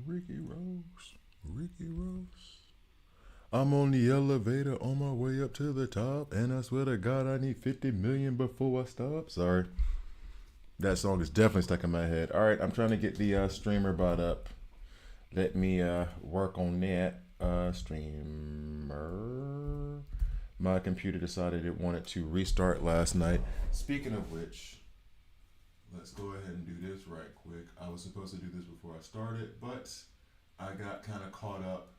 Ricky Rose. Ricky Rose. I'm on the elevator on my way up to the top, and I swear to God, I need 50 million before I stop. Sorry. That song is definitely stuck in my head. All right, I'm trying to get the streamer bot up. Let me work on that. Streamer. My computer decided it wanted to restart last night. Speaking of which, let's go ahead and do this right quick. I was supposed to do this before I started, but I got kind of caught up.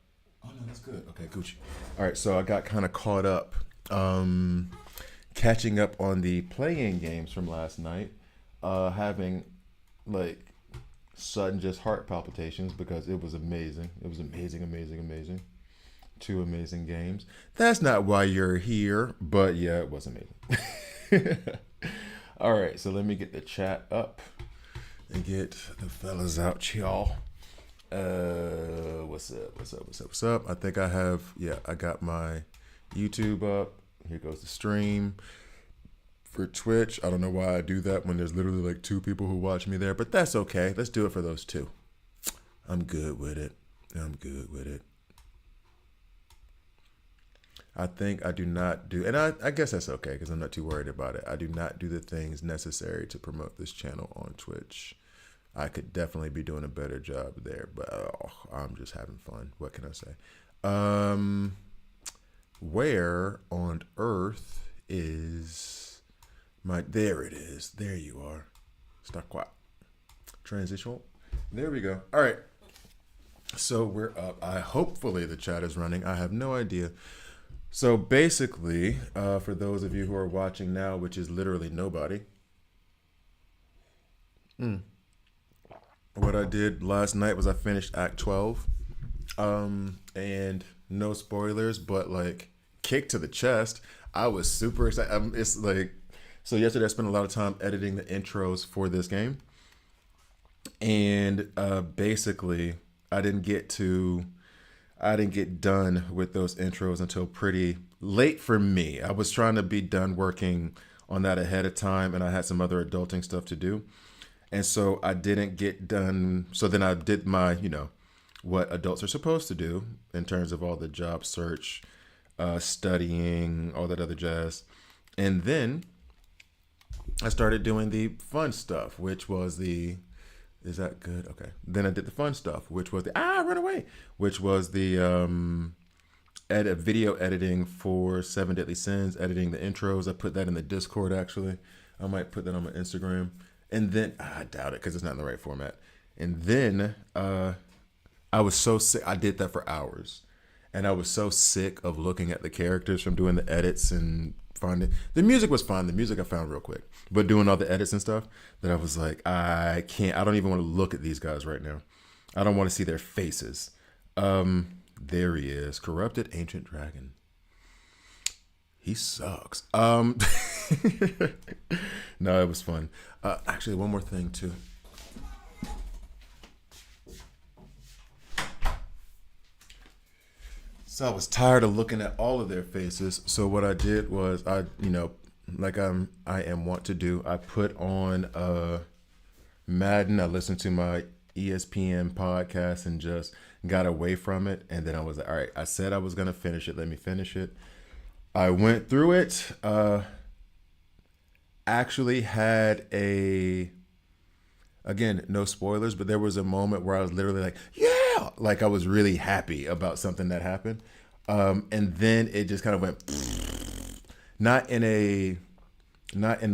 Oh no, that's good. Okay, Gucci. All right, so I got kind of caught up, catching up on the playing games from last night, having like sudden just heart palpitations because it was amazing. It was amazing, amazing, amazing. Two amazing games. That's not why you're here, but yeah, it was amazing. All right, so let me get the chat up and get the fellas out, y'all. What's up? What's up? What's up? What's up? I think I have, yeah, I got my YouTube up. Here goes the stream for Twitch. I don't know why I do that when there's literally like two people who watch me there, but that's okay. Let's do it for those two. I'm good with it. I'm good with it. I think I do not do, and I guess that's okay because I'm not too worried about it. I do not do the things necessary to promote this channel on Twitch. I could definitely be doing a better job there, but I'm just having fun. What can I say? Where on earth is my, there it is. There you are. Stop quiet. Transitional. There we go. All right. So we're up. Hopefully the chat is running. I have no idea. So basically, for those of you who are watching now, which is literally nobody, what I did last night was I finished Act 12, and no spoilers, but like kick to the chest. I was super excited. It's like, so yesterday I spent a lot of time editing the intros for this game, and basically I didn't get done with those intros until pretty late for me. I was trying to be done working on that ahead of time, and I had some other adulting stuff to do. And so I didn't get done. So then I did my, what adults are supposed to do in terms of all the job search, studying, all that other jazz. And then I started doing the fun stuff, which was is that good? Okay. Then I did the fun stuff, which was run away, which was the video editing for Seven Deadly Sins, editing the intros. I put that in the Discord, actually. I might put that on my Instagram. And then, I doubt it because it's not in the right format. And then I was so sick. I did that for hours. And I was so sick of looking at the characters from doing the edits and finding. The music was fine. The music I found real quick. But doing all the edits and stuff, that I was like, I don't even want to look at these guys right now. I don't want to see their faces. There he is. Corrupted Ancient Dragon. He sucks. No, it was fun. Actually, one more thing too. So I was tired of looking at all of their faces. So what I did was I am wont to do, I put on Madden. I listened to my ESPN podcast and just got away from it. And then I was like, all right, I said I was going to finish it. Let me finish it. I went through it. Actually had again, no spoilers, but there was a moment where I was literally like, yeah, like I was really happy about something that happened. And then it just kind of went, not in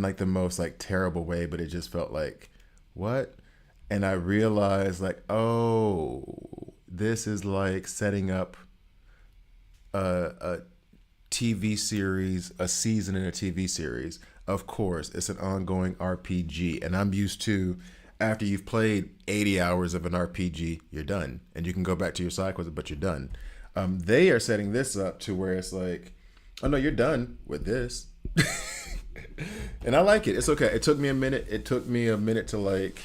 like the most like terrible way, but it just felt like, what? And I realized like, oh, this is like setting up a TV series, a season in a TV series. Of course, it's an ongoing RPG, and I'm used to, after you've played 80 hours of an RPG, you're done, and you can go back to your side quests, but you're done. They are setting this up to where it's like, oh no, you're done with this. And I like it. It's okay. It took me a minute. It took me a minute to like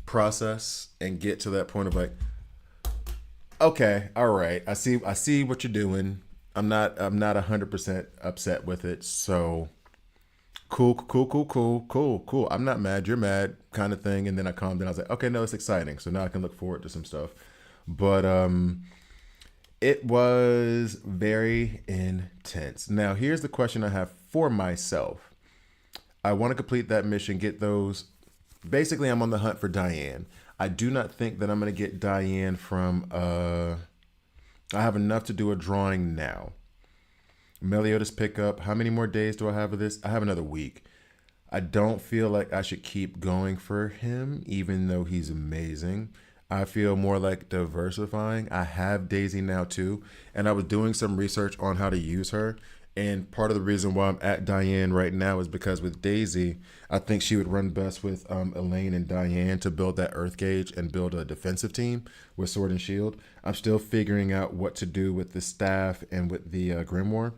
process and get to that point of like, okay, all right, I see what you're doing. I'm not 100% upset with it. So cool. I'm not mad. You're mad, kind of thing. And then I calmed down. I was like, okay, no, it's exciting. So now I can look forward to some stuff. But it was very intense. Now, here's the question I have for myself. I want to complete that mission, get those. Basically, I'm on the hunt for Diane. I do not think that I'm going to get Diane from. I have enough to do a drawing now. Meliodas pickup. How many more days do I have of this? I have another week. I don't feel like I should keep going for him, even though he's amazing. I feel more like diversifying. I have Daisy now too, and I was doing some research on how to use her. And part of the reason why I'm at Diane right now is because with Daisy, I think she would run best with Elaine and Diane to build that Earth gauge and build a defensive team with Sword and Shield. I'm still figuring out what to do with the staff and with the Grimoire.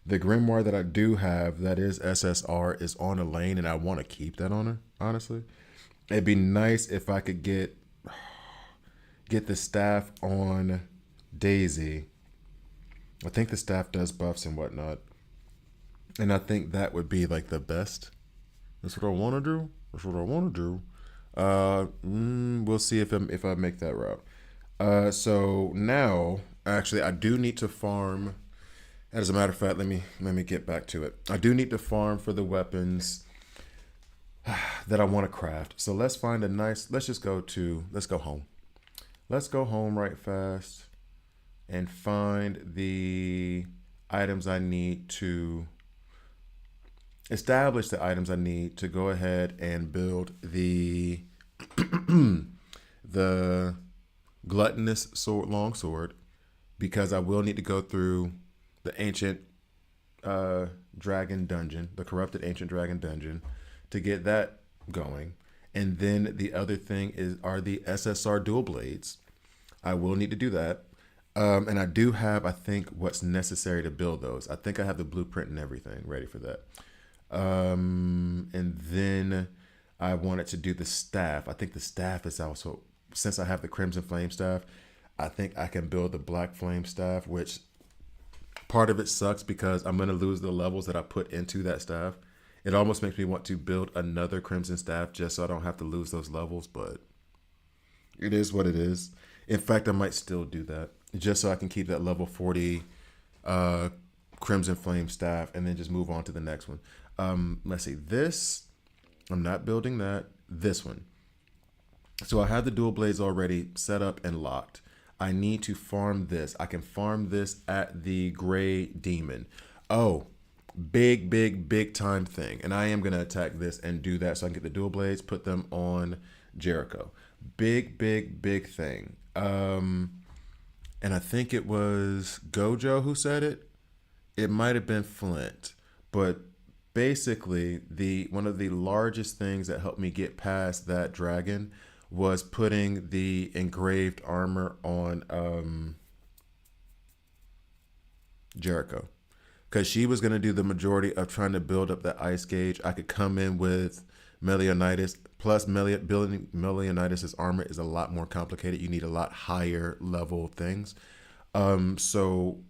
The Grimoire that I do have that is SSR is on Elaine, and I want to keep that on her, honestly. It'd be nice if I could get the staff on Daisy. I think the staff does buffs and whatnot. And I think that would be like the best. That's what I want to do. That's what I want to do. We'll see if I make that route. So now, actually, I do need to farm. As a matter of fact, let me get back to it. I do need to farm for the weapons that I want to craft. So let's find a nice. Let's go home. Let's go home right fast and find the items I need to establish the items I need to go ahead and build the the gluttonous long sword, because I will need to go through the ancient dragon dungeon, the corrupted ancient dragon dungeon, to get that going. And then the other thing are the SSR dual blades. I will need to do that. And I do have, I think, what's necessary to build those. I think I have the blueprint and everything ready for that. And then I wanted to do the staff. I think the staff is also, since I have the Crimson Flame staff, I think I can build the Black Flame staff, which part of it sucks because I'm going to lose the levels that I put into that staff. It almost makes me want to build another Crimson staff just so I don't have to lose those levels, but it is what it is. In fact, I might still do that just so I can keep that level 40 Crimson Flame staff and then just move on to the next one. Let's see. This, I'm not building that. This one. So I have the dual blades already set up and locked. I need to farm this. I can farm this at the Gray Demon. Oh, big time thing. And I am going to attack this and do that so I can get the dual blades, put them on Jericho. Big thing. And I think it was Gojo who said it. It might have been Flint, but basically one of the largest things that helped me get past that dragon was putting the engraved armor on Jericho, because she was going to do the majority of trying to build up that ice gauge. I could come in with Melionitis, plus Melionitis' armor is a lot more complicated. You need a lot higher level things. So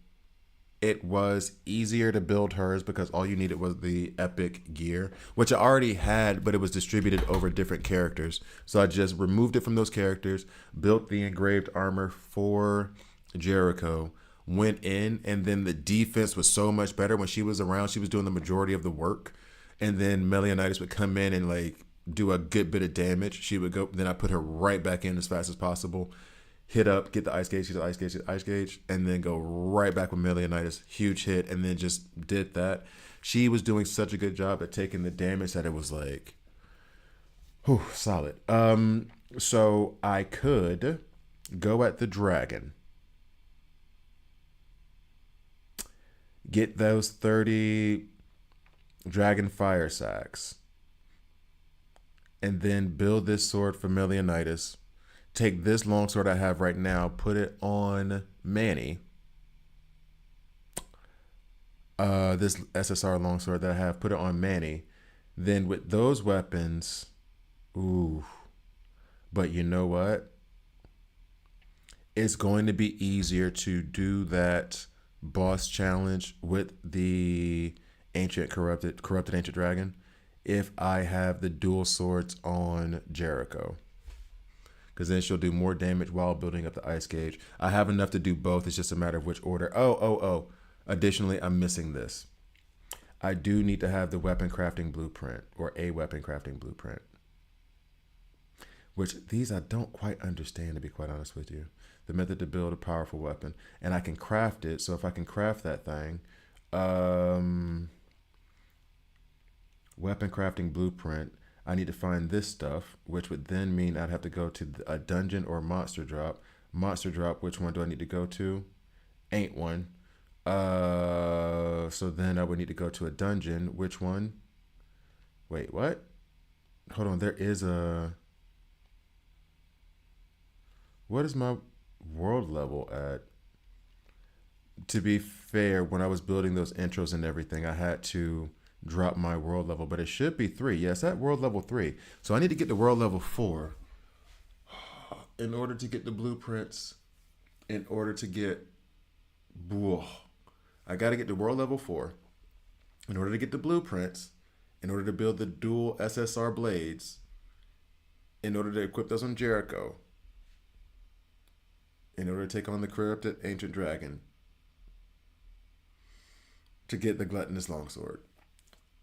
it was easier to build hers because all you needed was the epic gear, which I already had, but it was distributed over different characters. So I just removed it from those characters, built the engraved armor for Jericho, went in, and then the defense was so much better. When she was around, she was doing the majority of the work. And then Melionitis would come in and like do a good bit of damage. She would go, then I put her right back in as fast as possible. Hit up, get the ice gauge, and then go right back with Melionitis. Huge hit, and then just did that. She was doing such a good job at taking the damage that it was like, whew, solid. So I could go at the dragon, get those 30 dragon fire sacks, and then build this sword for Melionitis. Take this longsword I have right now, put it on Manny. This SSR longsword that I have, put it on Manny. Then with those weapons, ooh. But you know what? It's going to be easier to do that boss challenge with the corrupted ancient dragon if I have the dual swords on Jericho. because then she'll do more damage while building up the ice gauge. I have enough to do both. It's just a matter of which order. Oh. Additionally, I'm missing this. I do need to have the weapon crafting blueprint, or a weapon crafting blueprint. Which these I don't quite understand, to be quite honest with you. The method to build a powerful weapon. And I can craft it. So if I can craft that thing, weapon crafting blueprint, I need to find this stuff, which would then mean I'd have to go to a dungeon or monster drop. Monster drop, which one do I need to go to? Ain't one. So then I would need to go to a dungeon. Which one? Wait, what? Hold on, there is a... What is my world level at? To be fair, when I was building those intros and everything, I had to drop my world level, but it should be 3. Yes, at world level 3. So I need to get to world level 4 in order to get the blueprints, in order to get... Whoa. I got to get to world level 4 in order to get the blueprints, in order to build the dual SSR blades, in order to equip those on Jericho, in order to take on the corrupted ancient dragon, to get the gluttonous longsword.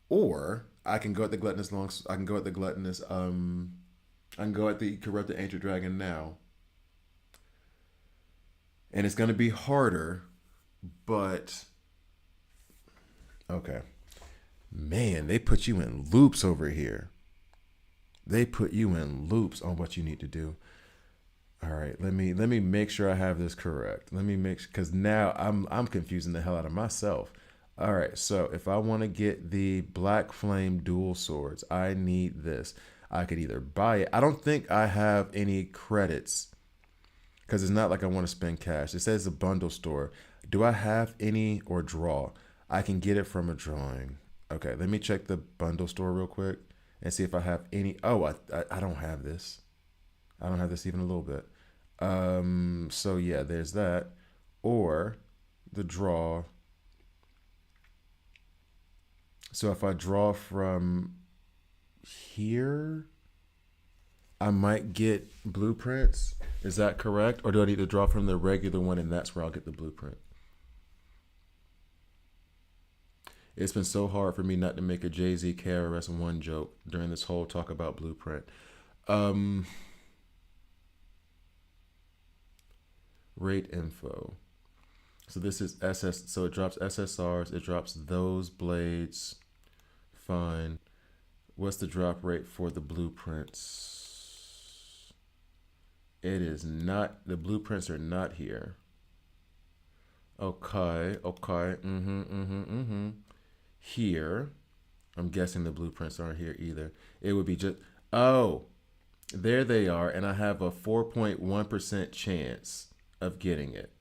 Or I can go at the gluttonous I can go at the gluttonous I can go at the corrupted ancient dragon now. And it's going to be harder, but okay. Man, they put you in loops over here. They put you in loops on what you need to do. All right, let me make sure I have this correct. Let me make sure, because now I'm confusing the hell out of myself. All right, so if I want to get the Black Flame dual swords, I need this. I could either buy it. I don't think I have any credits because it's not like I want to spend cash. It says a bundle store. Do I have any or draw? I can get it from a drawing. Okay, let me check the bundle store real quick and see if I have any. Oh, I don't have this. I don't have this even a little bit. So yeah, there's that. Or the draw. So if I draw from here, I might get blueprints. Is that correct? Or do I need to draw from the regular one and that's where I'll get the blueprint? It's been so hard for me not to make a Jay-Z KRS-One joke during this whole talk about blueprint. Rate info. So this is so it drops SSRs, it drops those blades. Fine. What's the drop rate for the blueprints? It is not, the blueprints are not here. Okay. Here, I'm guessing the blueprints aren't here either. It would be just, oh, there they are. And I have a 4.1% chance of getting it.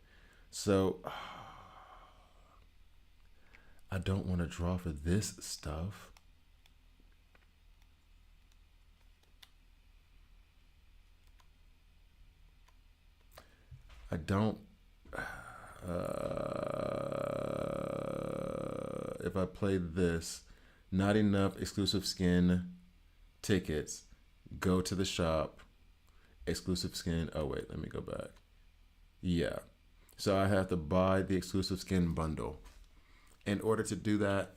So I don't want to draw for this stuff. I don't, if I play this, not enough exclusive skin tickets, go to the shop, exclusive skin, oh wait, let me go back. Yeah, so I have to buy the exclusive skin bundle. In order to do that,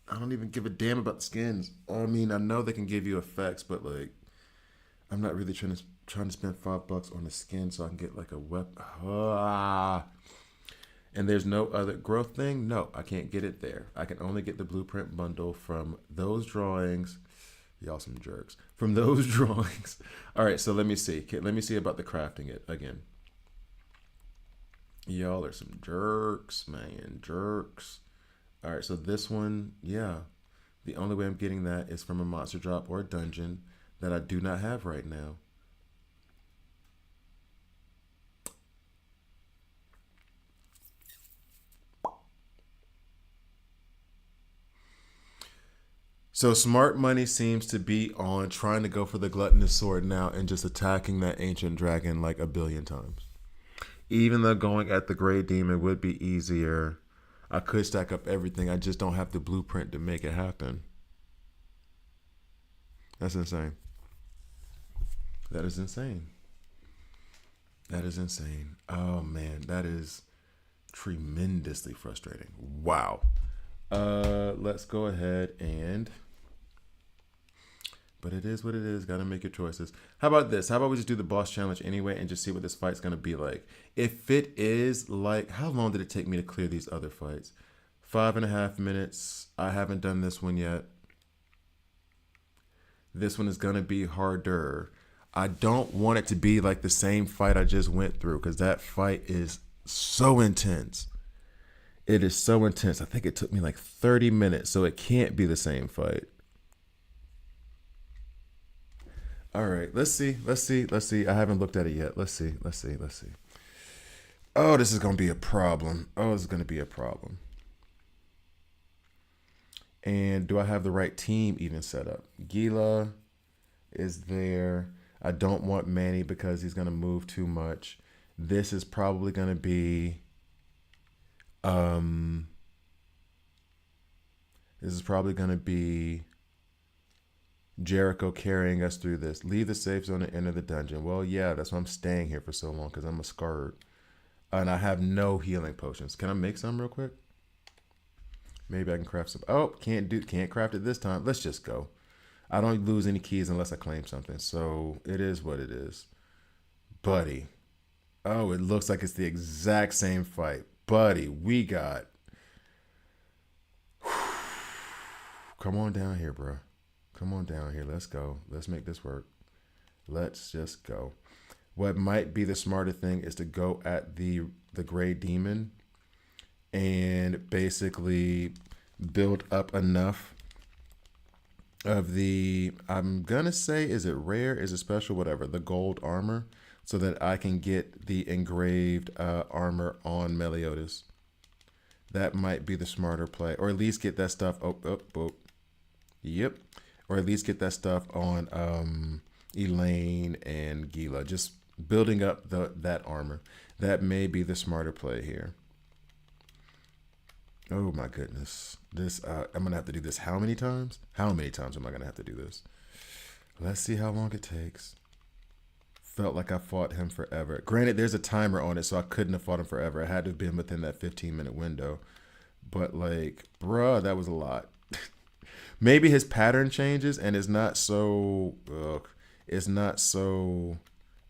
I don't even give a damn about the skins. I mean, I know they can give you effects, but like, I'm not really trying to spend $5 on the skin so I can get like a weapon. And there's no other growth thing. No, I can't get it there. I can only get the blueprint bundle from those drawings. Y'all some jerks. From those drawings. All right, so let me see. Let me see about the crafting it again. Y'all are some jerks, man. Jerks. All right, so this one, yeah. The only way I'm getting that is from a monster drop or a dungeon that I do not have right now. So smart money seems to be on trying to go for the gluttonous sword now and just attacking that ancient dragon like a billion times. Even though going at the gray demon would be easier, I could stack up everything. I just don't have the blueprint to make it happen. That's insane. That is insane. That is insane. Oh man, that is tremendously frustrating. Wow. Let's go ahead and but it is what it is. Got to make your choices. How about this? How about we just do the boss challenge anyway and just see what this fight's going to be like? If it is like, how long did it take me to clear these other fights? 5.5 minutes. I haven't done this one yet. This one is going to be harder. I don't want it to be like the same fight I just went through because that fight is so intense. It is so intense. I think it took me like 30 minutes, so it can't be the same fight. All right, let's see. Let's see. Let's see. I haven't looked at it yet. Let's see. Let's see. Let's see. Oh, this is going to be a problem. Oh, this is going to be a problem. And do I have the right team even set up? Gila is there. I don't want Manny because he's going to move too much. This is probably going to be this is probably going to be Jericho carrying us through this. Leave the safe zone and enter the dungeon. Well, yeah, that's why I'm staying here for so long because I'm a scarred. And I have no healing potions. Can I make some real quick? Maybe I can craft some. Oh, can't craft it this time. Let's just go. I don't lose any keys unless I claim something. So it is what it is. Buddy. Oh, it looks like it's the exact same fight. Buddy, we got. Come on down here, bro. Come on down here. Let's go. Let's make this work. Let's just go. What might be the smarter thing is to go at the gray demon and basically build up enough of the, I'm gonna say, is it rare, is it special, whatever, the gold armor, so that I can get the engraved armor on Meliodas. That might be the smarter play, or at least get that stuff. Yep, or at least get that stuff on Elaine and Gila. Just building up that armor. That may be the smarter play here. Oh my goodness. This I'm gonna have to do this how many times? How many times am I gonna have to do this? Let's see how long it takes. Felt like I fought him forever. Granted, there's a timer on it, so I couldn't have fought him forever. I had to have been within that 15-minute window. But like, bruh, that was a lot. Maybe his pattern changes and it's not so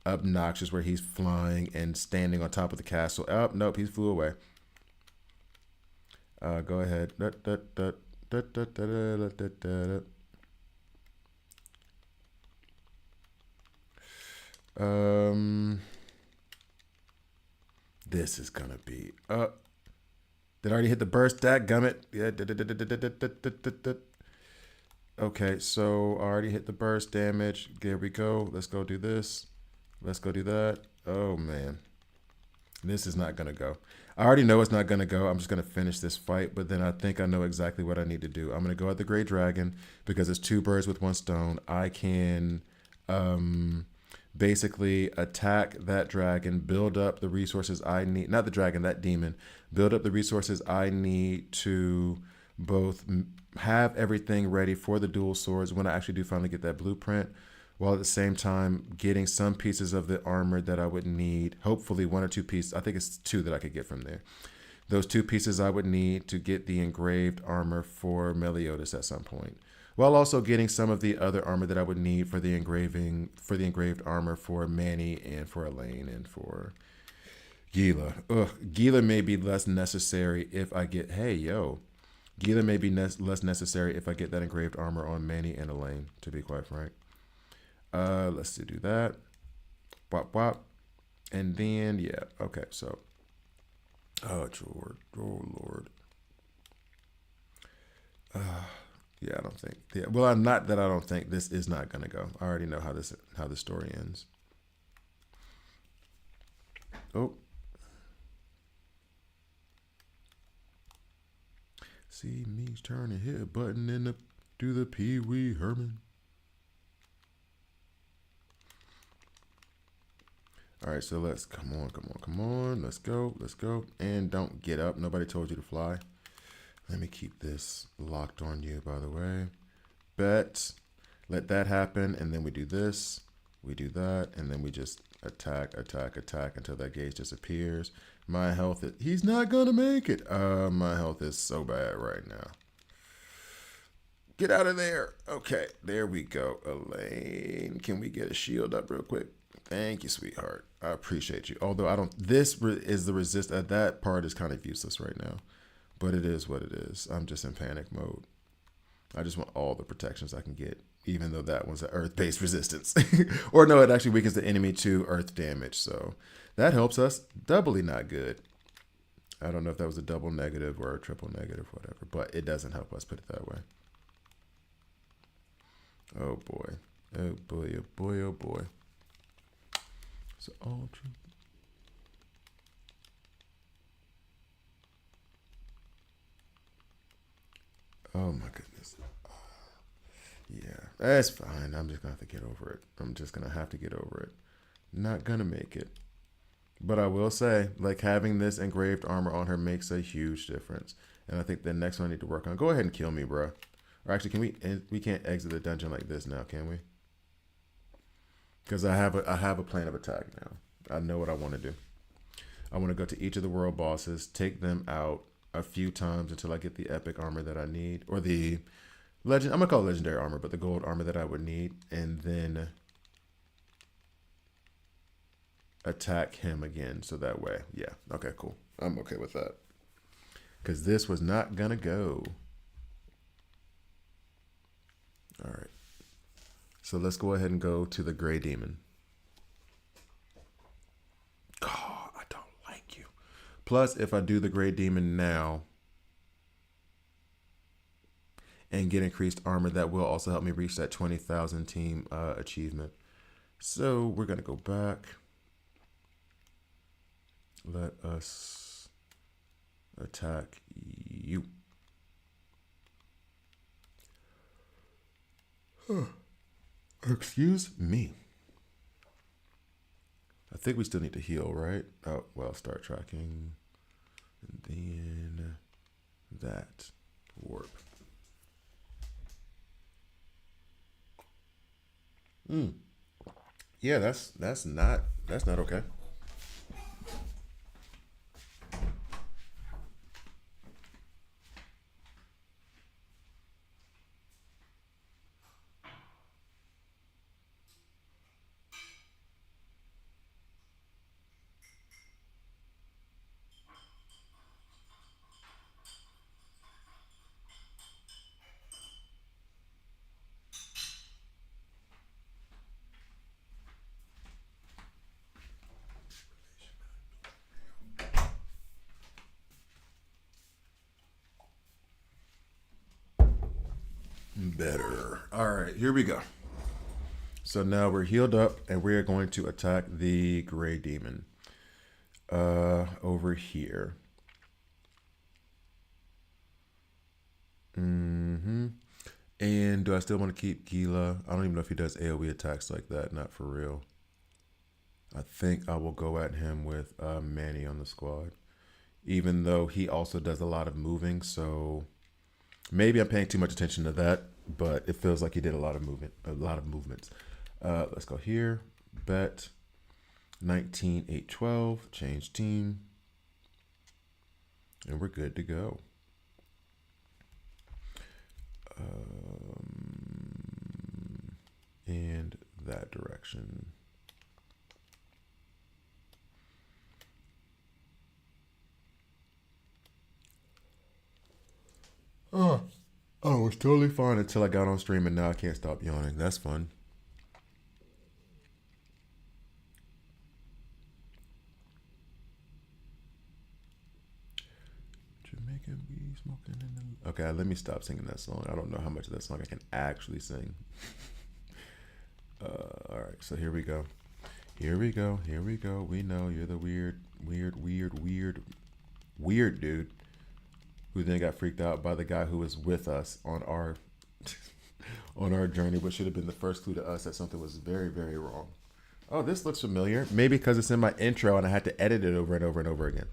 obnoxious where he's flying and standing on top of the castle. Oh, nope, he flew away. Go ahead. This is gonna be did I already hit the burst? Dadgummit. Yeah. Okay, so I already hit the burst damage. There we go. Let's go do this. Let's go do that. Oh man. This is not gonna go. I already know it's not gonna go. I'm just gonna finish this fight, but then I think I know exactly what I need to do. I'm gonna go at the Great Dragon because it's 2 birds with 1 stone. I can basically attack that dragon, build up the resources I need, not the dragon, that demon, build up the resources I need to both have everything ready for the dual swords when I actually do finally get that blueprint, while at the same time getting some pieces of the armor that I would need, hopefully 1 or 2 pieces. I think it's 2 that I could get from there. Those 2 pieces I would need to get the engraved armor for Meliodas at some point, while also getting some of the other armor that I would need for the engraved armor for Manny and for Elaine and for Gila. Gila may be less necessary if I get, Gila may be less necessary if I get that engraved armor on Manny and Elaine, to be quite frank. Let's do that. Wop wop. And then, yeah, okay, so. Oh, Lord. Yeah, I don't think. Yeah, well, I'm not that I don't think this is not gonna go. I already know how the story ends. Oh. See me turn and hit a button in do the Pee Wee Herman. All right, so let's come on. Let's go. And don't get up. Nobody told you to fly. Let me keep this locked on you, by the way. Bet. Let that happen, and then we do this. We do that, and then we just Attack, attack, attack until that gauge disappears. My health is... He's not going to make it. My health is so bad right now. Get out of there. Okay, there we go. Elaine, can we get a shield up real quick? Thank you, sweetheart. I appreciate you. Although I don't... This is the resist... That part is kind of useless right now. But it is what it is. I'm just in panic mode. I just want all the protections I can get, even though that one's an earth-based resistance. Or no, it actually weakens the enemy to earth damage. So that helps us. Doubly not good. I don't know if that was a double negative or a triple negative, whatever. But it doesn't help us, put it that way. Oh, boy. Oh, boy. Oh, boy. Oh, boy. So all true. Oh, my goodness. Yeah, that's fine. I'm just going to have to get over it. I'm just going to have to get over it. Not going to make it. But I will say, like, having this engraved armor on her makes a huge difference. And I think the next one I need to work on. Go ahead and kill me, bro. Or actually, can we can't exit the dungeon like this now, can we? Because I have a plan of attack now. I know what I want to do. I want to go to each of the world bosses, take them out a few times until I get the epic armor that I need. Or the legend, I'm going to call it legendary armor, but the gold armor that I would need. And then attack him again. So that way, yeah. Okay, cool. I'm okay with that. Because this was not going to go. All right. So let's go ahead and go to the Gray Demon. Oh, I don't like you. Plus, if I do the Gray Demon now and get increased armor, that will also help me reach that 20,000 team achievement. So we're going to go back. Let us attack you. Excuse me. I think we still need to heal, right? Oh, well, start tracking. And then that warp. Yeah, that's not okay. Better. All right, here we go. So now we're healed up and we're going to attack the Gray Demon. Over here. And do I still want to keep Gila? I don't even know if he does AoE attacks like that. Not for real. I think I will go at him with Manny on the squad. Even though he also does a lot of moving, so maybe I'm paying too much attention to that, but it feels like he did a lot of movements. Let's go here. Bet 19,812. Change team. And we're good to go. And that direction. Oh, it was totally fine until I got on stream and now I can't stop yawning. That's fun. Jamaican weed smoking in the... Okay, let me stop singing that song. I don't know how much of that song I can actually sing. All right, so here we go. Here we go. Here we go. We know you're the weird dude who then got freaked out by the guy who was with us on our on our journey, which should have been the first clue to us that something was very, very wrong. Oh, this looks familiar. Maybe because it's in my intro and I had to edit it over and over and over again.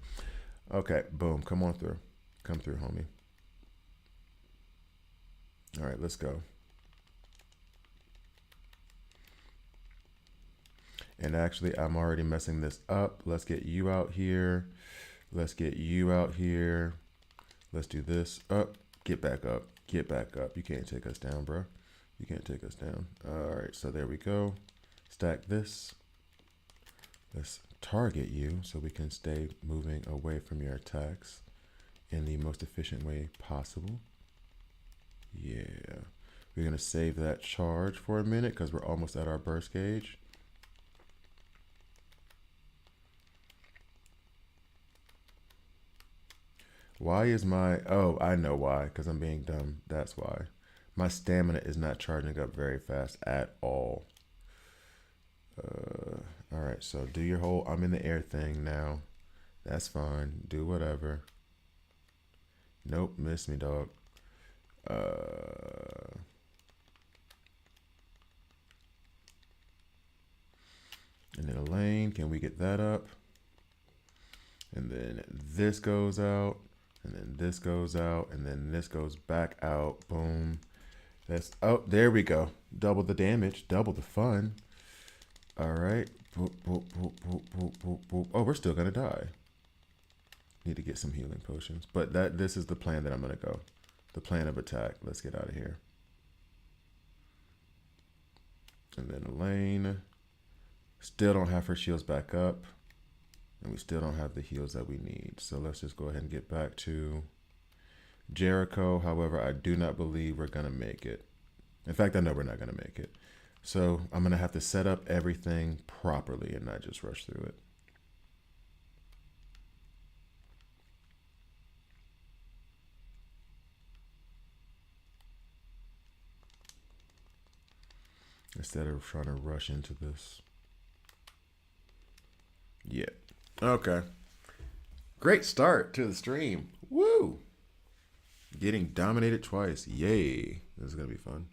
Okay, boom. Come on through. Come through, homie. All right, let's go. And actually, I'm already messing this up. Let's get you out here. Let's get you out here. Let's do this. Up. Get back up. Get back up. You can't take us down, bro. You can't take us down. All right, so there we go. Stack this. Let's target you so we can stay moving away from your attacks in the most efficient way possible. Yeah. We're going to save that charge for a minute because we're almost at our burst gauge. Why is my... Oh, I know why. Because I'm being dumb. That's why. My stamina is not charging up very fast at all. All right, so do your whole I'm in the air thing now. That's fine. Do whatever. Nope, miss me, dog. And then a lane. Can we get that up? And then this goes out. And then this goes out. And then this goes back out. Boom. That's... Oh, there we go. Double the damage. Double the fun. All right. Boop, boop, boop, boop, boop, boop, boop. Oh, we're still going to die. Need to get some healing potions. But this is the plan that I'm going to go. The plan of attack. Let's get out of here. And then Elaine. Still don't have her shields back up. And we still don't have the heals that we need. So let's just go ahead and get back to Jericho. However, I do not believe we're going to make it. In fact, I know we're not going to make it. So I'm going to have to set up everything properly and not just rush through it. Instead of trying to rush into this. Yeah. Okay. Great start to the stream. Woo! Getting dominated twice. Yay. This is going to be fun.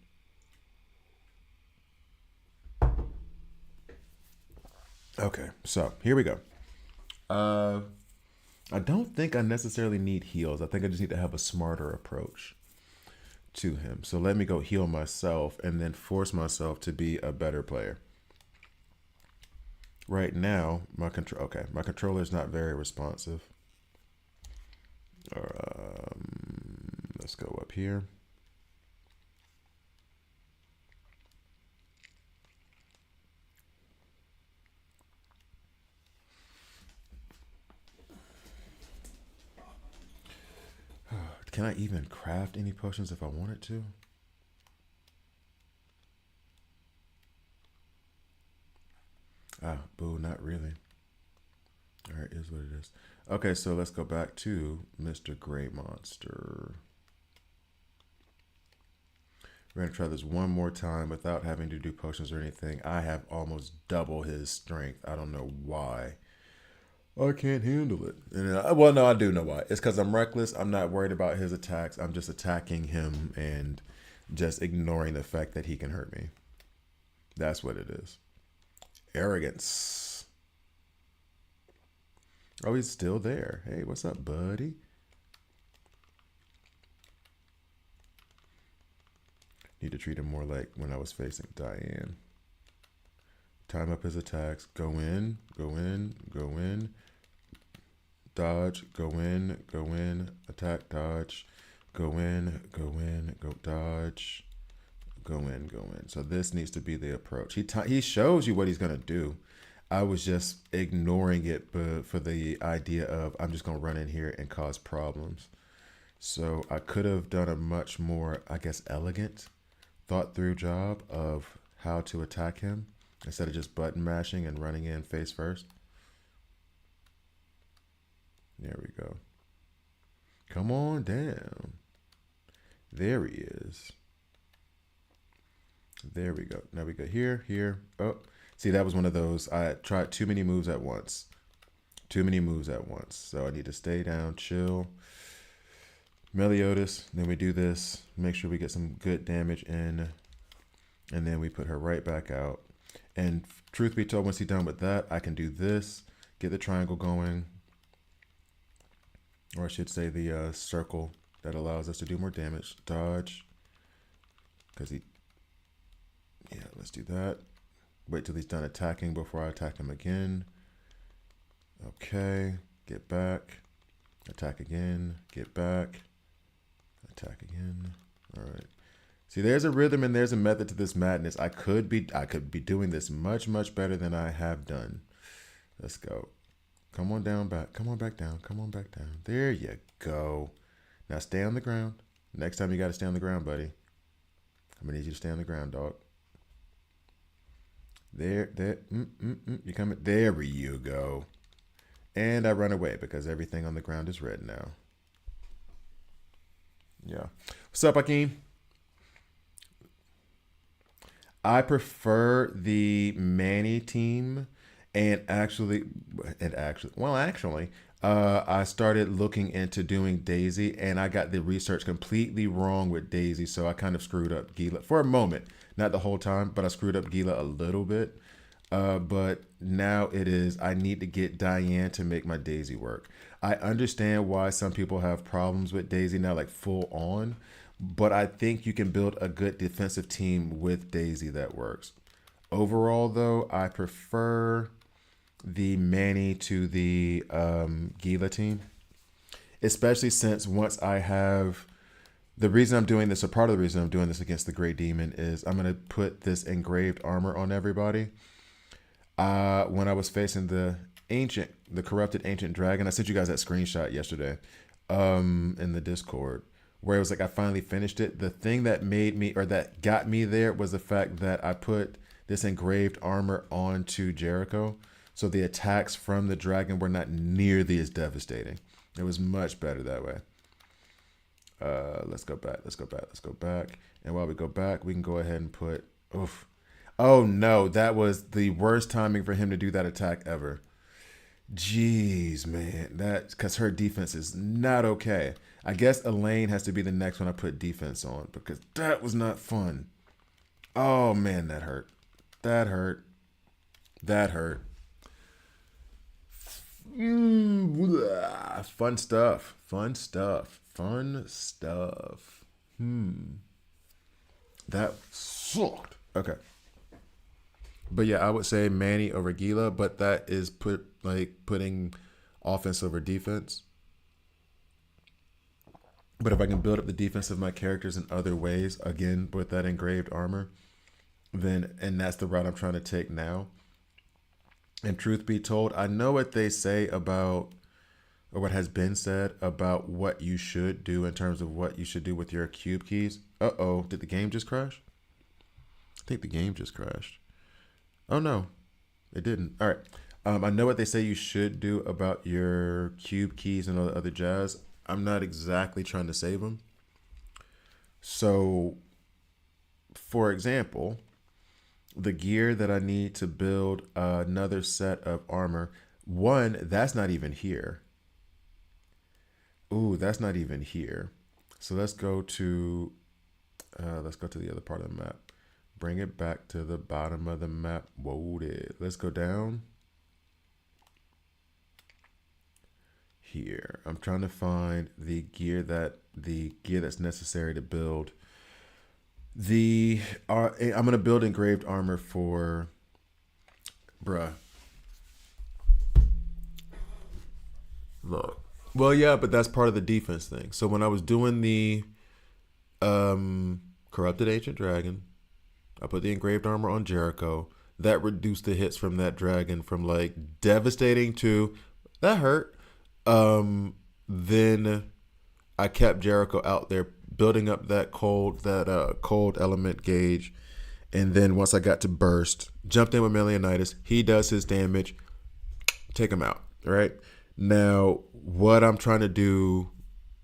Okay, so here we go. I don't think I necessarily need heals. I think I just need to have a smarter approach to him. So let me go heal myself and then force myself to be a better player. Right now, my controller is not very responsive. Let's go up here. Can I even craft any potions if I wanted to? Ah, boo, not really. All right, is what it is. Okay, so let's go back to Mr. Gray Monster. We're going to try this one more time without having to do potions or anything. I have almost double his strength. I don't know why. I can't handle it. And, well, no, I do know why. It's because I'm reckless. I'm not worried about his attacks. I'm just attacking him and just ignoring the fact that he can hurt me. That's what it is. Arrogance. Oh, he's still there. Hey, what's up, buddy? Need to treat him more like when I was facing Diane. Time up his attacks. Go in, go in, go in. Dodge, go in, attack, dodge. Go in, go dodge. Go in. So this needs to be the approach. He shows you what he's going to do. I was just ignoring it for the idea of I'm just going to run in here and cause problems. So I could have done a much more, I guess, elegant, thought through job of how to attack him instead of just button mashing and running in face first. There we go. Come on down. There he is. There we go. Now we go here. Oh, see, that was one of those. I tried too many moves at once. So I need to stay down, chill. Meliodas. Then we do this. Make sure we get some good damage in. And then we put her right back out. And truth be told, once he's done with that, I can do this. Get the triangle going. Or I should say the circle that allows us to do more damage. Dodge. Because he... Yeah, let's do that. Wait till he's done attacking before I attack him again. Okay, get back. Attack again, get back. Attack again. All right. See, there's a rhythm and there's a method to this madness. I could be doing this much better than I have done. Let's go. Come on down back. Come on back down. Come on back down. There you go. Now stay on the ground. Next time you got to stay on the ground, buddy. I'm gonna need you to stay on the ground, dog. There. You coming? There you go. And I run away because everything on the ground is red now. Yeah. What's up, Hakeem? I prefer the Manny team, and actually, I started looking into doing Daisy, and I got the research completely wrong with Daisy, so I kind of screwed up Gila for a moment, not the whole time, but I screwed up Gila a little bit. But now it is, I need to get Diane to make my Daisy work. I understand why some people have problems with Daisy now, like full on, but I think you can build a good defensive team with Daisy that works. Overall, though, I prefer the Manny to the Gila team, especially since once I have the reason I'm doing this, or part of the reason I'm doing this against the Gray Demon is I'm going to put this engraved armor on everybody. When I was facing the corrupted ancient dragon, I sent you guys that screenshot yesterday in the Discord, where it was like I finally finished it. The thing that made me, or that got me there, was the fact that I put this engraved armor onto Jericho, so the attacks from the dragon were not nearly as devastating. It was much better that way. Let's go back. And while we go back, we can go ahead and put, oof. Oh no, that was the worst timing for him to do that attack ever. Jeez, man. Because her defense is not okay. I guess Elaine has to be the next one I put defense on, because that was not fun. Oh man, that hurt. That hurt. Fun stuff. That sucked. Okay. But yeah, I would say Manny over Gila, but that is putting offense over defense. But if I can build up the defense of my characters in other ways, again, with that engraved armor, and that's the route I'm trying to take now. And truth be told, I know what they say about, or what has been said about what you should do in terms of what you should do with your cube keys. Uh-oh, did the game just crash? I think the game just crashed. Oh no, it didn't. All right. I know what they say you should do about your cube keys and all the other jazz. I'm not exactly trying to save them. So, for example, the gear that I need to build another set of armor, one, that's not even here. Ooh, that's not even here. So let's go to the other part of the map. Bring it back to the bottom of the map. Whoa, let's go down. Here, I'm trying to find the gear that's necessary to build I'm gonna build engraved armor for bruh. Look. Well, yeah, but that's part of the defense thing. So when I was doing the corrupted ancient dragon, I put the engraved armor on Jericho. That reduced the hits from that dragon from like devastating to that hurt. Then I kept Jericho out there building up that cold element gauge. And then once I got to burst, jumped in with Melianitis. He does his damage. Take him out. Right? Now, what I'm trying to do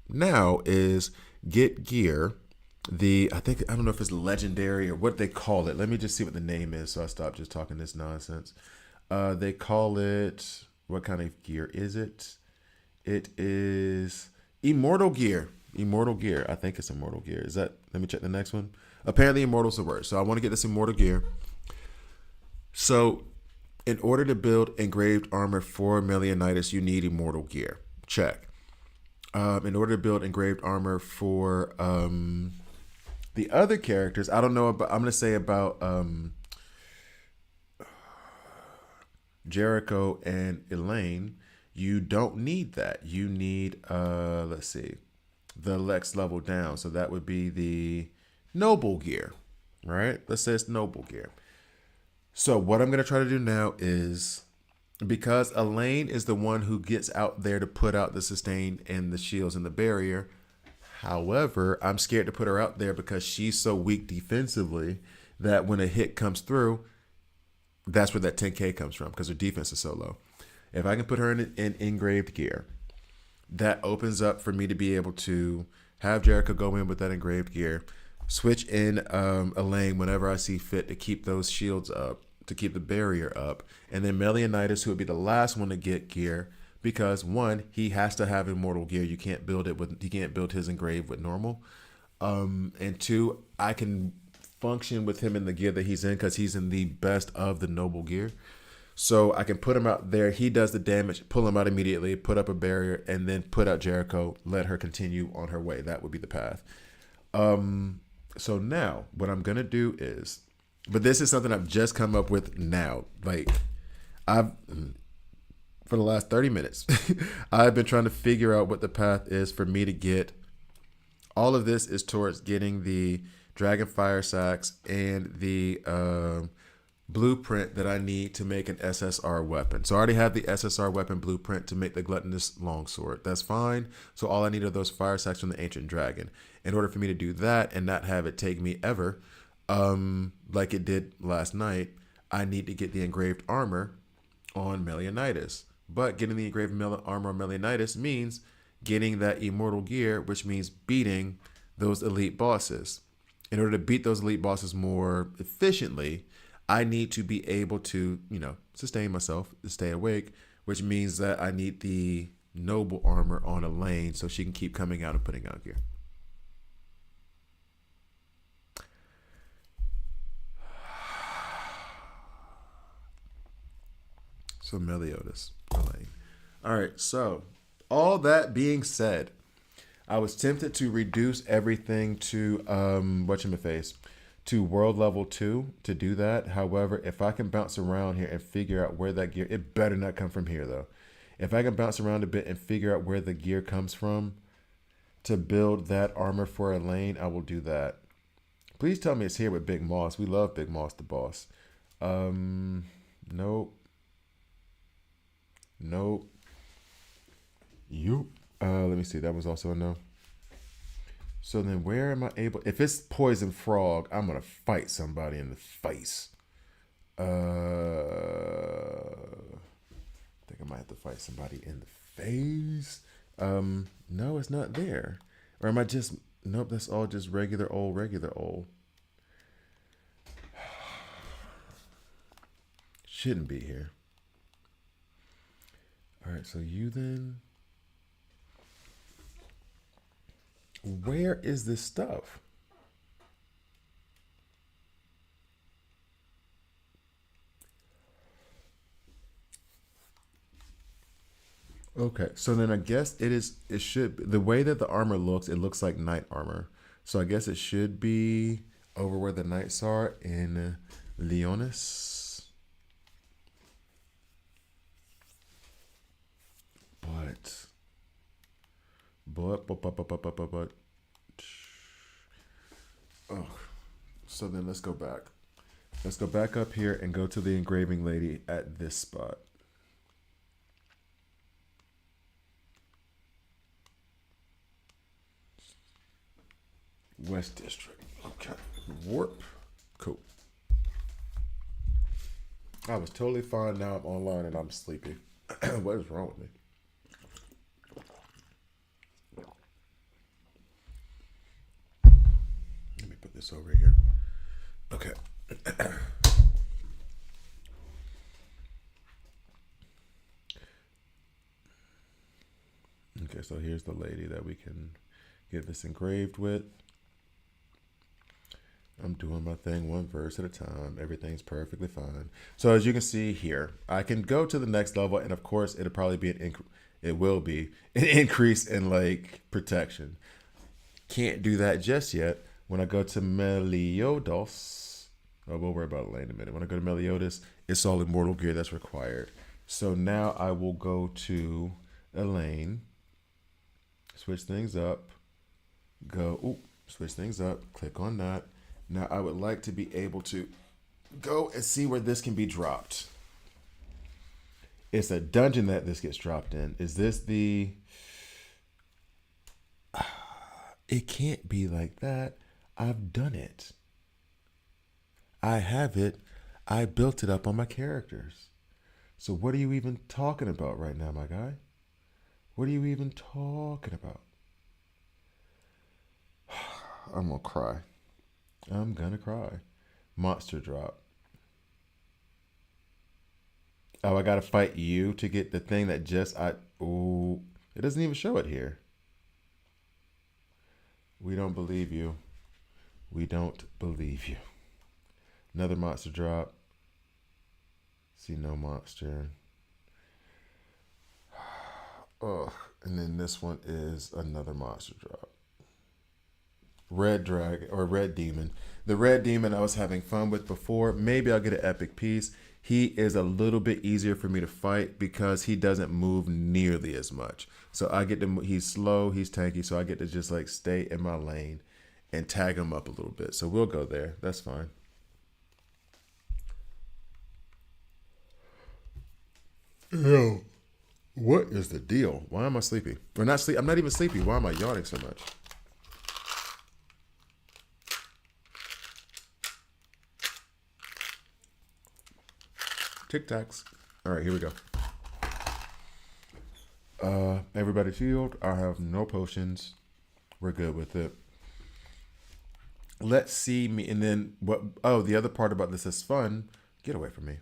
now is get gear. I don't know if it's legendary or what they call it. Let me just see what the name is so I stop just talking this nonsense. They call it, what kind of gear is it? It is Immortal Gear. Immortal Gear. I think it's Immortal Gear. Let me check the next one. Apparently Immortal's a word. So I want to get this Immortal Gear. So in order to build engraved armor for Melianitis, you need Immortal Gear. Check. In order to build engraved armor for the other characters, I don't know, but I'm going to say about Jericho and Elaine, you don't need that. You need let's see, the Lex level down. So that would be the noble gear, right? Let's say it's noble gear. So what I'm gonna try to do now is, because Elaine is the one who gets out there to put out the sustain and the shields and the barrier. However, I'm scared to put her out there because she's so weak defensively that when a hit comes through, that's where that 10K comes from, because her defense is so low. If I can put her in engraved gear, that opens up for me to be able to have Jericho go in with that engraved gear, switch in Elaine whenever I see fit to keep those shields up, to keep the barrier up, and then Melianitis, who would be the last one to get gear, because one, he has to have immortal gear. You can't build it with, he can't build his engraved with normal. And two, I can function with him in the gear that he's in because he's in the best of the noble gear. So I can put him out there. He does the damage, pull him out immediately, put up a barrier, and then put out Jericho, let her continue on her way. That would be the path. So now what I'm going to do is, but this is something I've just come up with now. Like I've, for the last 30 minutes, I've been trying to figure out what the path is for me to get. All of this is towards getting the Dragon Fire Sacks and the blueprint that I need to make an SSR weapon. So I already have the SSR weapon blueprint to make the Gluttonous Longsword. That's fine. So all I need are those fire sacks from the Ancient Dragon. In order for me to do that and not have it take me ever, like it did last night, I need to get the engraved armor on Melianitis. But getting the engraved armor on Melianitis means getting that immortal gear, which means beating those elite bosses. In order to beat those elite bosses more efficiently, I need to be able to, sustain myself, to stay awake, which means that I need the noble armor on Elaine so she can keep coming out and putting out gear. So Meliodas, Elaine. All right, so all that being said, I was tempted to reduce everything to whatchamaface, to world level 2 to do that. However, if I can bounce around here and figure out where that gear, it better not come from here though. If I can bounce around a bit and figure out where the gear comes from to build that armor for Elaine, I will do that. Please tell me it's here with Big Moss. We love Big Moss the boss. Nope. Yup. Let me see. That was also a no. So then where am I able... If it's Poison Frog, I'm going to fight somebody in the face. I think I might have to fight somebody in the face. No, it's not there. Or am I just... Nope, that's all just regular old. Shouldn't be here. All right, so you then... Where is this stuff? Okay, so then I guess it should be, the way that the armor looks, it looks like knight armor. So I guess it should be over where the knights are in Leonis. But oh, so then let's go back. Let's go back up here and go to the engraving lady at this spot. West District. Okay. Warp. Cool. I was totally fine. Now I'm online and I'm sleepy. What is wrong with me? Let me put this over here. Okay. Okay, so here's the lady that we can get this engraved with. I'm doing my thing one verse at a time. Everything's perfectly fine. So as you can see here, I can go to the next level, and of course, it'll probably be it will be an increase in like protection. Can't do that just yet. When I go to Meliodas, oh, we'll worry about it later in a minute. When I go to Meliodas, It's all immortal gear that's required. So now I will go to Elaine, switch things up, switch things up, click on that. Now I would like to be able to go and see where this can be dropped. It's a dungeon that this gets dropped in. Is this the... It can't be like that. I've done it. I have it. I built it up on my characters. So what are you even talking about right now, my guy? What are you even talking about? I'm gonna cry. I'm gonna cry. Monster drop. Oh, I gotta fight you to get the thing that ooh, it doesn't even show it here. We don't believe you. We don't believe you. Another monster drop. See no monster. Oh, and then this one is another monster drop. Red dragon or red demon. The red demon I was having fun with before. Maybe I'll get an epic piece. He is a little bit easier for me to fight because he doesn't move nearly as much. So I get to, he's slow, he's tanky, so I get to just like stay in my lane and tag him up a little bit. So we'll go there. That's fine. Ew. What is the deal? Why am I sleepy? Or not sleep? I'm not even sleepy. Why am I yawning so much? Tic Tacs. All right, here we go. Everybody shield. I have no potions. We're good with it. Let's see me. And then what? Oh, the other part about this that's fun. Get away from me.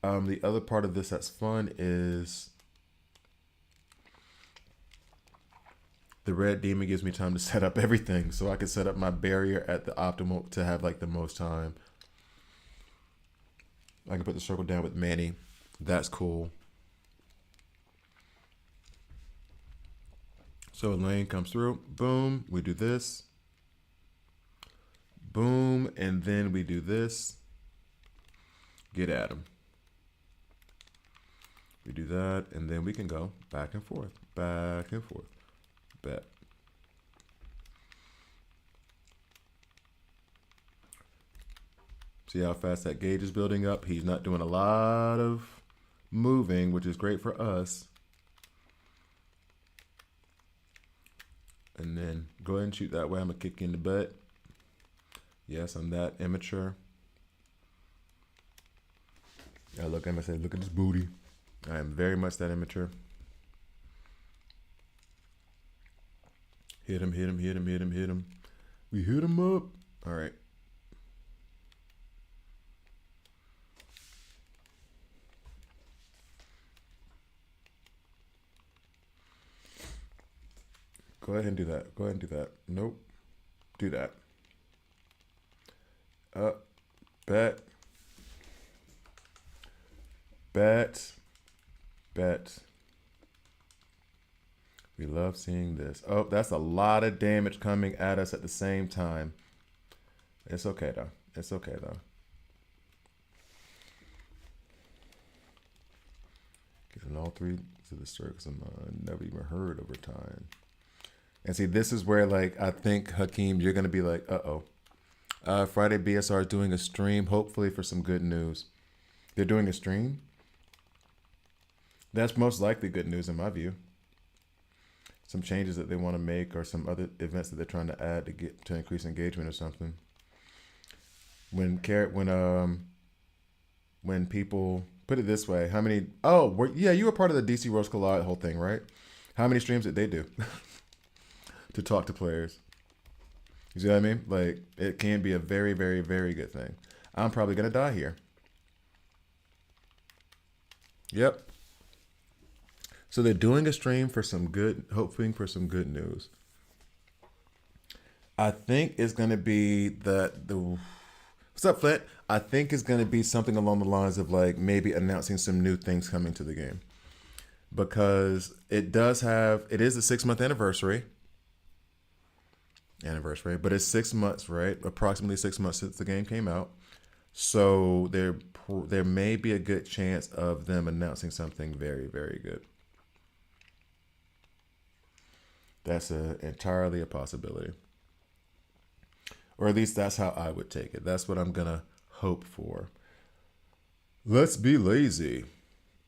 The other part of this that's fun is the red demon gives me time to set up everything. So I can set up my barrier at the optimal to have like the most time. I can put the circle down with Manny. That's cool. So Elaine comes through. Boom. We do this. Boom. And then we do this. Get at him. We do that. And then we can go back and forth. Back and forth. Bet. See how fast that gauge is building up? He's not doing a lot of moving, which is great for us. And then go ahead and shoot that way. I'm going to kick you in the butt. Yes, I'm that immature. Yeah, look, I'm going to say, look at this booty. I am very much that immature. Hit him, hit him, hit him, hit him, hit him. We hit him up. All right. Go ahead and do that. Go ahead and do that. Nope. Do that. Bet. Bet. Bet. We love seeing this. Oh, that's a lot of damage coming at us at the same time. It's okay, though. It's okay, though. Getting all three to the circus of mine. Never even heard over time. And see, this is where, like, I think, Hakeem, you're going to be like, uh-oh. Friday BSR is doing a stream, hopefully for some good news. They're doing a stream? That's most likely good news in my view. Some changes that they want to make or some other events that they're trying to add to get to increase engagement or something. When people, put it this way, how many, yeah, you were part of the DC Rose Collide whole thing, right? How many streams did they do? To talk to players. You see what I mean? Like, it can be a very, very, very good thing. I'm probably going to die here. Yep. So they're doing a stream for some good, hoping for some good news. I think it's going to be what's up, Flint? I think it's going to be something along the lines of like maybe announcing some new things coming to the game. Because it is a 6-month anniversary, but it's 6 months, right? Approximately 6 months since the game came out. So there may be a good chance of them announcing something very, very good. That's entirely a possibility. Or at least that's how I would take it. That's what I'm going to hope for. Let's be lazy.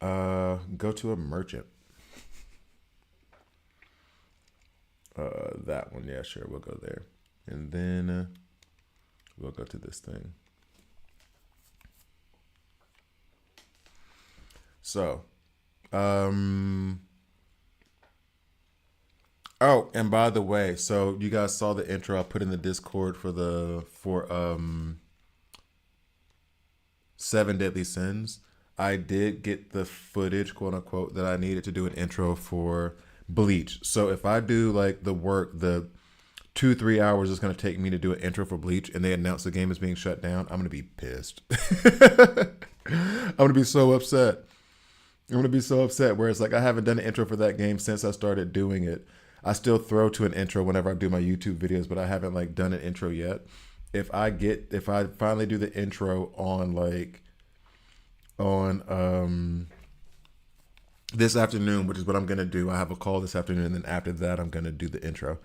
Go to a merchant. That one, yeah, sure, we'll go there. And then we'll go to this thing. So, oh, and by the way, so you guys saw the intro I put in the Discord for 7 Deadly Sins. I did get the footage, quote unquote, that I needed to do an intro for Bleach. So if I do like the work, the 2-3 hours it's going to take me to do an intro for Bleach, and they announce the game is being shut down, I'm going to be pissed. I'm going to be so upset. I'm going to be so upset where it's like I haven't done an intro for that game since I started doing it. I still throw to an intro whenever I do my YouTube videos, but I haven't like done an intro yet. If I finally do the intro on this afternoon, which is what I'm gonna do. I have a call this afternoon, and then after that, I'm gonna do the intro.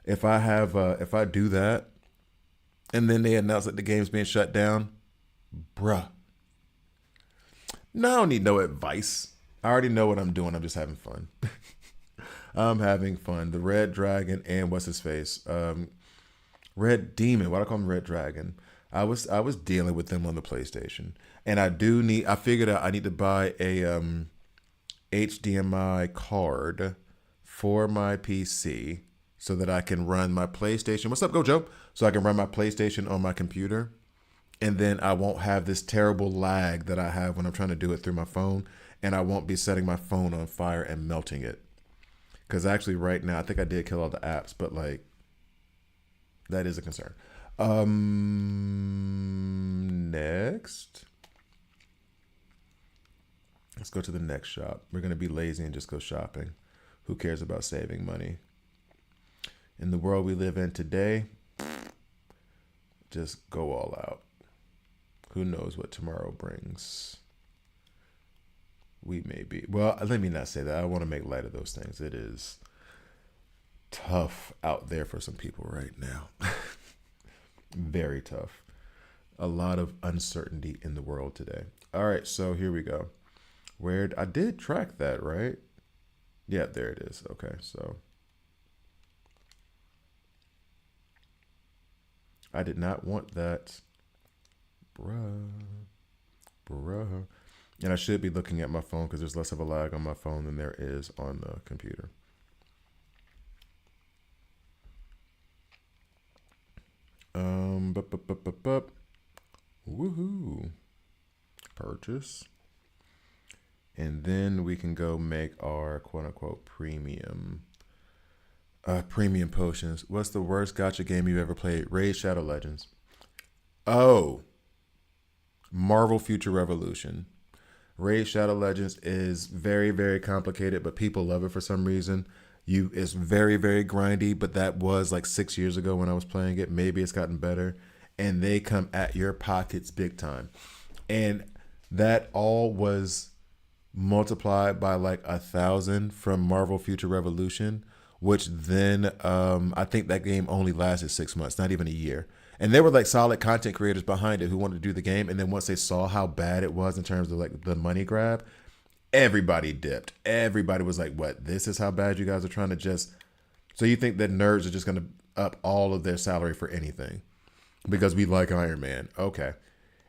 If I do that, and then they announce that the game's being shut down, bruh. No, I don't need no advice. I already know what I'm doing. I'm just having fun. I'm having fun. The Red Dragon and what's his face, Red Demon. Why do I call him Red Dragon? I was dealing with them on the PlayStation, and I figured out I need to buy a HDMI card for my PC so that I can run my PlayStation. What's up, Gojo? So I can run my PlayStation on my computer, and then I won't have this terrible lag that I have when I'm trying to do it through my phone, and I won't be setting my phone on fire and melting it. Because actually right now, I think I did kill all the apps, but like, that is a concern. Next. Let's go to the next shop. We're going to be lazy and just go shopping. Who cares about saving money? In the world we live in today, just go all out. Who knows what tomorrow brings? We may be. Well, let me not say that. I want to make light of those things. It is tough out there for some people right now. Very tough. A lot of uncertainty in the world today. All right, so here we go. Where I did track that, right? Yeah, there it is. Okay, so I did not want that. Bruh. And I should be looking at my phone because there's less of a lag on my phone than there is on the computer. Woohoo. Purchase. And then we can go make our quote unquote premium potions. What's the worst gacha game you ever played? Raid Shadow Legends. Oh. Marvel Future Revolution. Raid Shadow Legends is very, very complicated, but people love it for some reason. It's very, very grindy, but that was like 6 years ago when I was playing it. Maybe it's gotten better. And they come at your pockets big time. And that all was multiplied by like 1,000 from Marvel Future Revolution, which then I think that game only lasted 6 months, not even a year. And there were like solid content creators behind it who wanted to do the game. And then once they saw how bad it was in terms of like the money grab, everybody dipped. Everybody was like, what? This is how bad you guys are trying to just. So you think that nerds are just going to up all of their salary for anything because we like Iron Man. Okay.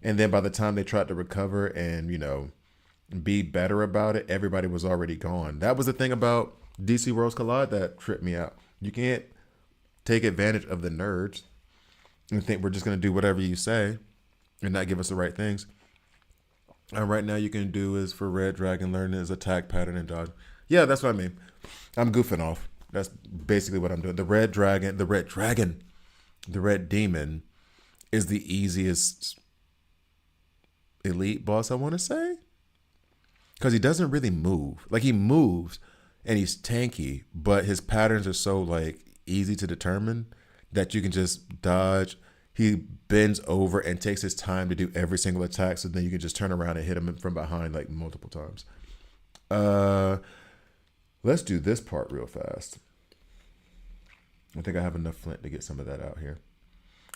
And then by the time they tried to recover and, be better about it, everybody was already gone. That was the thing about DC Worlds Collide that tripped me out. You can't take advantage of the nerds and think we're just going to do whatever you say and not give us the right things. And right now you can do is for Red Dragon, learn his attack pattern and dodge. Yeah, that's what I mean. I'm goofing off. That's basically what I'm doing. The Red Demon is the easiest elite boss, I want to say. Because he doesn't really move. Like he moves and he's tanky, but his patterns are so like easy to determine that you can just dodge. he bends over and takes his time to do every single attack, so then you can just turn around and hit him from behind like multiple times. Let's do this part real fast. I think I have enough flint to get some of that out here.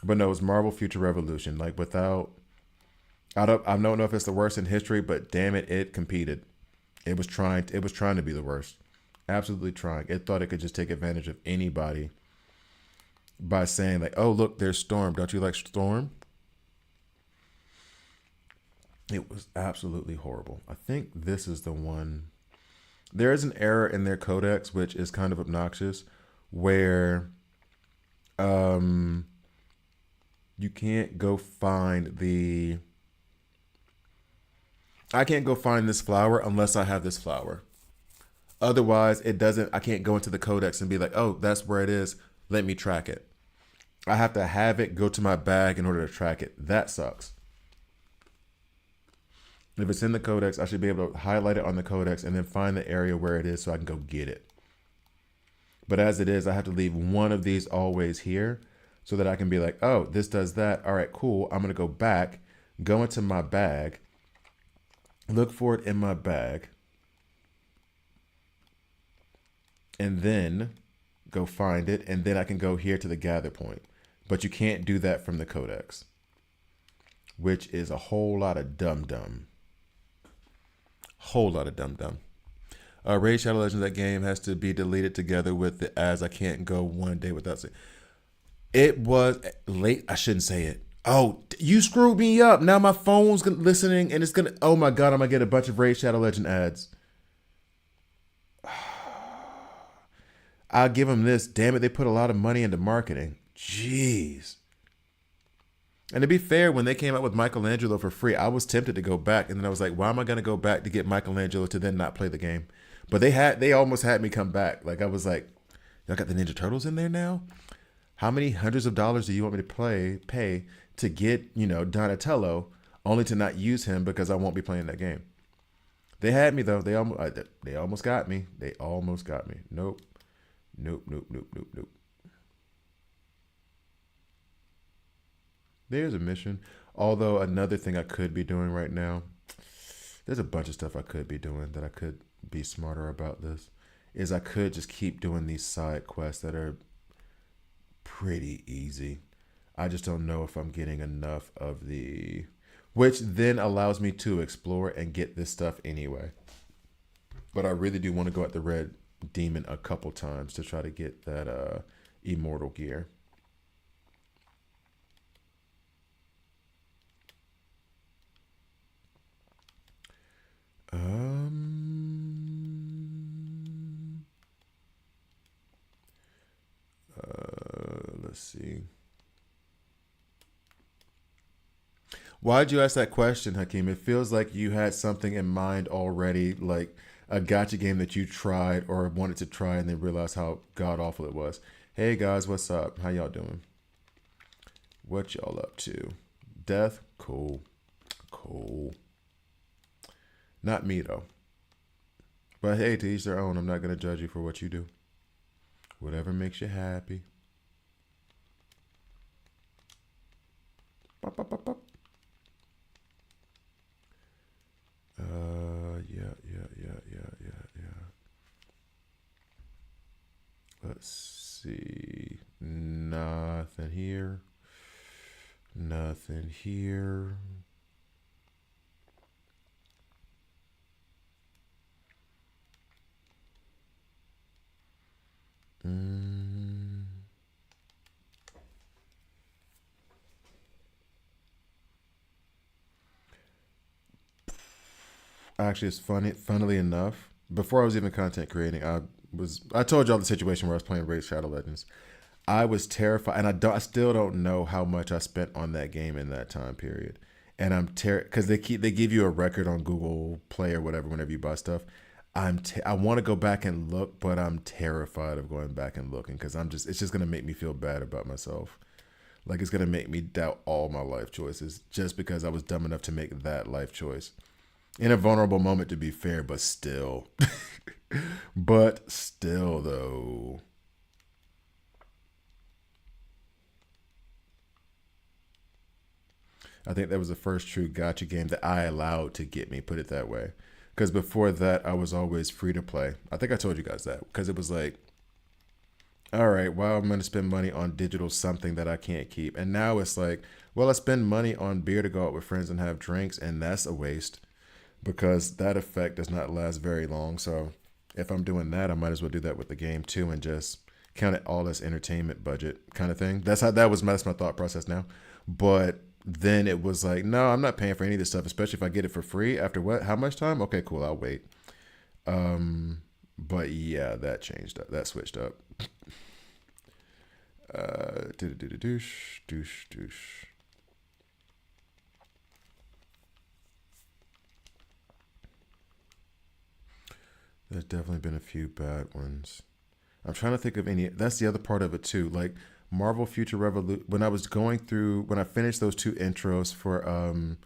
But no, it's Marvel Future Revolution. Like without, I don't know if it's the worst in history, but damn it, it competed. It was trying to be the worst. Absolutely trying. It thought it could just take advantage of anybody by saying like, oh, look, there's Storm. Don't you like Storm? It was absolutely horrible. I think this is the one. There is an error in their codex, which is kind of obnoxious, where you can't go find the... I can't go find this flower unless I have this flower. Otherwise, it doesn't... I can't go into the codex and be like, oh, that's where it is. Let me track it. I have to have it go to my bag in order to track it. That sucks. If it's in the codex, I should be able to highlight it on the codex and then find the area where it is so I can go get it. But as it is, I have to leave one of these always here so that I can be like, oh, this does that. All right, cool. I'm going to go back, go into my bag, look for it in my bag, and then go find it. And then I can go here to the gather point. But you can't do that from the codex, which is a whole lot of dum-dum. Whole lot of dum-dum. Raid Shadow Legends, that game has to be deleted together with the ads. I can't go one day without saying. It was late. I shouldn't say it. Oh, you screwed me up. Now my phone's listening and it's going to, oh my God, I'm going to get a bunch of Raid Shadow Legend ads. I'll give them this. Damn it, they put a lot of money into marketing. Jeez. And to be fair, when they came out with Michelangelo for free, I was tempted to go back. And then I was like, why am I going to go back to get Michelangelo to then not play the game? But they almost had me come back. Like I was like, y'all got the Ninja Turtles in there now? How many hundreds of dollars do you want me to pay to get, Donatello, only to not use him because I won't be playing that game? They had me though. They almost got me. They almost got me. Nope. There's a mission. Although another thing I could be doing right now, there's a bunch of stuff I could be doing that I could be smarter about this, is I could just keep doing these side quests that are pretty easy. I just don't know if I'm getting enough of the, which then allows me to explore and get this stuff anyway. But I really do want to go at the Red Demon a couple times to try to get that immortal gear. Let's see. Why'd you ask that question, Hakeem? It feels like you had something in mind already, like a gacha game that you tried or wanted to try and then realized how god awful it was. Hey guys, what's up? How y'all doing? What y'all up to? Death? Cool. Not me though. But hey, to each their own. I'm not going to judge you for what you do. Whatever makes you happy. Pop, pop, pop, pop. Yeah. Let's see. Nothing here. Nothing here. Actually, it's funnily enough, before I was even content creating, I told y'all the situation where I was playing Raid Shadow Legends. I was terrified, and I still don't know how much I spent on that game in that time period. And I'm because they give you a record on Google Play or whatever whenever you buy stuff. I want to go back and look, but I'm terrified of going back and looking because it's just gonna make me feel bad about myself. Like it's gonna make me doubt all my life choices just because I was dumb enough to make that life choice. In a vulnerable moment, to be fair, but still. But still, though. I think that was the first true gotcha game that I allowed to get me, put it that way. Because before that, I was always free to play. I think I told you guys that. Because it was like, all right, well, I'm going to spend money on digital something that I can't keep. And now it's like, well, I spend money on beer to go out with friends and have drinks, and that's a waste because that effect does not last very long. So if I'm doing that, I might as well do that with the game too and just count it all as entertainment budget kind of thing. That's my thought process now. But then it was like, no, I'm not paying for any of this stuff, especially if I get it for free. After what? How much time? Okay, cool. I'll wait. But yeah, that changed up. That switched up. Douche, douche, douche. There's definitely been a few bad ones. I'm trying to think of any. That's the other part of it too. Like Marvel Future Revolution. When I finished those two intros for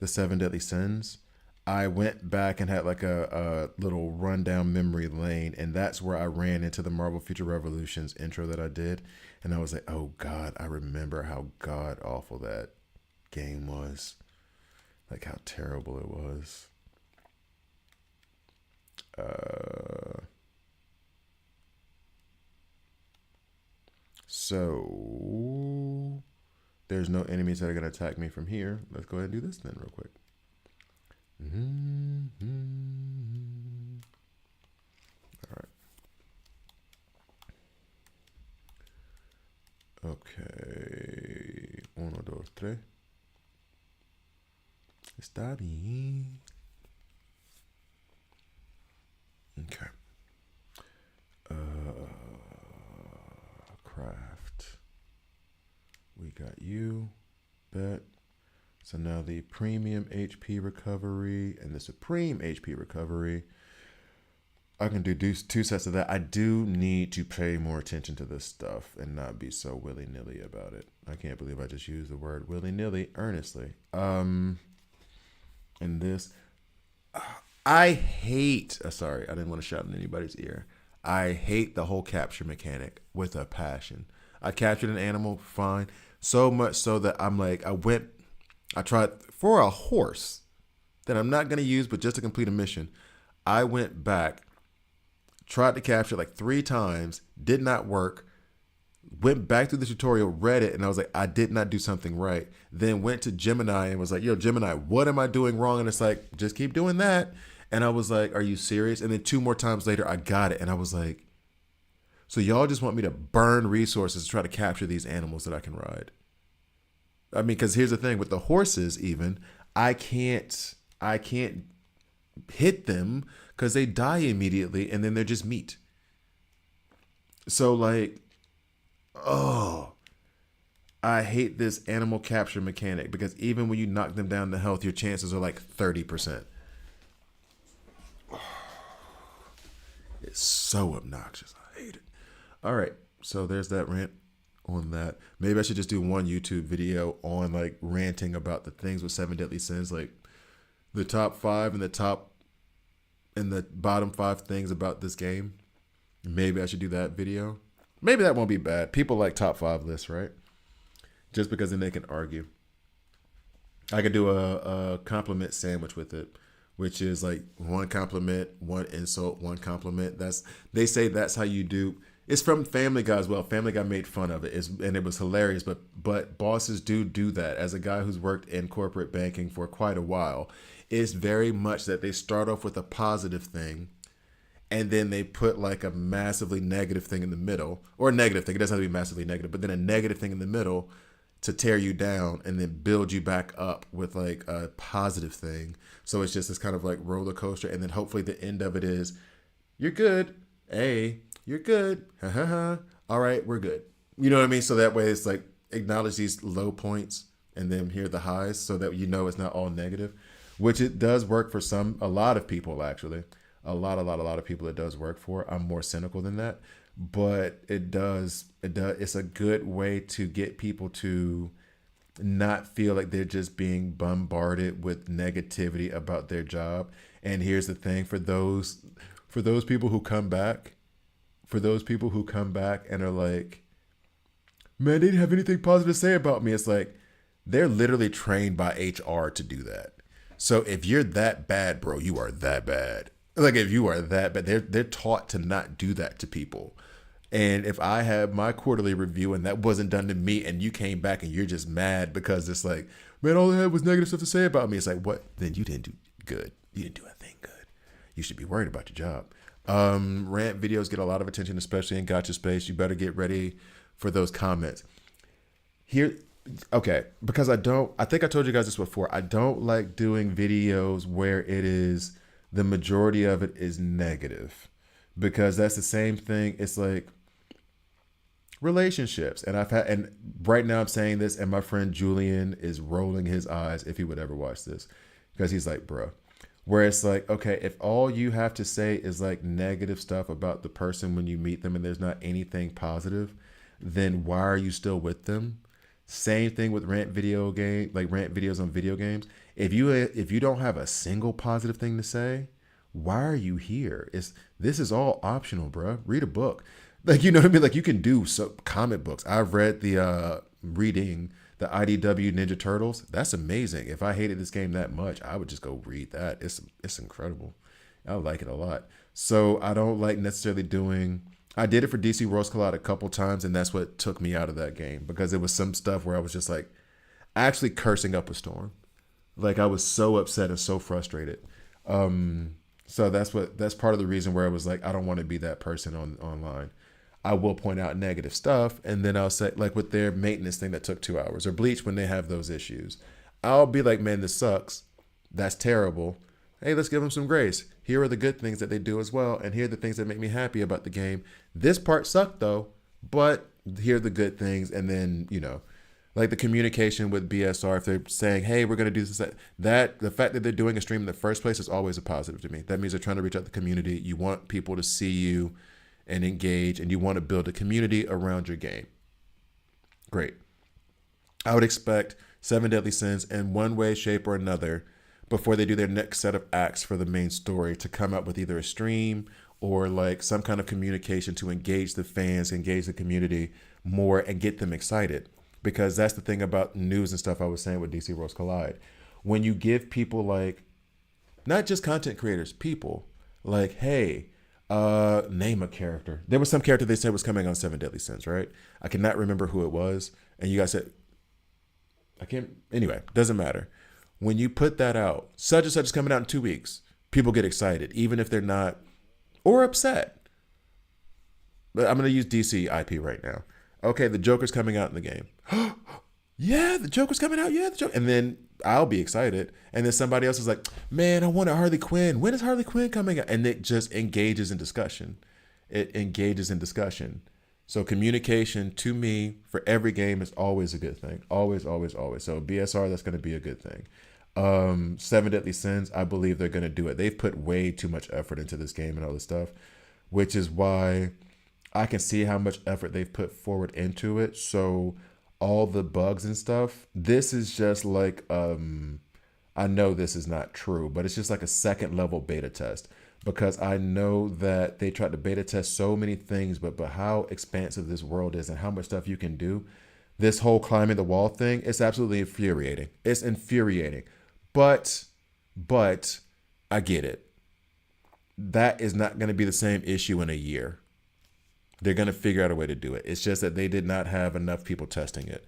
the Seven Deadly Sins, I went back and had like a little rundown memory lane, and that's where I ran into the Marvel Future Revolutions intro that I did, and I was like, oh God, I remember how god awful that game was, like how terrible it was. So there's no enemies that are going to attack me from here. Let's go ahead and do this then real quick. All right. Okay. 1, 2, 3. Está bien. Okay. Craft. We got you. Bet. So now the premium HP recovery and the supreme HP recovery. I can do 2 sets of that. I do need to pay more attention to this stuff and not be so willy-nilly about it. I can't believe I just used the word willy-nilly earnestly. And this, I hate, sorry, I didn't want to shout in anybody's ear. I hate the whole capture mechanic with a passion. I captured an animal, fine. So much so that I'm like, I tried for a horse that I'm not going to use, but just to complete a mission. I went back, tried to capture like 3 times, did not work, went back through the tutorial, read it, and I was like, I did not do something right. Then went to Gemini and was like, yo, Gemini, what am I doing wrong? And it's like, just keep doing that. And I was like, are you serious? And then 2 more times later, I got it. And I was like, so y'all just want me to burn resources to try to capture these animals that I can ride? I mean, because here's the thing with the horses, even I can't hit them because they die immediately and then they're just meat. So like, oh, I hate this animal capture mechanic because even when you knock them down to health, your chances are like 30%. It's so obnoxious. I hate it. All right. So there's that rant on that. Maybe I should just do one YouTube video on like ranting about the things with 7 Deadly Sins, like the top 5 and the bottom 5 things about this game. Maybe I should do that video. Maybe that won't be bad. People like top 5 lists, right? Just because then they can argue. I could do a compliment sandwich with it, which is like 1 compliment, 1 insult, 1 compliment. They say that's how you do. It's from Family Guy as well. Family Guy made fun of it, and it was hilarious. But bosses do that. As a guy who's worked in corporate banking for quite a while, it's very much that they start off with a positive thing, and then they put like a massively negative thing in the middle, or a negative thing. It doesn't have to be massively negative, but then a negative thing in the middle to tear you down, and then build you back up with like a positive thing. So it's just this kind of like roller coaster, and then hopefully the end of it is, you're good. Hey, you're good. Ha ha ha. All right, we're good. You know what I mean? So that way it's like acknowledge these low points and then hear the highs so that you know it's not all negative, which it does work for a lot of people actually. A lot of people it does work for. I'm more cynical than that, but it does. It's a good way to get people to not feel like they're just being bombarded with negativity about their job. And here's the thing, for those people who come back, and are like, man, they didn't have anything positive to say about me. It's like, they're literally trained by HR to do that. So if you're that bad, bro, you are that bad. Like if you are that bad, they're taught to not do that to people. And if I had my quarterly review and that wasn't done to me, and you came back and you're just mad because it's like, man, all they had was negative stuff to say about me. It's like, what? Then you didn't do good. You didn't do a thing good. You should be worried about your job. Rant videos get a lot of attention, especially in gotcha space. You better get ready for those comments. Here, okay, because I think I told you guys this before. I don't like doing videos where it is, the majority of it is negative, because that's the same thing. It's like relationships. And right now I'm saying this, and my friend Julian is rolling his eyes if he would ever watch this, because he's like, bro, where it's like, okay, if all you have to say is like negative stuff about the person when you meet them and there's not anything positive, then why are you still with them? Same thing with rant videos on video games. If you don't have a single positive thing to say, why are you here? This is all optional, bro. Read a book. Like, you know what I mean? Like, you can do comic books. I've read reading the IDW Ninja Turtles. That's amazing. If I hated this game that much, I would just go read that. It's incredible. I like it a lot. So I don't like necessarily doing. I did it for DC Worlds Collide a couple times, and that's what took me out of that game, because it was some stuff where I was just like actually cursing up a storm. Like, I was so upset and so frustrated. So that's part of the reason where I was like, I don't want to be that person online. I will point out negative stuff, and then I'll say, like with their maintenance thing that took 2 hours, or Bleach when they have those issues, I'll be like, man, this sucks. That's terrible. Hey, let's give them some grace. Here are the good things that they do as well, and here are the things that make me happy about the game. This part sucked though, but here are the good things. And then, like the communication with BSR, if they're saying, hey, we're going to do this, that the fact that they're doing a stream in the first place is always a positive to me. That means they're trying to reach out to the community. You want people to see you and engage, and you want to build a community around your game. Great. I would expect 7 Deadly Sins in one way, shape, or another, before they do their next set of acts for the main story, to come up with either a stream or like some kind of communication to engage the fans, engage the community more, and get them excited. Because that's the thing about news and stuff I was saying with DC Worlds Collide. When you give people, like, not just content creators, people, like, hey, name a character. There was some character they said was coming on 7 Deadly Sins, right? I cannot remember who it was. And you guys said, anyway, doesn't matter. When you put that out, such and such is coming out in 2 weeks, people get excited, even if they're not, or upset. But I'm going to use DC IP right now. Okay, the Joker's coming out in the game. Yeah, the Joker's coming out. Yeah, the Joker. And then I'll be excited. And then somebody else is like, man, I wanted Harley Quinn. When is Harley Quinn coming out? And it just engages in discussion. So communication, to me, for every game is always a good thing. Always, always, always. So BSR, that's going to be a good thing. 7 Deadly Sins, I believe they're going to do it. They've put way too much effort into this game and all this stuff, which is why I can see how much effort they've put forward into it. So all the bugs and stuff, this is just like, I know this is not true, but it's just like a second level beta test, because I know that they tried to beta test so many things, but how expansive this world is and how much stuff you can do. This whole climbing the wall thing, it's absolutely infuriating. It's infuriating, but I get it. That is not going to be the same issue in a year. They're going to figure out a way to do it. It's just that they did not have enough people testing it.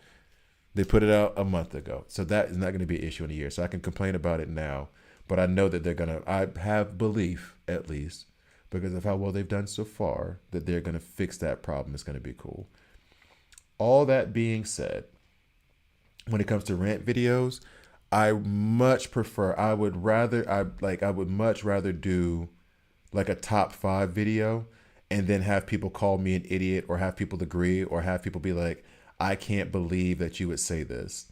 They put it out a month ago. So that is not going to be an issue in a year. So I can complain about it now, but I know that they're going to, I have belief at least, because of how well they've done so far, that they're going to fix that problem. It's going to be cool. All that being said, when it comes to rant videos, I would much rather do like a top 5 video and then have people call me an idiot, or have people agree, or have people be like, I can't believe that you would say this.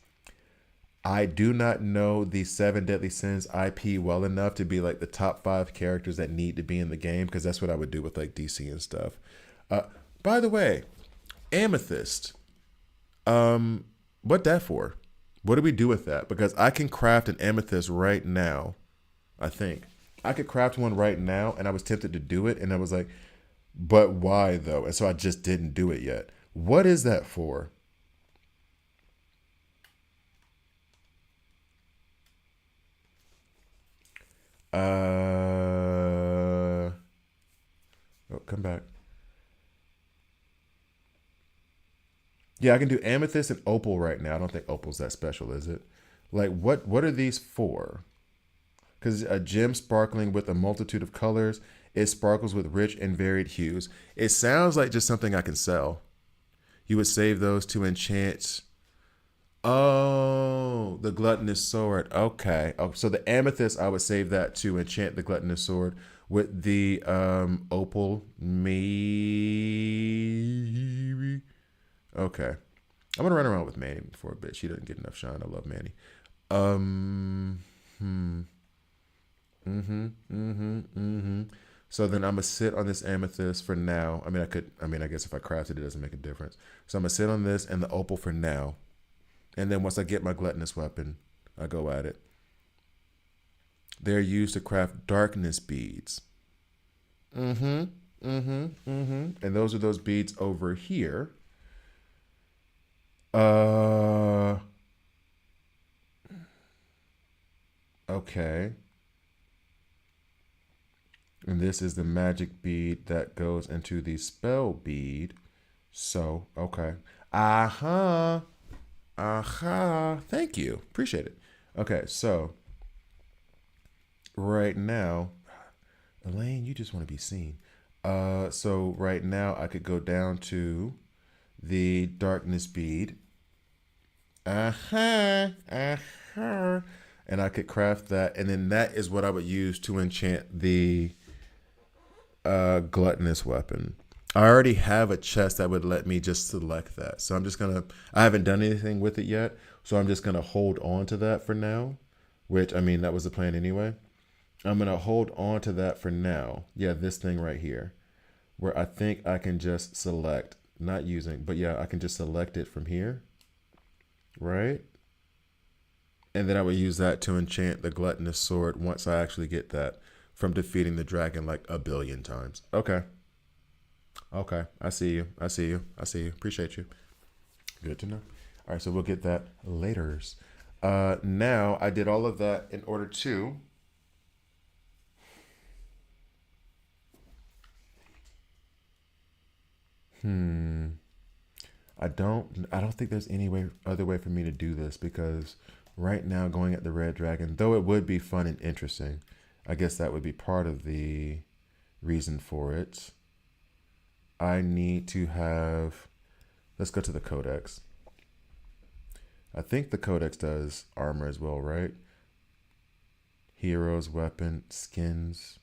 I do not know the 7 Deadly Sins IP well enough to be like the top 5 characters that need to be in the game, because that's what I would do with like DC and stuff. By the way, Amethyst. What that for? What do we do with that? Because I can craft an Amethyst right now. I think I could craft one right now, and I was tempted to do it, and I was like, but why though? And so I just didn't do it yet. What is that for? Oh, come back. Yeah, I can do amethyst and opal right now. I don't think opal's that special, is it? Like, what are these for? Because a gem sparkling with a multitude of colors, it sparkles with rich and varied hues. It sounds like just something I can sell. You would save those to enchant. Oh, the gluttonous sword. Okay. Oh, so the amethyst, I would save that to enchant the gluttonous sword with the opal. Maybe. Okay. I'm gonna run around with Manny for a bit. She doesn't get enough shine. I love Manny. Hmm. Mm-hmm. Mm-hmm. Mm-hmm. So then I'm gonna sit on this amethyst for now. I mean, I could. I mean, I guess if I crafted it, doesn't make a difference. So I'm gonna sit on this and the opal for now, and then once I get my gluttonous weapon, I go at it. They're used to craft darkness beads. Mm-hmm. Mm-hmm. Mm-hmm. And those are those beads over here. Uh. Okay. And this is the magic bead that goes into the spell bead. So, okay. Uh-huh. Uh-huh. Thank you. Appreciate it. Okay, so right now, Elaine, you just want to be seen. So right now I could go down to the darkness bead. Uh-huh. Uh-huh. And I could craft that, and then that is what I would use to enchant the gluttonous weapon. I already have a chest that would let me just select that. So I'm just gonna, I haven't done anything with it yet. So I'm just gonna hold on to that for now, which I mean, that was the plan anyway. I'm gonna hold on to that for now. Yeah, this thing right here, where I think I can just select, not using, but yeah, I can just select it from here, right? And then I would use that to enchant the gluttonous sword once I actually get that from defeating the dragon like a billion times. Okay. Okay. I see you. I see you. I see you. Appreciate you. Good to know. All right. So we'll get that later. Now I did all of that in order to. I don't think there's any other way for me to do this because right now going at the red dragon, though it would be fun and interesting, I guess that would be part of the reason for it. I need to have, let's go to the codex. I think the codex does armor as well, right? Heroes, weapon, skins.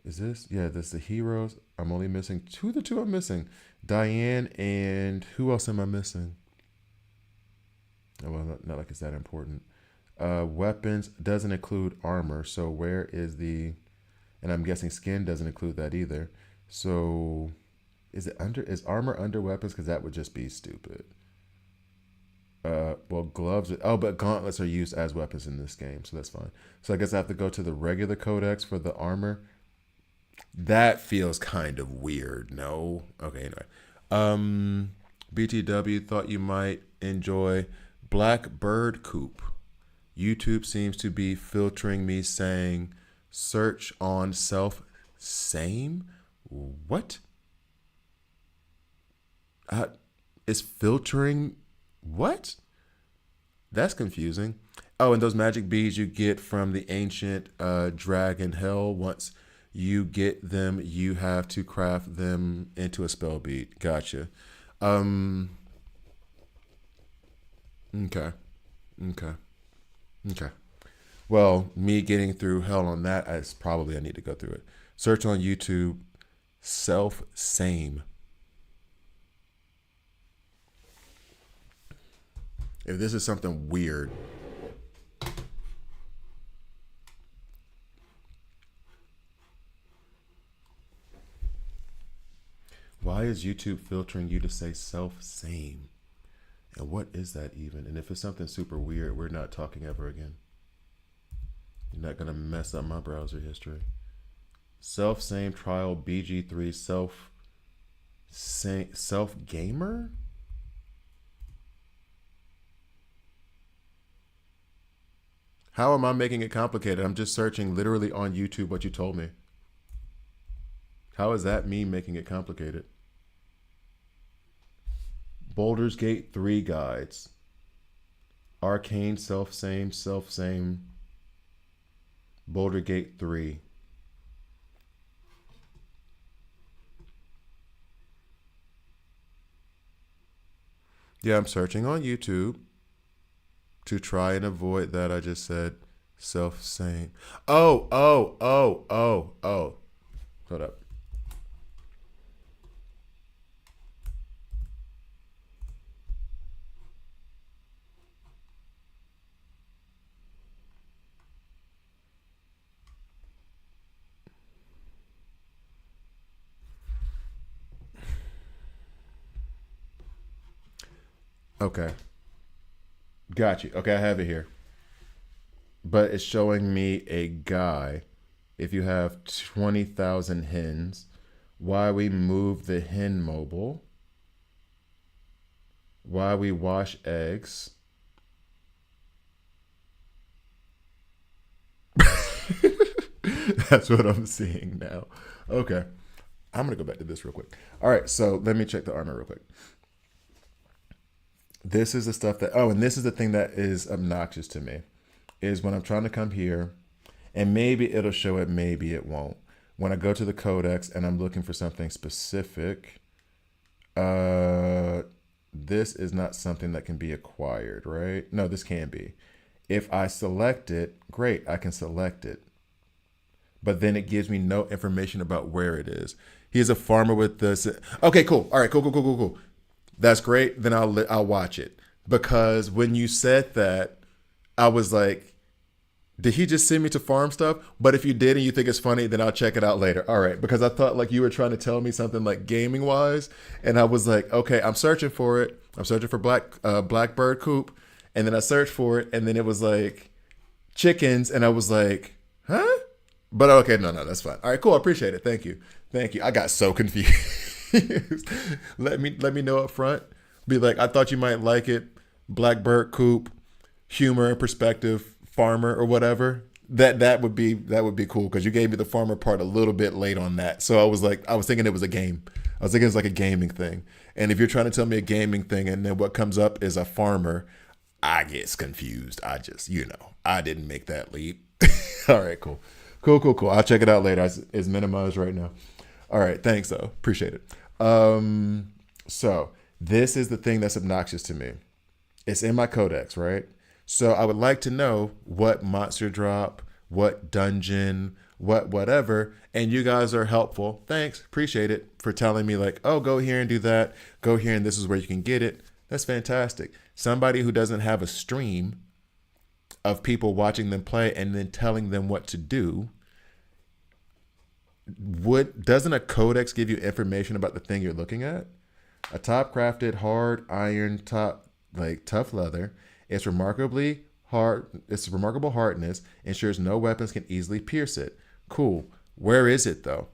Is this? Yeah, this is the heroes. I'm only missing two. The two I'm missing, Diane and who else am I missing? Oh, well, not like it's that important. Weapons doesn't include armor. So where is the? And I'm guessing skin doesn't include that either. So is it under? Is armor under weapons? Because that would just be stupid. Well, gloves. Oh, but gauntlets are used as weapons in this game, so that's fine. So I guess I have to go to the regular codex for the armor. That feels kind of weird. No. Okay. Anyway, BTW thought you might enjoy Black Bird Coop. YouTube seems to be filtering me saying search on self same. What? Is filtering what? That's confusing. Oh, and those magic beads you get from the ancient dragon hell. Once you get them, you have to craft them into a spell bead. Gotcha. Um. Okay. Okay. Okay. Well, me getting through hell on that is probably I need to go through it. Search on YouTube. Self same. If this is something weird. Why is YouTube filtering you to say self same? And what is that even? And if it's something super weird, we're not talking ever again. You're not going to mess up my browser history. Self same trial BG3 self gamer? How am I making it complicated? I'm just searching literally on YouTube what you told me. How is that me making it complicated? Baldur's Gate 3 guides. Arcane self same. Boulder Gate 3. Yeah, I'm searching on YouTube to try and avoid that. I just said self same. Oh. Hold up. Okay. Got you. Okay, I have it here. But it's showing me a guy. If you have 20,000 hens, why we move the hen mobile, why we wash eggs. That's what I'm seeing now. Okay. I'm going to go back to this real quick. All right, so let me check the armor real quick. This is the stuff that, and this is the thing that is obnoxious to me, is when I'm trying to come here, and maybe it'll show it, maybe it won't. When I go to the codex and I'm looking for something specific, this is not something that can be acquired, right? No, this can be. If I select it, great, I can select it. But then it gives me no information about where it is. He's a farmer with this. Okay, cool. All right, cool. That's great. Then I'll watch it, because when you said that, I was like, did he just send me to farm stuff? But if you did and you think it's funny, then I'll check it out later. All right, because I thought like you were trying to tell me something like gaming wise, and I was like, okay, I'm searching for it. I'm searching for blackbird coop, and then I searched for it, and then it was like chickens, and I was like, huh? But okay, no, that's fine. All right, cool. I appreciate it. Thank you. I got so confused. let me know up front. Be like, I thought you might like it. Blackbird coop, humor and perspective, farmer or whatever. That would be cool, because you gave me the farmer part a little bit late on that. So I was thinking it was a game. I was thinking it was like a gaming thing. And if you're trying to tell me a gaming thing and then what comes up is a farmer, I get confused. I just, I didn't make that leap. All right, cool. I'll check it out later. It's minimized right now. All right, thanks though. Appreciate it. So this is the thing that's obnoxious to me. It's in my codex, right? So I would like to know what monster drop, what dungeon, whatever. And you guys are helpful. Thanks. Appreciate it for telling me like, oh, go here and do that. Go here and this is where you can get it. That's fantastic. Somebody who doesn't have a stream of people watching them play and then telling them what to do. Doesn't a codex give you information about the thing you're looking at? A top crafted hard iron top, like tough leather. It's remarkably hard. Its remarkable hardness ensures no weapons can easily pierce it. Cool. Where is it though?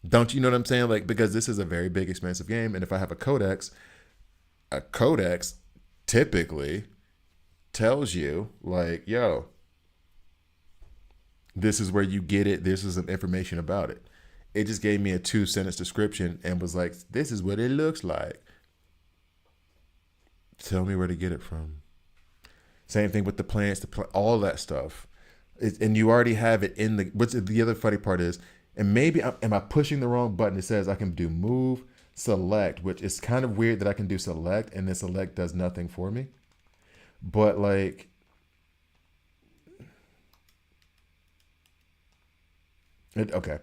Don't you know what I'm saying? Like, because this is a very big, expensive game, and if I have a codex typically tells you like, yo, this is where you get it. This is some information about it. It just gave me a 2-sentence description and was like, this is what it looks like. Tell me where to get it from. Same thing with the plants, all that stuff. And you already have it in the, what's the other funny part is, and maybe, am I pushing the wrong button? It says I can do move, select, which is kind of weird that I can do select and then select does nothing for me. But like, okay.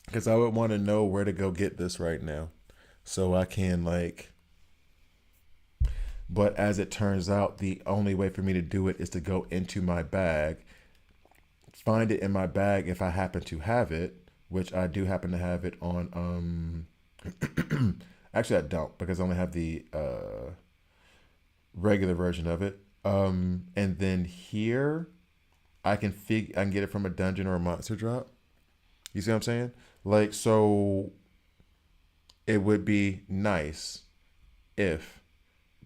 Because I would want to know where to go get this right now. So I can like, but as it turns out, the only way for me to do it is to go into my bag, find it in my bag if I happen to have it, which I do happen to have it on, actually I don't, because I only have the regular version of it. And then here I can get it from a dungeon or a monster drop. You see what I'm saying? Like, so it would be nice if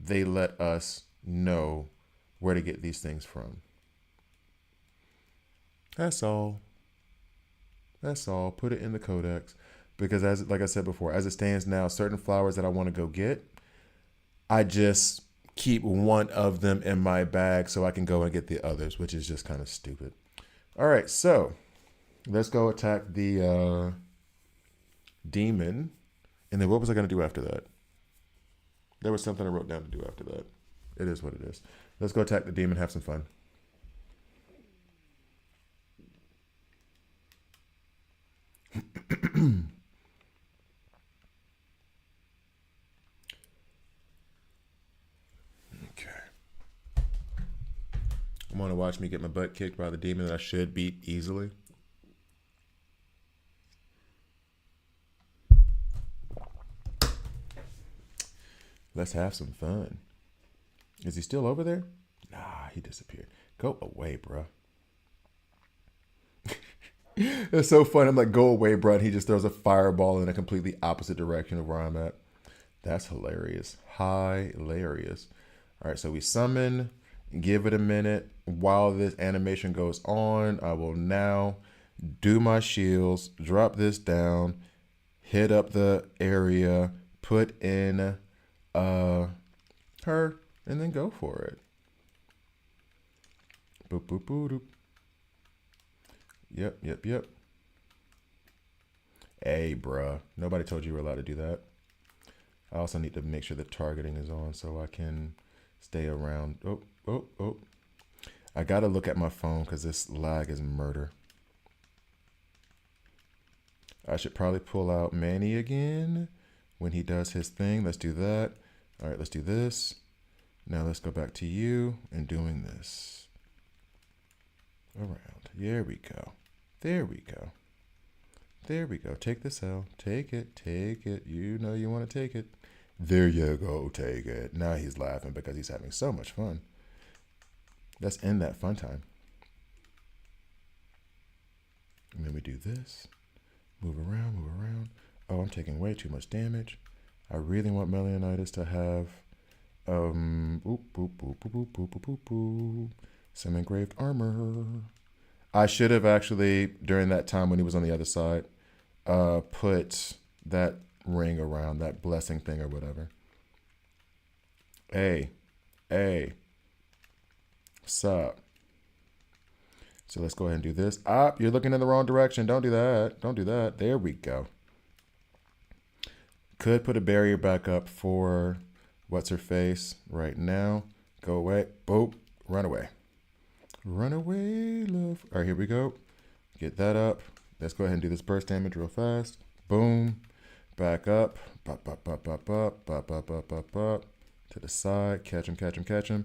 they let us know where to get these things from. That's all. That's all. Put it in the codex. Because like I said before, as it stands now, certain flowers that I want to go get, I just keep one of them in my bag so I can go and get the others, which is just kind of stupid. All right, so let's go attack the demon. And then what was I going to do after that? There was something I wrote down to do after that. It is what it is. Let's go attack the demon, have some fun. Okay. Want to watch me get my butt kicked by the demon that I should beat easily? Let's have some fun. Is he still over there? Nah, he disappeared. Go away, bro. It's so fun. I'm like, go away, bro. And he just throws a fireball in a completely opposite direction of where I'm at. That's hilarious. Hilarious. All right, so we summon. Give it a minute. While this animation goes on, I will now do my shields, drop this down, hit up the area, put in her, and then go for it. Boop, boop, boop, boop. Yep. Hey, bruh. Nobody told you you were allowed to do that. I also need to make sure the targeting is on so I can stay around. Oh. I got to look at my phone because this lag is murder. I should probably pull out Manny again when he does his thing. Let's do that. All right, let's do this. Now let's go back to you and doing this. Around. There we go. There we go. There we go. Take this L. Take it. Take it. You know you want to take it. There you go. Take it. Now he's laughing because he's having so much fun. Let's end that fun time. And then we do this. Move around, move around. Oh, I'm taking way too much damage. I really want Melianitis to have some engraved armor. I should have actually, during that time when he was on the other side, put that ring around, that blessing thing or whatever. Hey. What's up? So let's go ahead and do this. You're looking in the wrong direction. Don't do that. Don't do that. There we go. Could put a barrier back up for what's her face right now. Go away. Boop. Run away. Run away, love. All right, here we go. Get that up. Let's go ahead and do this burst damage real fast. Boom. Back up. Bop. To the side. Catch him.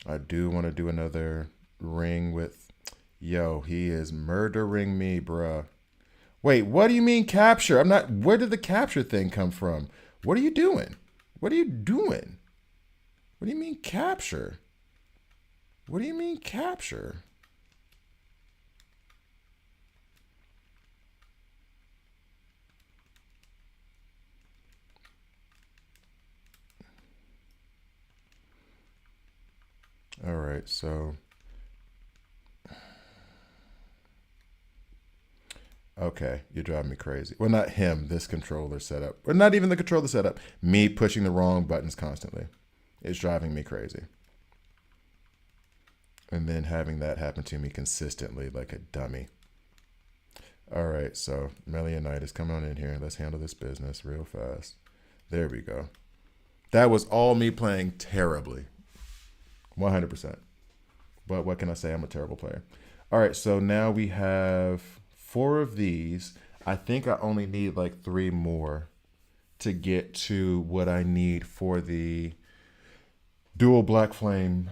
I do want to do another ring with... Yo, he is murdering me, bruh. Wait, what do you mean capture? I'm not... Where did the capture thing come from? What are you doing? What do you mean capture? What do you mean capture? All right, so... Okay, you're driving me crazy. Well, not him, this controller setup. Or not even the controller setup. Me pushing the wrong buttons constantly. It's driving me crazy. And then having that happen to me consistently like a dummy. All right, so Melianitis, come on in here. Let's handle this business real fast. There we go. That was all me playing terribly. 100%. But what can I say? I'm a terrible player. All right, so now we have 4 of these. I think I only need like 3 more to get to what I need for the dual black flame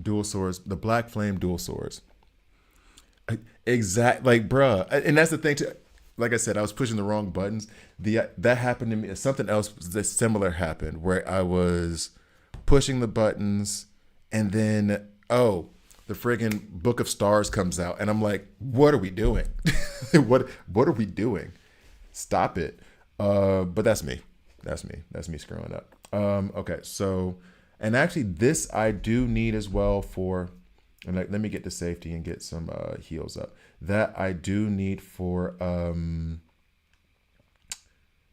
dual swords, the black flame dual swords. Exact, like, bruh. And that's the thing too. Like I said, I was pushing the wrong buttons. That happened to me. Something else similar happened where I was pushing the buttons and then, the friggin' Book of Stars comes out. And I'm like, what are we doing? What are we doing? Stop it. But that's me. That's me screwing up. Okay, so, and actually this I do need as well for, and let me get to safety and get some heals up. That I do need for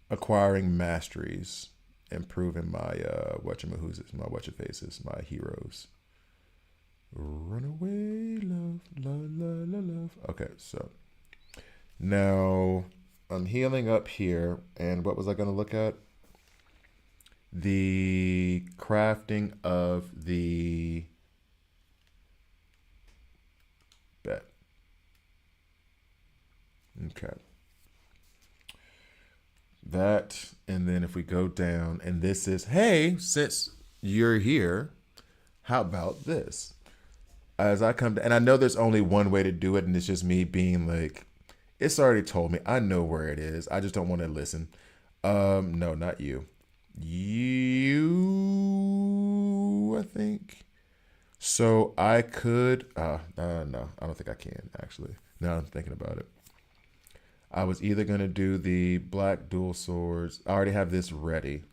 acquiring masteries, improving my whatchafaces, my heroes. Runaway love, love. Okay, so now I'm healing up here, and what was I going to look at? The crafting of the bet. Okay. That, and then if we go down, and this is, hey, since you're here, how about this? As I come to, and I know there's only one way to do it, and it's just me being like, it's already told me. I know where it is. I just don't want to listen. No, not you. You, I think. So I could, no, I don't think I can actually. Now I'm thinking about it. I was either going to do the black dual swords. I already have this ready,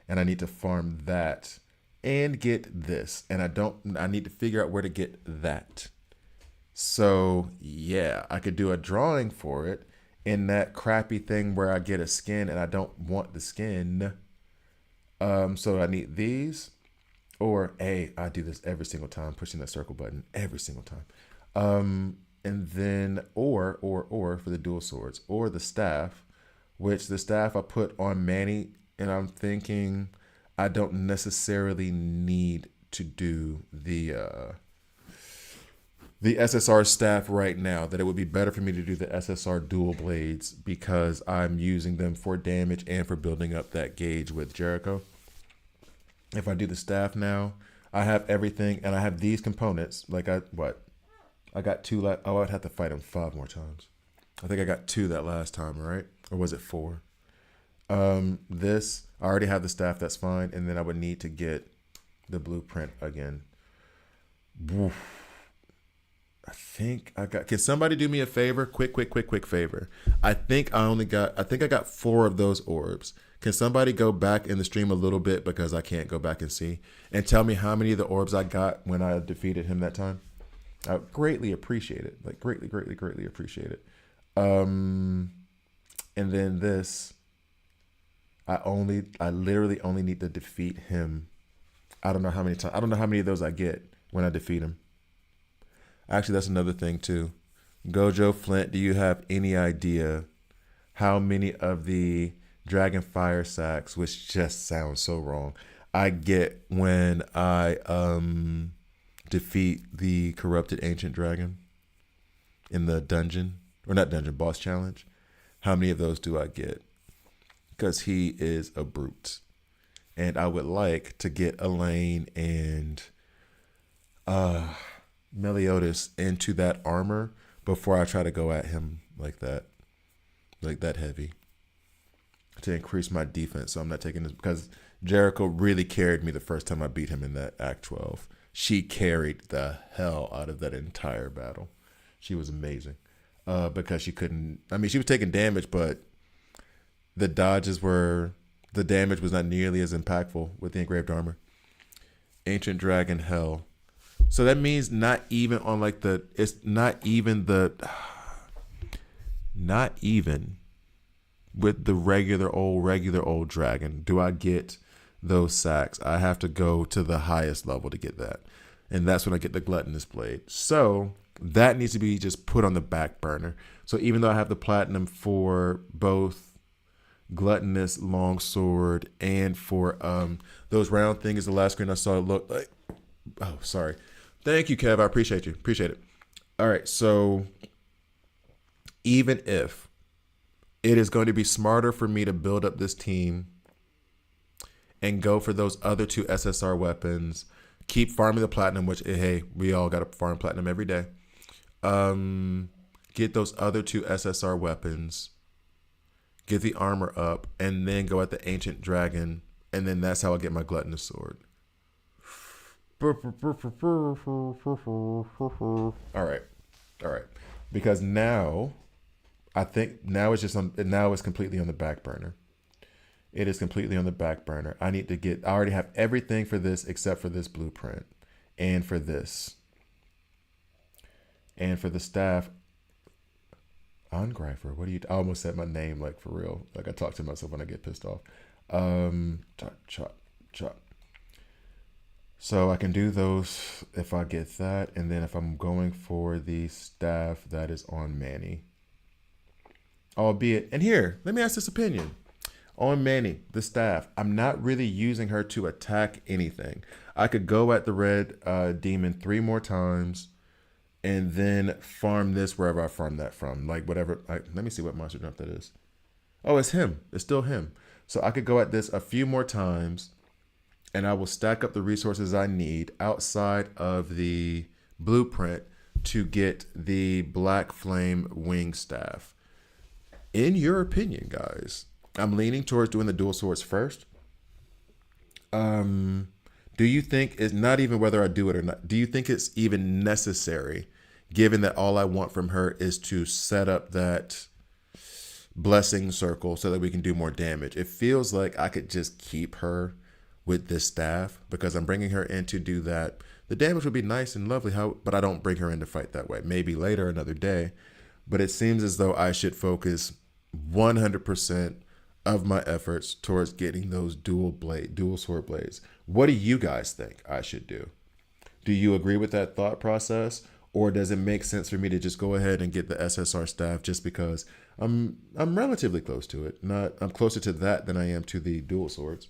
and I need to farm that and get this. And I need to figure out where to get that. So yeah, I could do a drawing for it in that crappy thing where I get a skin and I don't want the skin. So I need these, or I do this every single time, pushing that circle button every single time. And then, or for the dual swords, or the staff, which the staff I put on Manny, and I'm thinking I don't necessarily need to do the SSR staff right now, that it would be better for me to do the SSR dual blades because I'm using them for damage and for building up that gauge with Jericho. If I do the staff now, I have everything, and I have these components. Like I got 2 left. Oh, I'd have to fight him 5 more times. I think I got 2 that last time, right? Or was it 4? This, I already have the staff, that's fine. And then I would need to get the blueprint again. Woof. I think I got, can somebody do me a favor? Quick favor. I think I got 4 of those orbs. Can somebody go back in the stream a little bit, because I can't go back and see, and tell me how many of the orbs I got when I defeated him that time? I greatly appreciate it. Like greatly appreciate it. And then this, I literally only need to defeat him. I don't know how many times. I don't know how many of those I get when I defeat him. Actually, that's another thing too. Gojo Flint, do you have any idea how many of the Dragon Fire Sacks, which just sounds so wrong, I get when I defeat the corrupted ancient dragon in the dungeon, or not dungeon, boss challenge? How many of those do I get? Because he is a brute, and I would like to get Elaine and Meliodas into that armor before I try to go at him like that heavy, to increase my defense. So I'm not taking this, because Jericho really carried me the first time I beat him in that Act 12. She carried the hell out of that entire battle. She was amazing, because she was taking damage, but the damage was not nearly as impactful with the engraved armor. Ancient Dragon Hell. So that means not even on like not even with the regular old dragon do I get those sacks. I have to go to the highest level to get that. And that's when I get the Gluttonous Blade. So that needs to be just put on the back burner. So even though I have the platinum for both Gluttonous Longsword and for those round things, the last screen I saw, it looked like, oh, sorry. Thank you, Kev. I appreciate you. Appreciate it. All right. So even if it is going to be smarter for me to build up this team and go for those other 2 SSR weapons, keep farming the platinum, which, hey, we all got to farm platinum every day. Get those other 2 SSR weapons, get the armor up, and then go at the ancient dragon, and then that's how I get my gluttonous sword. All right. Because now, I think now it's completely on the back burner. It is completely on the back burner. I already have everything for this except for this blueprint and for this. And for the staff, Ungreifer, what do you, I almost said my name like for real. Like I talk to myself when I get pissed off. Chop, chop, chop. So I can do those if I get that. And then if I'm going for the staff that is on Manny. Albeit, and here, let me ask this opinion. On Manny, the staff, I'm not really using her to attack anything. I could go at the red demon 3 more times and then farm this wherever I farm that from. Like whatever. Let me see what monster jump that is. Oh, it's him. It's still him. So I could go at this a few more times and I will stack up the resources I need outside of the blueprint to get the Black Flame Wing Staff. In your opinion, guys, I'm leaning towards doing the dual swords first. Do you think it's not even whether I do it or not? Do you think it's even necessary, given that all I want from her is to set up that blessing circle so that we can do more damage? It feels like I could just keep her with this staff because I'm bringing her in to do that. The damage would be nice and lovely, but I don't bring her in to fight that way. Maybe later, another day. But it seems as though I should focus 100% of my efforts towards getting those dual sword blades. What do you guys think I should do? Do you agree with that thought process? Or does it make sense for me to just go ahead and get the SSR staff just because I'm relatively close to it? I'm closer to that than I am to the dual swords.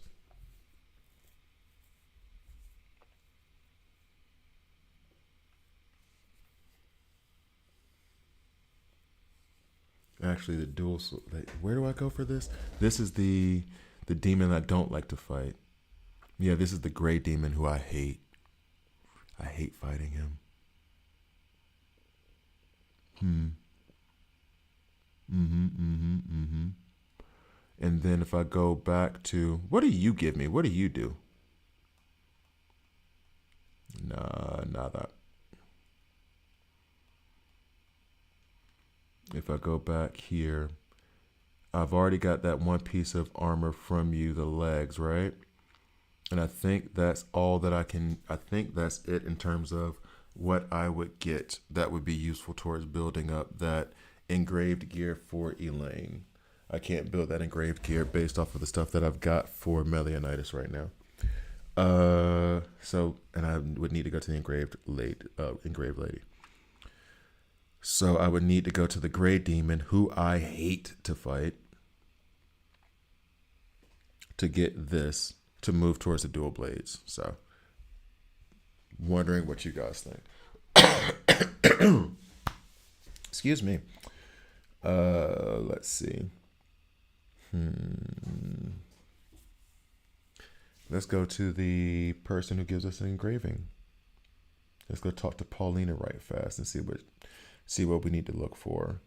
Actually, the dual sword. Where do I go for this? This is the demon I don't like to fight. Yeah, this is the gray demon who I hate. I hate fighting him. And then if I go back to, what do you give me? What do you do? Nah, nada. If I go back here, I've already got that one piece of armor from you, the legs, right? And I think that's all that I think that's it in terms of what I would get that would be useful towards building up that engraved gear for Elaine. I can't build that engraved gear based off of the stuff that I've got for Melianitis right now. And I would need to go to the engraved lady. So I would need to go to the gray demon, who I hate to fight, to get this, to move towards the dual blades. So, wondering what you guys think. Excuse me. Let's see. Let's go to the person who gives us an engraving. Let's go talk to Paulina right fast and see what we need to look for.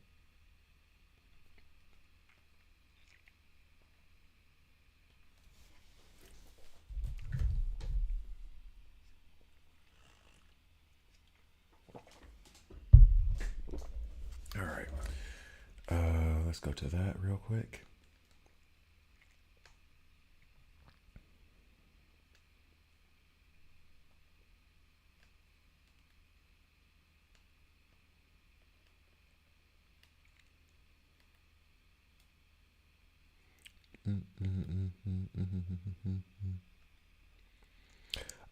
All right. Let's go to that real quick.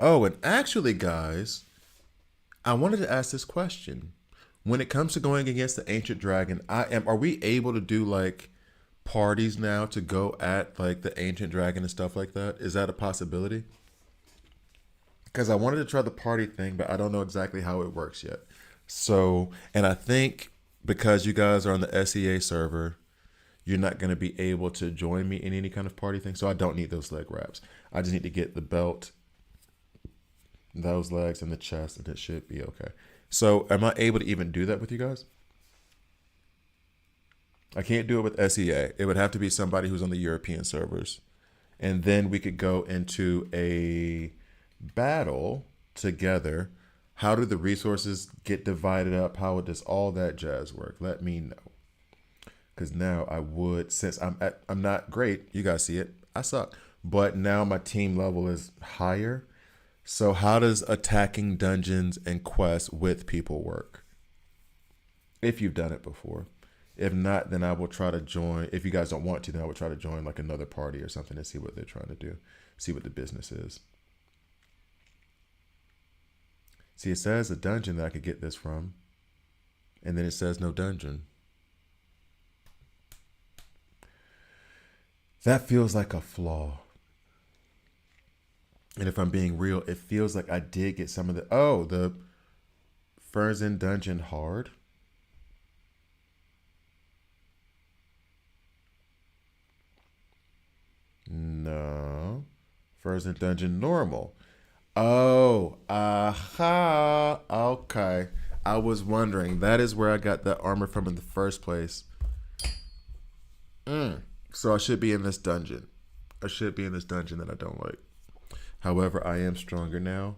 Oh, and actually, guys, I wanted to ask this question. When it comes to going against the ancient dragon, are we able to do like parties now to go at like the ancient dragon and stuff like that? Is that a possibility? Because I wanted to try the party thing, but I don't know exactly how it works yet. So, and I think because you guys are on the SEA server, you're not going to be able to join me in any kind of party thing. So I don't need those leg wraps. I just need to get the belt, those legs, and the chest, and it should be okay. So am I able to even do that with you guys? I can't do it with SEA. It would have to be somebody who's on the European servers. And then we could go into a battle together. How do the resources get divided up? How does all that jazz work? Let me know. Because now I would, since I'm not great, you guys see it. I suck. But now my team level is higher. So how does attacking dungeons and quests with people work? If you've done it before. If not, then I will try to join. If you guys don't want to, then I will try to join like another party or something to see what they're trying to do. See what the business is. See, it says a dungeon that I could get this from. And then it says no dungeon. That feels like a flaw. And if I'm being real, it feels like I did get some of the Ferzen dungeon hard. No. Ferzen dungeon normal. Oh, aha. Okay. I was wondering. That is where I got that armor from in the first place. So I should be in this dungeon. I should be in this dungeon that I don't like. However, I am stronger now.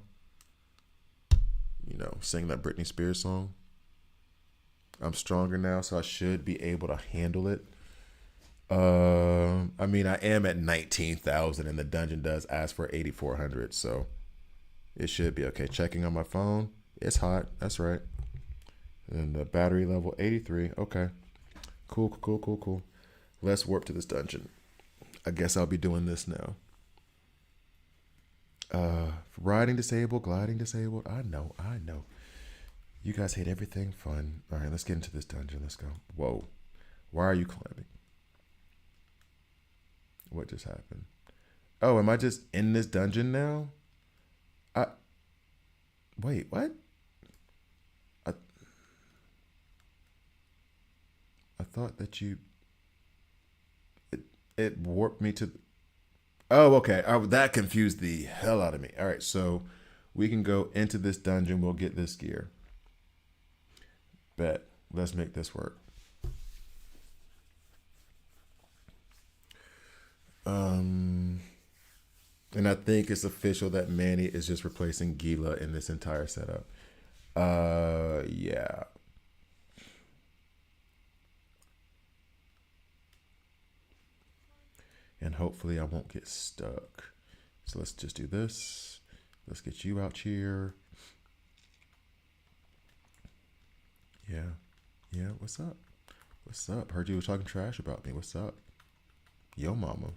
You know, sing that Britney Spears song. I'm stronger now, so I should be able to handle it. I mean, I am at 19,000 and the dungeon does ask for 8,400, so it should be okay. Checking on my phone. It's hot. That's right. And the battery level 83. Okay. Cool. Let's warp to this dungeon. I guess I'll be doing this now. Riding disabled, gliding disabled. I know. You guys hate everything fun. All right, let's get into this dungeon. Let's go. Whoa. Why are you climbing? What just happened? Oh, am I just in this dungeon now? Wait, what? I thought that it warped me to. Oh, okay. That confused the hell out of me. All right, so we can go into this dungeon. We'll get this gear. Bet. Let's make this work. And I think it's official that Manny is just replacing Gila in this entire setup. Yeah. And hopefully I won't get stuck. So let's just do this. Let's get you out here. Yeah, what's up? What's up? Heard you were talking trash about me. What's up? Yo, mama.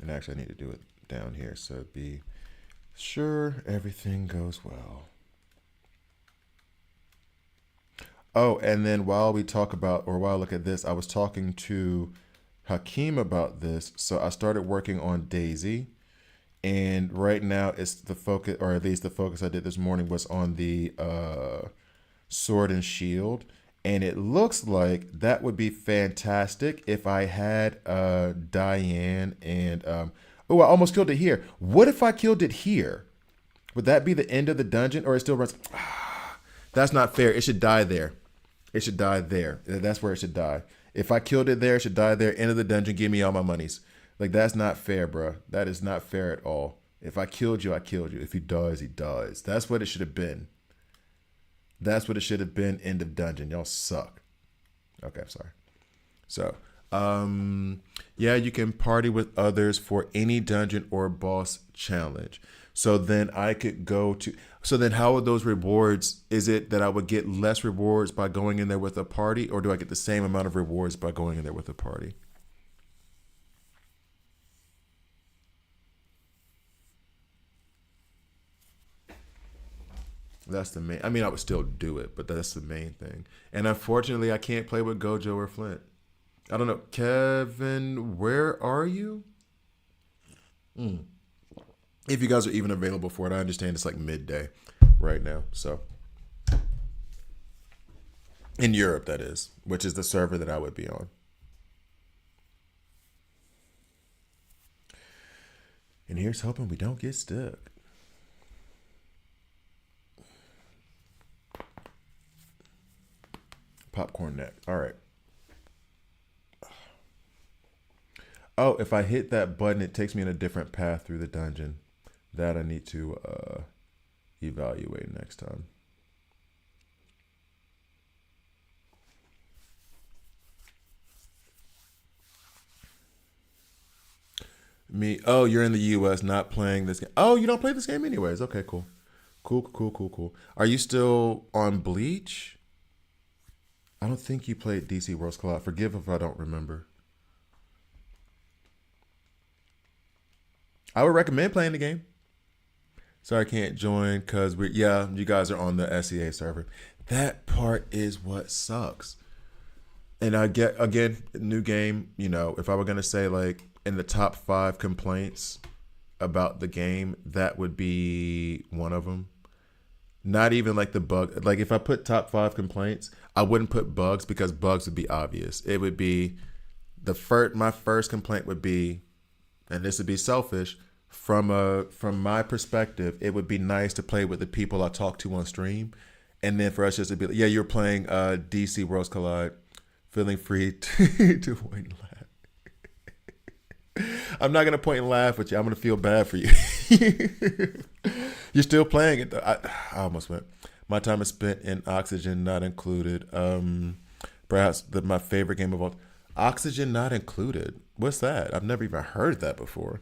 And actually, I need to do it down here so be sure everything goes well. Oh, and then while we talk about, or while I look at this, I was talking to Hakeem about this. So I started working on Daisy. And right now it's the focus, or at least the focus I did this morning was on the sword and shield. And it looks like that would be fantastic if I had Diane and I almost killed it here. What if I killed it here? Would that be the end of the dungeon, or it still runs? That's not fair. It should die there. It should die there. That's where it should die. If I killed it there, it should die there. End of the dungeon. Give me all my monies. Like, that's not fair, bro. That is not fair at all. If I killed you, I killed you. If he dies, he dies. That's what it should have been. That's what it should have been. End of dungeon. Y'all suck. Okay, I'm sorry. So, yeah, you can party with others for any dungeon or boss challenge. So then I could go to. So then how would those rewards, is it that I would get less rewards by going in there with a party, or do I get the same amount of rewards by going in there with a party? That's the main. I mean, I would still do it, but that's the main thing. And unfortunately, I can't play with Gojo or Flint. I don't know. Kevin, where are you? If you guys are even available for it, I understand it's like midday right now. So in Europe, that is, which is the server that I would be on. And here's hoping we don't get stuck. Popcorn neck. All right. Oh, if I hit that button, it takes me in a different path through the dungeon. That I need to evaluate next time. Me. Oh, you're in the U.S. not playing this game. Oh, you don't play this game anyways. Okay, cool. Cool, cool, cool, cool. Are you still on Bleach? I don't think you played DC Worlds Collide. Forgive if I don't remember. I would recommend playing the game. Sorry, I can't join because you guys are on the SEA server. That part is what sucks. And I get, again, new game, if I were going to say like in the top 5 complaints about the game, that would be one of them. Not even like the bug. Like if I put top 5 complaints, I wouldn't put bugs because bugs would be obvious. It would be my first complaint would be, and this would be selfish, from my perspective, it would be nice to play with the people I talk to on stream, and then for us just to be like, yeah, you're playing DC Worlds Collide, feeling free to point and laugh. I'm not gonna point and laugh with you. I'm gonna feel bad for you. You're still playing it. I almost went. My time is spent in Oxygen Not Included. Perhaps my favorite game of all. Oxygen Not Included. What's that? I've never even heard of that before.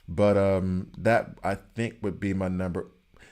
But that I think would be my number.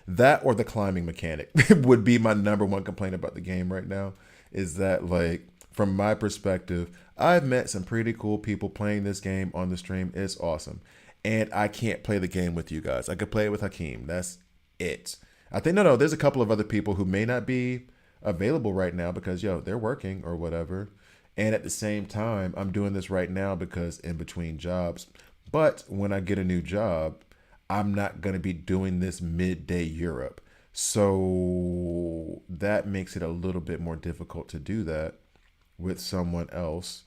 That or the climbing mechanic would be my number one complaint about the game right now. Is that like from my perspective, I've met some pretty cool people playing this game on the stream. It's awesome. And I can't play the game with you guys. I could play it with Hakeem. That's it. I think, no, there's a couple of other people who may not be available right now because, they're working or whatever. And at the same time, I'm doing this right now because in between jobs. But when I get a new job, I'm not going to be doing this midday Europe. So that makes it a little bit more difficult to do that with someone else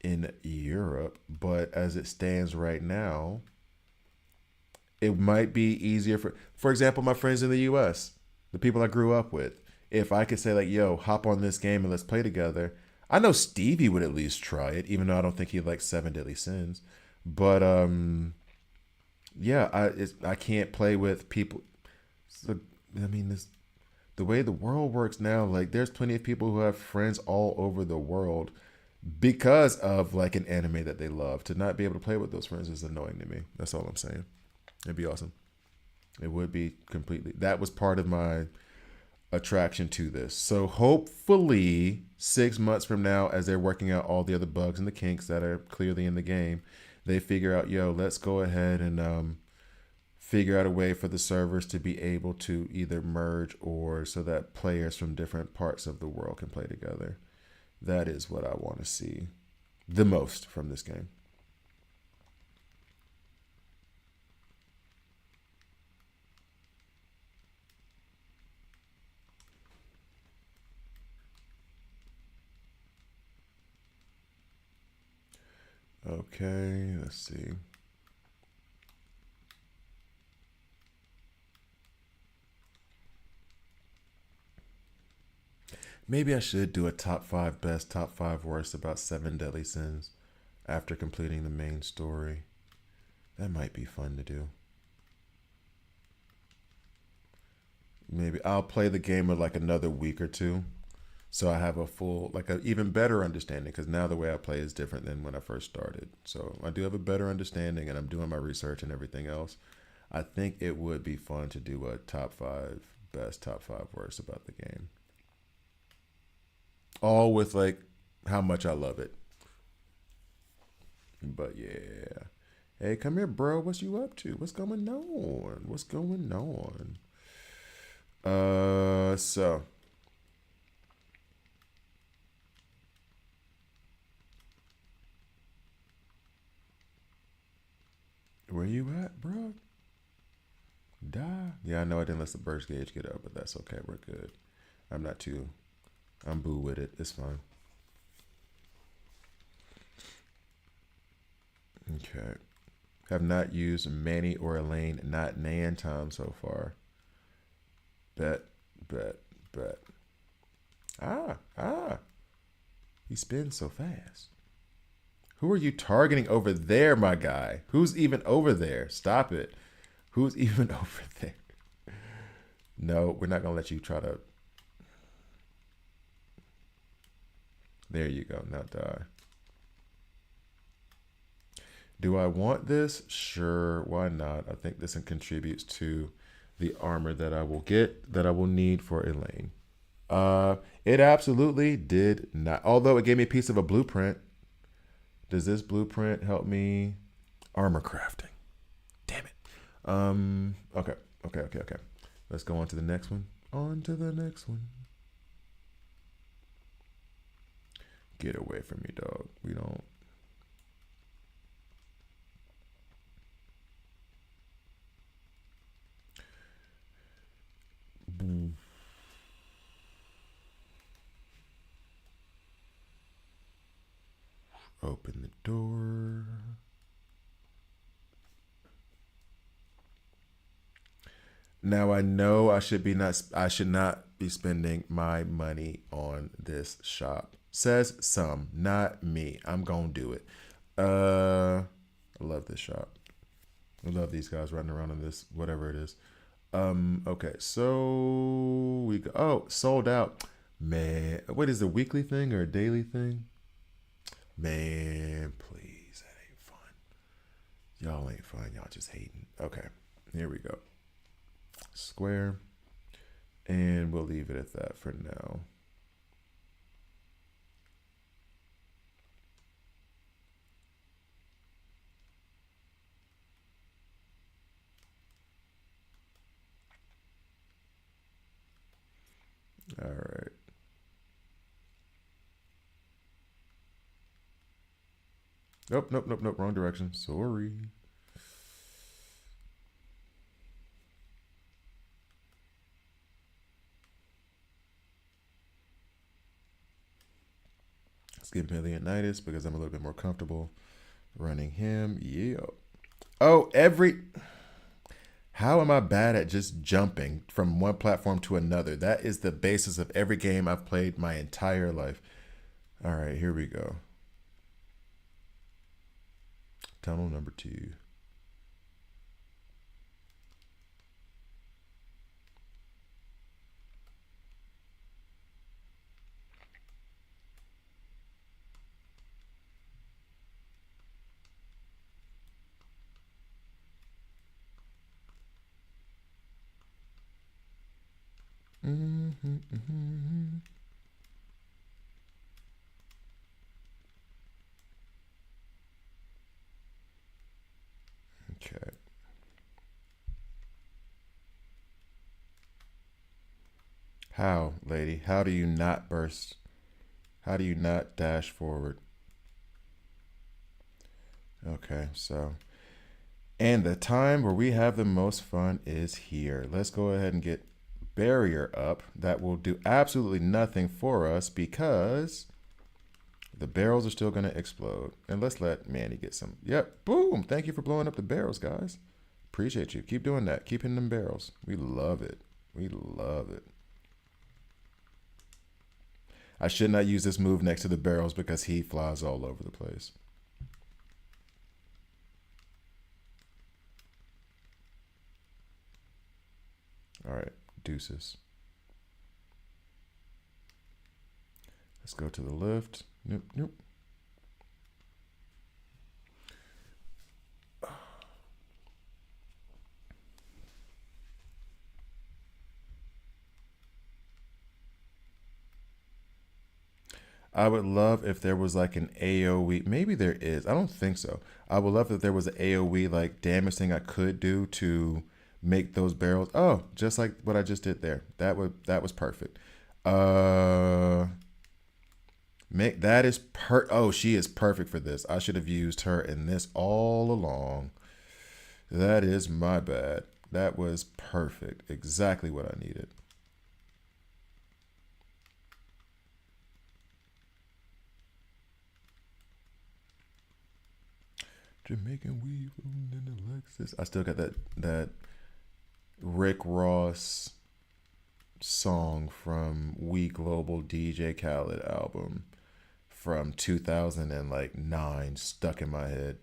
in Europe. But as it stands right now, it might be easier for example, my friends in the US, the people I grew up with. If I could say like, yo, hop on this game and let's play together. I know Stevie would at least try it, even though I don't think he likes Seven Deadly Sins. But I can't play with people. So, I mean, the way the world works now, like there's plenty of people who have friends all over the world because of like an anime that they love. To not be able to play with those friends is annoying to me. That's all I'm saying. It'd be awesome. It would be completely. That was part of my attraction to this. So hopefully 6 months from now, as they're working out all the other bugs and the kinks that are clearly in the game, they figure out, let's go ahead and figure out a way for the servers to be able to either merge or so that players from different parts of the world can play together. That is what I want to see the most from this game. Okay, let's see. Maybe I should do a top 5 best, top 5 worst about Seven Deadly Sins after completing the main story. That might be fun to do. Maybe I'll play the game in like another week or two. So I have a full, like an even better understanding because now the way I play is different than when I first started. So I do have a better understanding and I'm doing my research and everything else. I think it would be fun to do a top 5 best, top 5 worst about the game. All with like how much I love it. But yeah. Hey, come here, bro. What's you up to? What's going on? What's going on? So where you at, bro? Die. Yeah, I know I didn't let the burst gauge get up, but that's okay. We're good. I'm not too. I'm boo with it. It's fine. Okay. Have not used Manny or Elaine, not Nan time so far. Bet. Ah. He spins so fast. Who are you targeting over there, my guy? Who's even over there? Stop it. Who's even over there? No, we're not going to let you try to. There you go. Now die. Do I want this? Sure, why not? I think this contributes to the armor that I will get, that I will need for Elaine. It absolutely did not. Although it gave me a piece of a blueprint. Does this blueprint help me? Armor crafting. Damn it. Okay. Okay. Let's go on to the next one. On to the next one. Get away from me, dog. We don't. Open the door. Now I know I should not be spending my money on this shop. Says some, not me. I'm gonna do it. I love this shop. I love these guys running around in this, whatever it is. Okay, so we go. Oh, sold out. Man, what is a weekly thing or a daily thing? Man, please, that ain't fun. Y'all ain't fun. Y'all just hating. Okay, here we go. Square. And we'll leave it at that for now. All right. Nope. Wrong direction. Sorry. Let's give him Leonidas because I'm a little bit more comfortable running him. Yeah. Oh, How am I bad at just jumping from one platform to another? That is the basis of every game I've played my entire life. All right, here we go. Tunnel number 2. Okay. How, lady? How do you not burst? How do you not dash forward? Okay, so. And the time where we have the most fun is here. Let's go ahead and get barrier up. That will do absolutely nothing for us because the barrels are still going to explode. And let's let Manny get some. Yep, boom. Thank you for blowing up the barrels, guys. Appreciate you. Keep doing that. Keep hitting them barrels. We love it. We love it. I should not use this move next to the barrels because he flies all over the place. All right, deuces. Let's go to the lift. Nope. I would love if there was like an AoE. Maybe there is. I don't think so. I would love if there was an AoE like damage thing I could do to make those barrels. Oh, just like what I just did there. That was perfect. Make that is oh, she is perfect for this. I should have used her in this all along. That is my bad. That was perfect. Exactly what I needed. Jamaican weave in the Lexus. I still got that Rick Ross song from We Global DJ Khaled album from 2009 stuck in my head.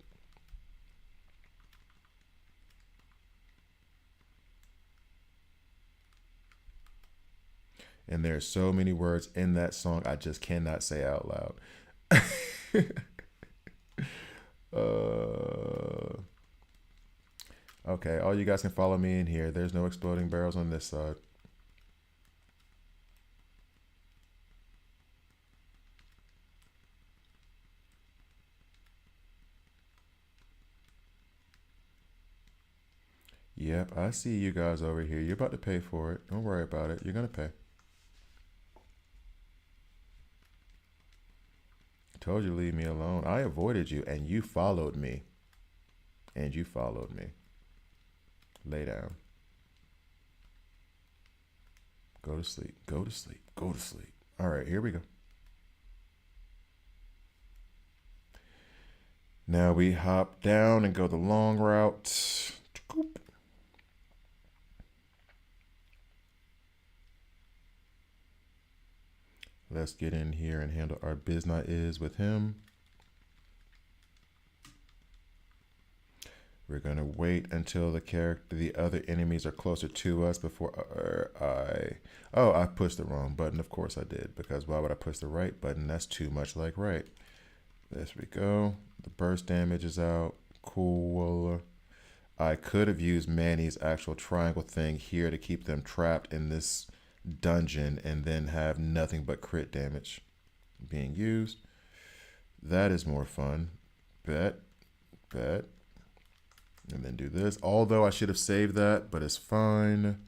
And there's so many words in that song I just cannot say out loud. Okay, all you guys can follow me in here. There's no exploding barrels on this side. Yep, I see you guys over here. You're about to pay for it. Don't worry about it. You're going to pay. Told you to leave me alone. I avoided you and you followed me. And you followed me. Lay down. Go to sleep. Go to sleep. Go to sleep. All right, here we go. Now we hop down and go the long route. Let's get in here and handle our business with him. We're gonna wait until the other enemies are closer to us before I pushed the wrong button. Of course I did, because why would I push the right button? That's too much like right. There we go. The burst damage is out. Cool. I could have used Manny's actual triangle thing here to keep them trapped in this dungeon and then have nothing but crit damage being used. That is more fun. Bet. And then do this. Although I should have saved that, but it's fine.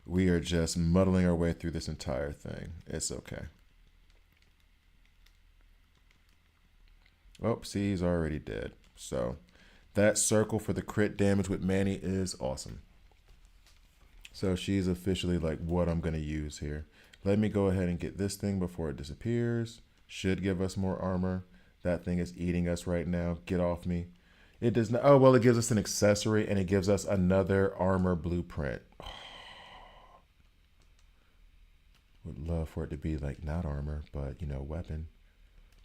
We are just muddling our way through this entire thing. It's okay. Oh, see, he's already dead. So that circle for the crit damage with Manny is awesome. So she's officially like what I'm going to use here. Let me go ahead and get this thing before it disappears. Should give us more armor. That thing is eating us right now. Get off me. It does not. Oh, well, it gives us an accessory and it gives us another armor blueprint. Oh. Would love for it to be like not armor, but you know, weapon.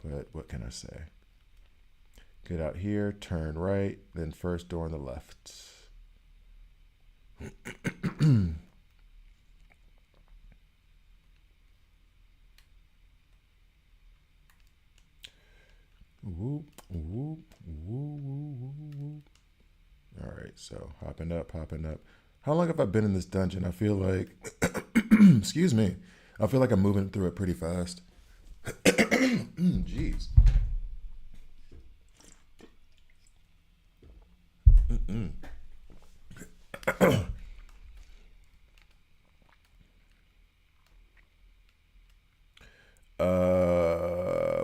But what can I say? Get out here, turn right, then first door on the left. Whoop, whoop, whoop, whoop, whoop. All right, so hopping up. How long have I been in this dungeon? I feel like, excuse me, I feel like I'm moving through it pretty fast. Jeez.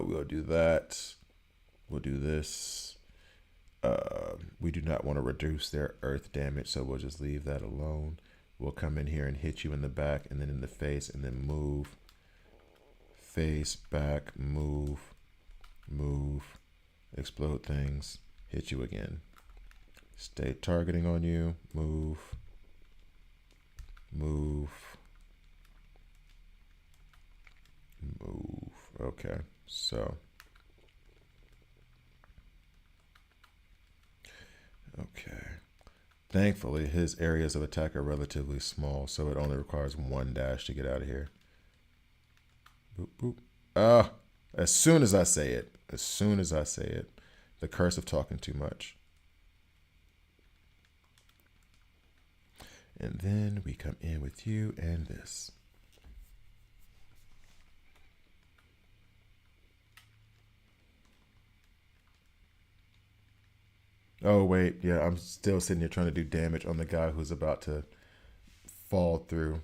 We'll do that. We'll do this. We do not want to reduce their earth damage, so we'll just leave that alone. We'll come in here and hit you in the back and then in the face and then move. Face, back, move, explode things, hit you again. Stay targeting on you, move. Okay, so. Okay. Thankfully, his areas of attack are relatively small, so it only requires one dash to get out of here. Boop, boop. As soon as I say it, the curse of talking too much. And then we come in with you and this. Oh, wait. Yeah, I'm still sitting here trying to do damage on the guy who's about to fall through.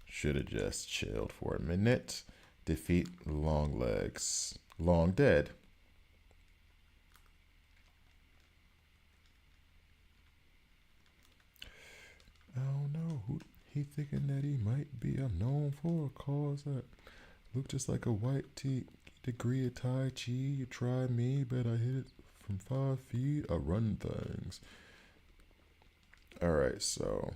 Should have just chilled for a minute. Defeat long legs. Long dead. I don't know. Who he thinking that he might be? I'm known for a cause that look just like a white degree of Tai Chi. You try me, but I hit it from 5 feet. I run things. All right, so.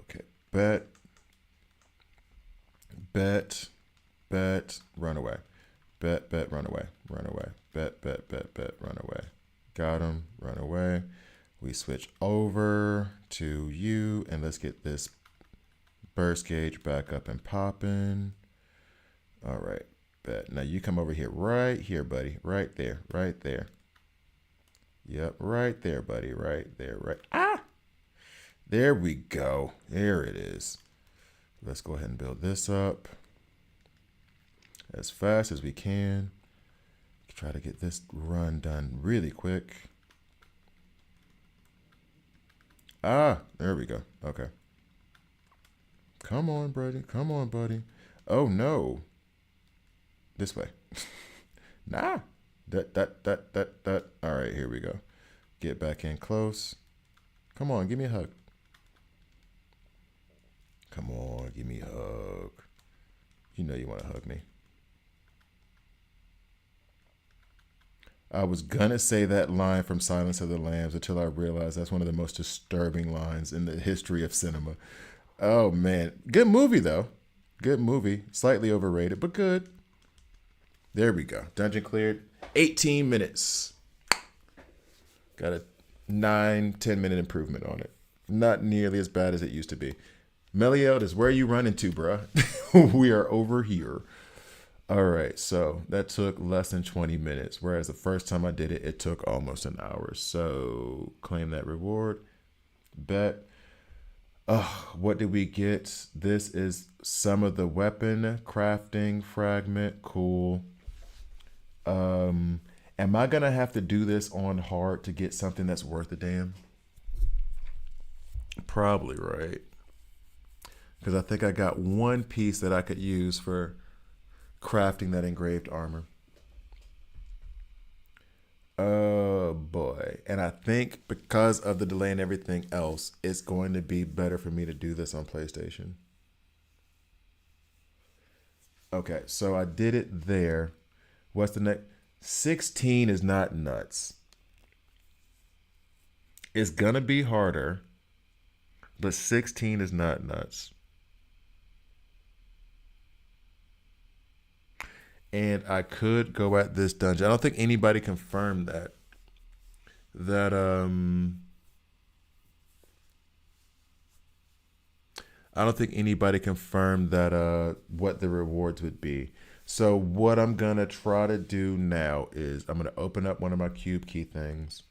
Okay, bet, run away. Bet, run away. Bet, run away. Got him, run away. We switch over to you, and let's get this Burst gauge back up and popping. All right, bet. Now you come over here, right here, buddy. Right there, right there. Yep, right there, buddy. Right there, right. Ah! There we go. There it is. Let's go ahead and build this up as fast as we can. Try to get this run done really quick. Ah, there we go. Okay. Come on, buddy. Come on, buddy. Oh, no. This way. Nah. That. All right, here we go. Get back in close. Come on, give me a hug. Come on, give me a hug. You know you want to hug me. I was gonna say that line from Silence of the Lambs until I realized that's one of the most disturbing lines in the history of cinema. Oh man, good movie though. Good movie. Slightly overrated, but good. There we go. Dungeon cleared. 18 minutes. Got a 9-10 minute improvement on it. Not nearly as bad as it used to be. Meliod, where are you running to, bruh? We are over here. All right, so that took less than 20 minutes, whereas the first time I did it, it took almost an hour. So claim that reward. Bet. What did we get? This is some of the weapon crafting fragment. Cool. Am I going to have to do this on hard to get something that's worth a damn? Probably, right? Because I think I got one piece that I could use for crafting that engraved armor. Oh boy. And I think because of the delay and everything else, it's going to be better for me to do this on PlayStation. Okay, so I did it there. What's the next? 16 is not nuts. It's gonna be harder, but 16 is not nuts. And I could go at this dungeon. I don't think anybody confirmed that. I don't think anybody confirmed that what the rewards would be. So what I'm gonna try to do now is I'm gonna open up one of my cube key things,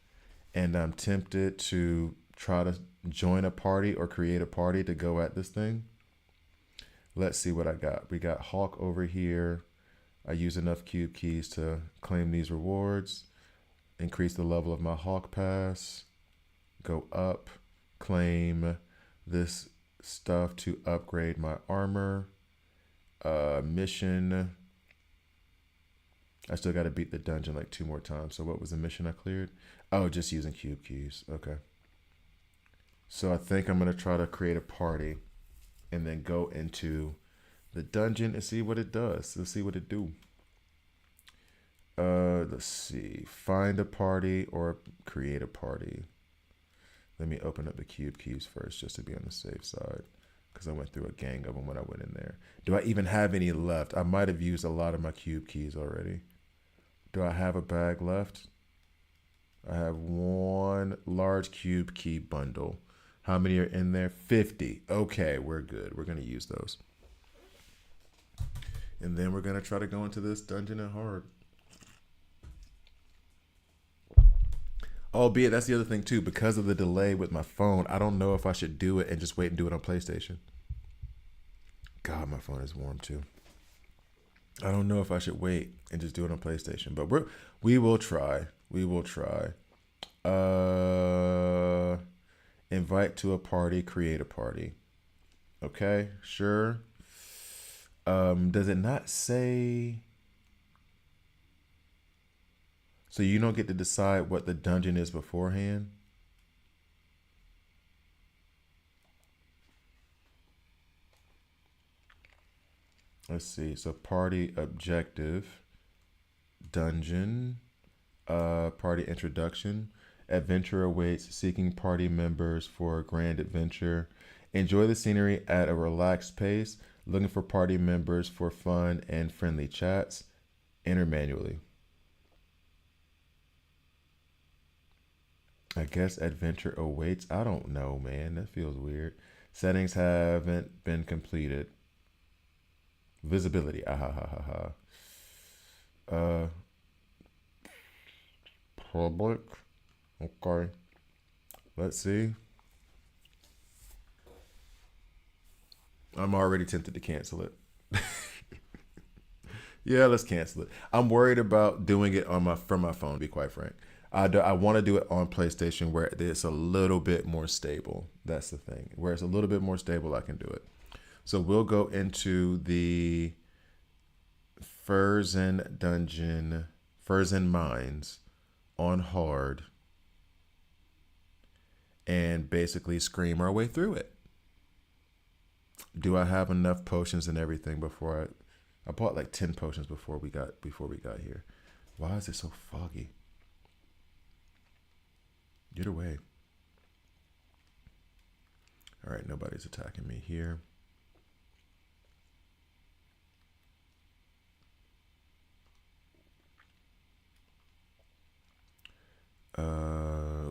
and I'm tempted to try to join a party or create a party to go at this thing. Let's see what I got. We got Hawk over here. I use enough cube keys to claim these rewards, increase the level of my Hawk pass, go up, claim this stuff to upgrade my armor, mission. I still got to beat the dungeon like 2 more times. So what was the mission I cleared? Oh, just using cube keys. Okay. So I think I'm going to try to create a party and then go into the dungeon and see what it does. Let's see what it do. Let's see. Find a party or create a party. Let me open up the cube keys first just to be on the safe side, because I went through a gang of them when I went in there. Do I even have any left? I might have used a lot of my cube keys already. Do I have a bag left? I have 1 large cube key bundle. How many are in there? 50. Okay, we're good. We're going to use those. And then we're going to try to go into this dungeon at hard. Albeit, that's the other thing too. Because of the delay with my phone, I don't know if I should do it and just wait and do it on PlayStation. God, my phone is warm too. I don't know if I should wait and just do it on PlayStation, but we will try. We will try. Invite to a party, create a party. Okay, sure. Does it not say? So you don't get to decide what the dungeon is beforehand? Let's see. So party objective, dungeon, party introduction. Adventure awaits, seeking party members for a grand adventure. Enjoy the scenery at a relaxed pace. Looking for party members for fun and friendly chats. Enter manually. I guess adventure awaits. I don't know, man. That feels weird. Settings haven't been completed. Visibility. Ah ha ha ha ha. Public. Okay. Let's see. I'm already tempted to cancel it. Yeah, let's cancel it. I'm worried about doing it on my from my phone. To be quite frank, I want to do it on PlayStation where it's a little bit more stable. That's the thing. Where it's a little bit more stable, I can do it. So we'll go into the Furzen Dungeon, Furzen Mines on hard, and basically scream our way through it. Do I have enough potions and everything before I bought like 10 potions before we got here. Why is it so foggy? Get away. All right, nobody's attacking me here.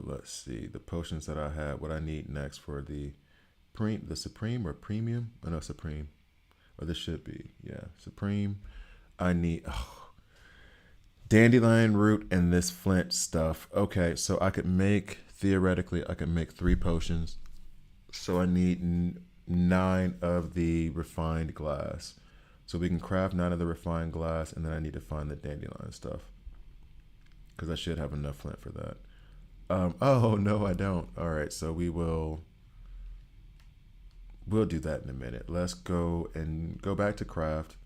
Let's see the potions that I have. What I need next for the Supreme or Premium? Oh no, Supreme. Or this should be, yeah, Supreme. I need Dandelion root and this flint stuff. Okay, so I could make, theoretically, I could make 3 potions. So I need 9 of the refined glass. So we can craft 9 of the refined glass, and then I need to find the dandelion stuff. Because I should have enough flint for that. Oh, no, I don't. All right, so we'll do that in a minute. Let's go back to craft.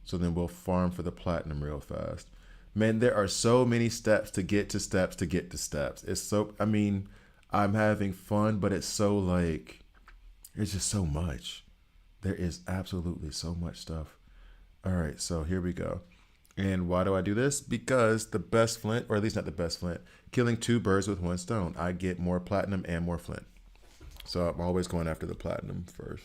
So then we'll farm for the platinum real fast. Man, there are so many steps to get to steps to get to steps. It's so, I mean, I'm having fun, but it's so like, it's just so much. There is absolutely so much stuff. All right, so here we go. And why do I do this? Because the best flint, or at least not the best flint, killing 2 birds with 1 stone. I get more platinum and more flint. So I'm always going after the platinum first.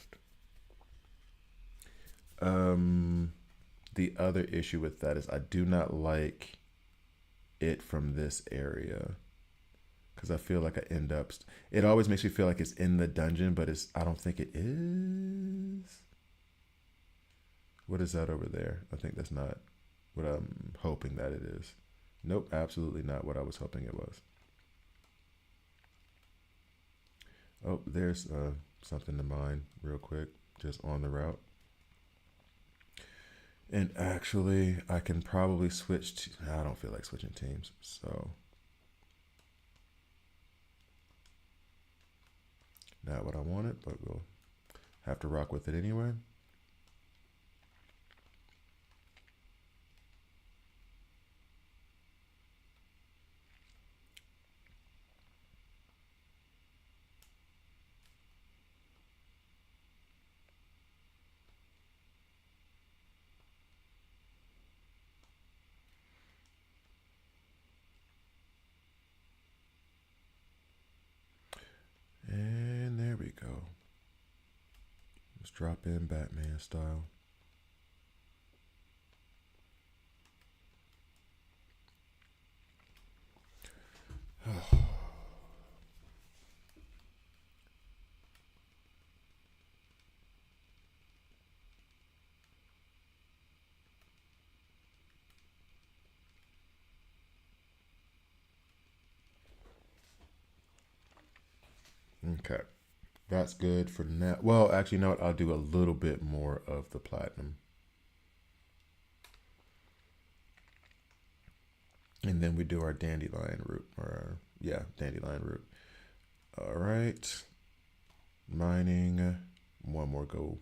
The other issue with that is I do not like it from this area. Because I feel like I end up... It always makes me feel like it's in the dungeon, but I don't think it is. What is that over there? I think that's not what I'm hoping that it is. Nope, absolutely not what I was hoping it was. Oh, there's something to mine real quick, just on the route. And actually, I can probably switch to... I don't feel like switching teams, so... Not what I wanted, but we'll have to rock with it anyway. And there we go. Let's drop in Batman style. Okay. That's good for now. Well, actually, you know what? I'll do a little bit more of the platinum. And then we do our dandelion root. Dandelion root. All right. Mining. One more go.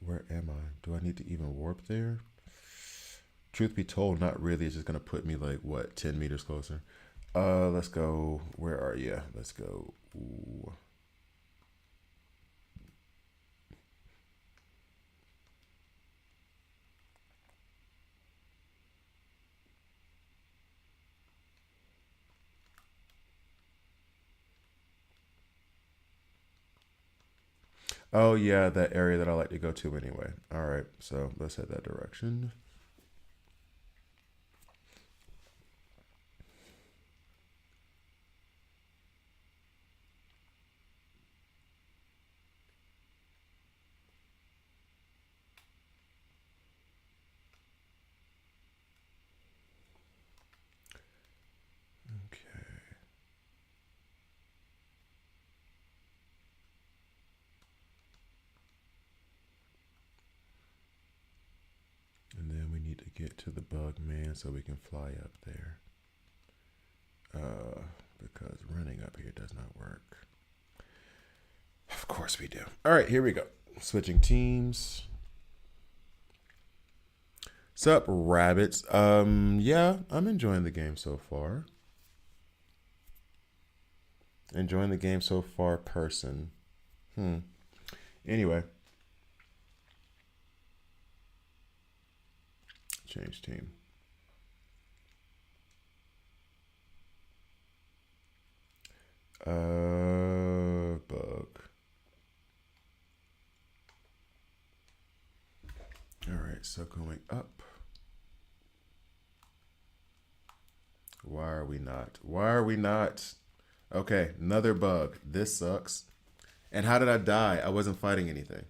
Where am I? Do I need to even warp there? Truth be told, not really. It's just going to put me like, what, 10 meters closer? Let's go. Where are you? Let's go. Ooh. Oh, yeah, that area that I like to go to anyway. All right, so let's head that direction. need to get to the bug man so we can fly up there. Because running up here does not work. Of course we do. All right, here we go. Switching teams. Sup, rabbits? Yeah, I'm enjoying the game so far. Enjoying the game so far, person. Anyway. Change team. Bug. All right, so going up. Why are we not? Why are we not? Okay, another bug. This sucks. And how did I die? I wasn't fighting anything.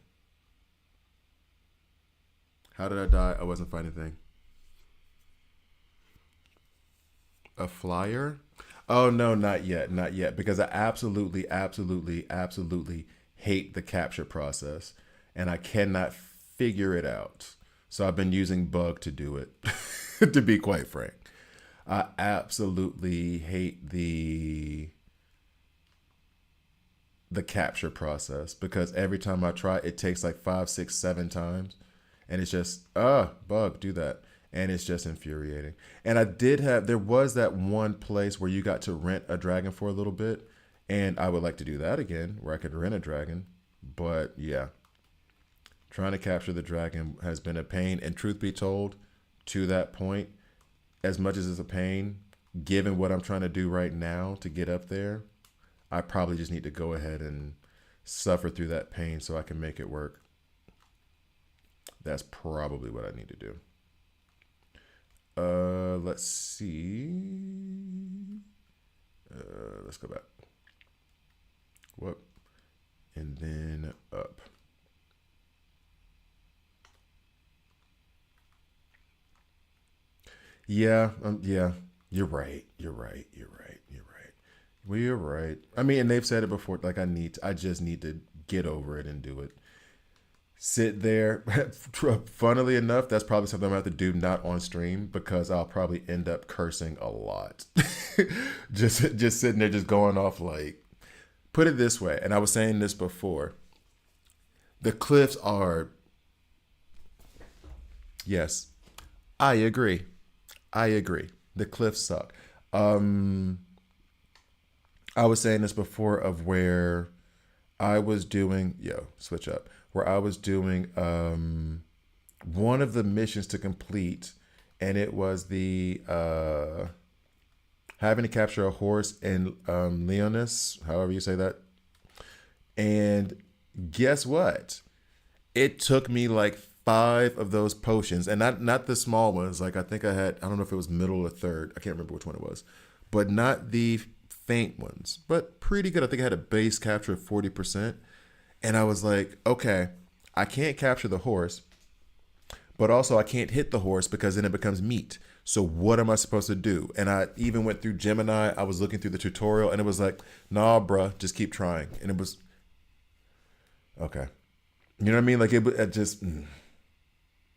How did I die? I wasn't fighting anything. A flyer? Oh, no, not yet. Not yet. Because I absolutely hate the capture process. And I cannot figure it out. So I've been using bug to do it, to be quite frank. I absolutely hate the capture process because every time I try, it takes like 5, 6, 7 times. And it's just, bug, do that. And it's just infuriating. And there was that one place where you got to rent a dragon for a little bit. And I would like to do that again, where I could rent a dragon. But yeah, trying to capture the dragon has been a pain. And truth be told, to that point, as much as it's a pain, given what I'm trying to do right now to get up there, I probably just need to go ahead and suffer through that pain so I can make it work. That's probably what I need to do. Let's see. Let's go back. Whoop. And then up. Yeah, You're right. We're right. I mean, and they've said it before. Like I just need to get over it and do it. Sit there. Funnily enough, that's probably something I'm gonna have to do not on stream because I'll probably end up cursing a lot. just sitting there, just going off like. Put it this way, and I was saying this before. The cliffs are. Yes, I agree. The cliffs suck. I was saying this before of where I was doing, switch up, where I was doing one of the missions to complete, and it was the having to capture a horse in Leonis, however you say that. And guess what? It took me like 5 of those potions, and not the small ones. Like I think I don't know if it was middle or third. I can't remember which one it was, but not the faint ones, but pretty good. I think I had a base capture of 40%. And I was like, okay, I can't capture the horse, but also I can't hit the horse because then it becomes meat. So what am I supposed to do? And I even went through Gemini. I was looking through the tutorial and it was like, nah, bruh, just keep trying. And it was, okay. You know what I mean? Like it just,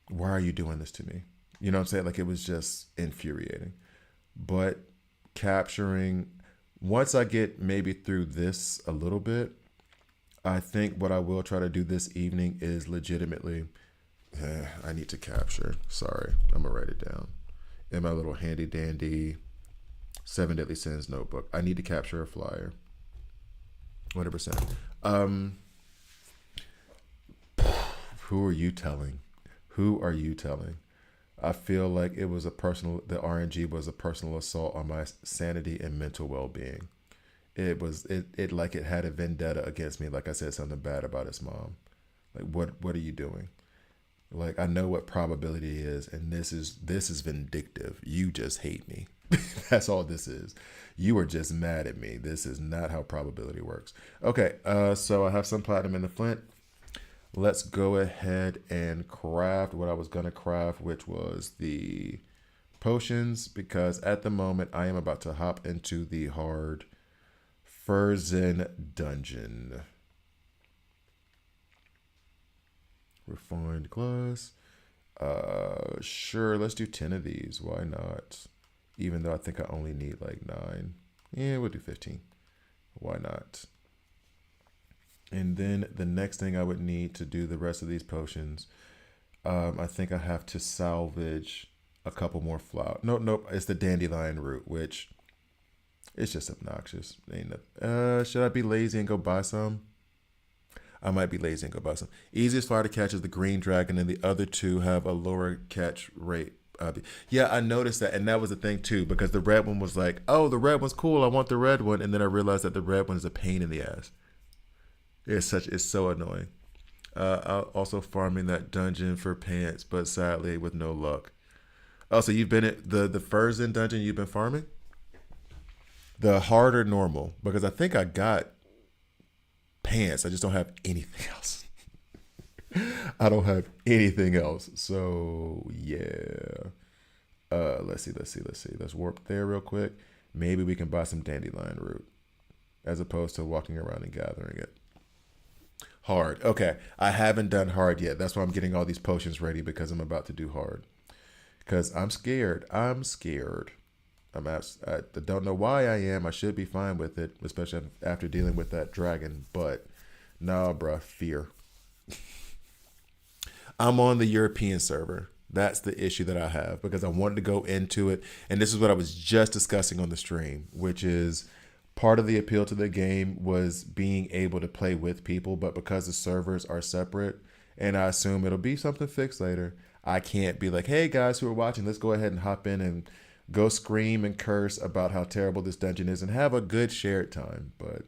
why are you doing this to me? You know what I'm saying? Like it was just infuriating. But capturing, once I get maybe through this a little bit, I think what I will try to do this evening is legitimately, I need to capture. Sorry, I'm going to write it down in my little handy dandy 7 Deadly Sins notebook. I need to capture a flyer. 100%. Who are you telling? I feel like the RNG was a personal assault on my sanity and mental well-being. It like it had a vendetta against me. Like I said something bad about his mom. Like what are you doing? Like I know what probability is, and this is vindictive. You just hate me. That's all this is. You are just mad at me. This is not how probability works. Okay, so I have some platinum in the flint. Let's go ahead and craft what I was gonna craft, which was the potions, because at the moment I am about to hop into the hard Furzen dungeon. Refined glass. Sure, let's do 10 of these. Why not? Even though I think I only need like 9. Yeah, we'll do 15. Why not? And then the next thing I would need to do the rest of these potions, I think I have to salvage a couple more flowers. Nope, it's the dandelion root, which it's just obnoxious. Should I be lazy and go buy some? I might be lazy and go buy some. Easiest flower to catch is the green dragon, and the other two have a lower catch rate. Yeah, I noticed that, and that was the thing too, because the red one was like, oh, the red one's cool, I want the red one, and then I realized that the red one is a pain in the ass. It's so annoying. Also farming that dungeon for pants, but sadly with no luck. Oh, so you've been at the Furzen dungeon you've been farming? The hard or normal? Because I think I got pants. I just don't have anything else. I don't have anything else. So yeah. Let's see. Let's warp there real quick. Maybe we can buy some dandelion root as opposed to walking around and gathering it. Hard. Okay. I haven't done hard yet. That's why I'm getting all these potions ready, because I'm about to do hard. Because I'm scared. I don't know why I am. I should be fine with it, especially after dealing with that dragon. But nah, bruh, fear. I'm on the European server. That's the issue that I have, because I wanted to go into it. And this is what I was just discussing on the stream, which is part of the appeal to the game was being able to play with people. But because the servers are separate, and I assume it'll be something fixed later, I can't be like, hey guys who are watching, let's go ahead and hop in and go scream and curse about how terrible this dungeon is and have a good shared time. But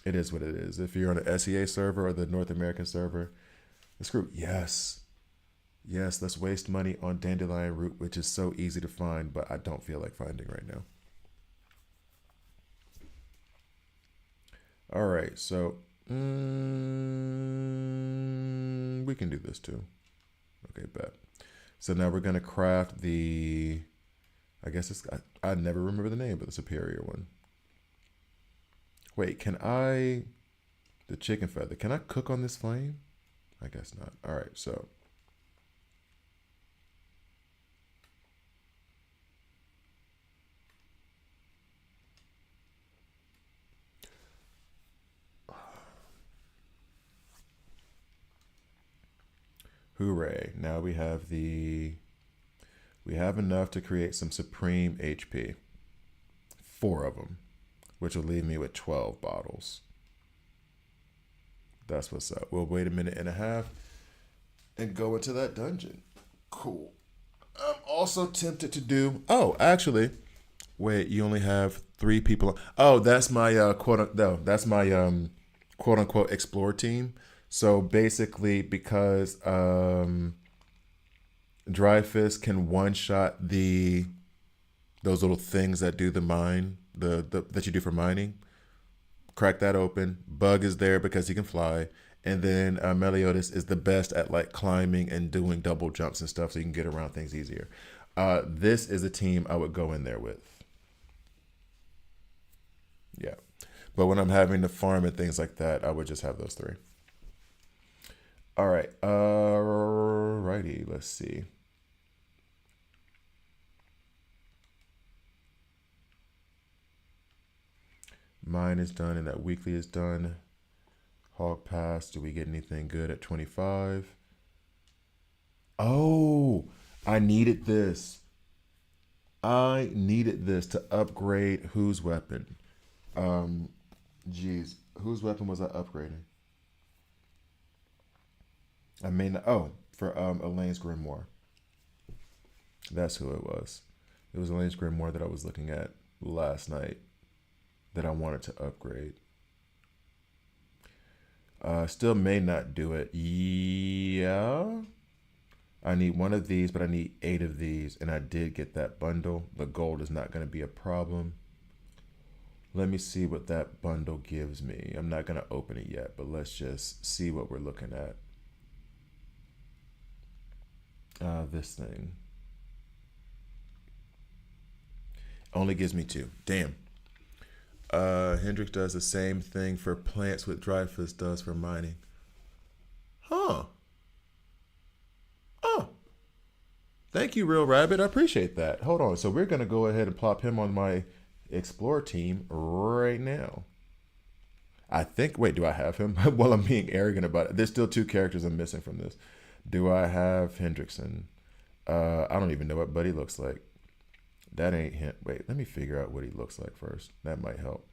it is what it is. If you're on an SEA server or the North American server, screw. Yes, let's waste money on dandelion root, which is so easy to find, but I don't feel like finding right now. All right, so we can do this too. Okay, bet. So now we're gonna craft the, I guess it's, I never remember the name, but the superior one. Wait, the chicken feather, can I cook on this flame? I guess not. All right, so. Hooray. Now we have enough to create some supreme HP. 4 of them, which will leave me with 12 bottles. That's what's up. We'll wait a minute and a half and go into that dungeon. Cool. I'm also tempted to do, actually, wait, you only have 3 people. Oh, that's my quote unquote explore team. So basically, because Dry Fist can one-shot those little things that do the mine, that you do for mining. Crack that open. Bug is there because he can fly. And then Meliodas is the best at like climbing and doing double jumps and stuff, so you can get around things easier. This is a team I would go in there with. Yeah. But when I'm having to farm and things like that, I would just have those 3. All right. Alrighty. Let's see. Mine is done and that weekly is done. Hog Pass. Do we get anything good at 25? Oh, I needed this. To upgrade whose weapon? Whose weapon was I upgrading? I may not. Oh, for Elaine's Grimoire. That's who it was. It was Elaine's Grimoire that I was looking at last night that I wanted to upgrade. Still may not do it. Yeah. I need 1 of these, but I need 8 of these. And I did get that bundle. The gold is not going to be a problem. Let me see what that bundle gives me. I'm not going to open it yet, but let's just see what we're looking at. This thing. Only gives me 2. Damn. Hendrix does the same thing for plants what Dryfus does for mining. Huh. Oh, Thank you, Real Rabbit. I appreciate that. Hold on. So we're gonna go ahead and plop him on my Explore team right now. I think. Wait, do I have him? Well, I'm being arrogant about it. There's still two characters I'm missing from this. Do I have Hendrickson? I don't even know what Buddy looks like. That ain't him. Wait, let me figure out what he looks like first. That might help.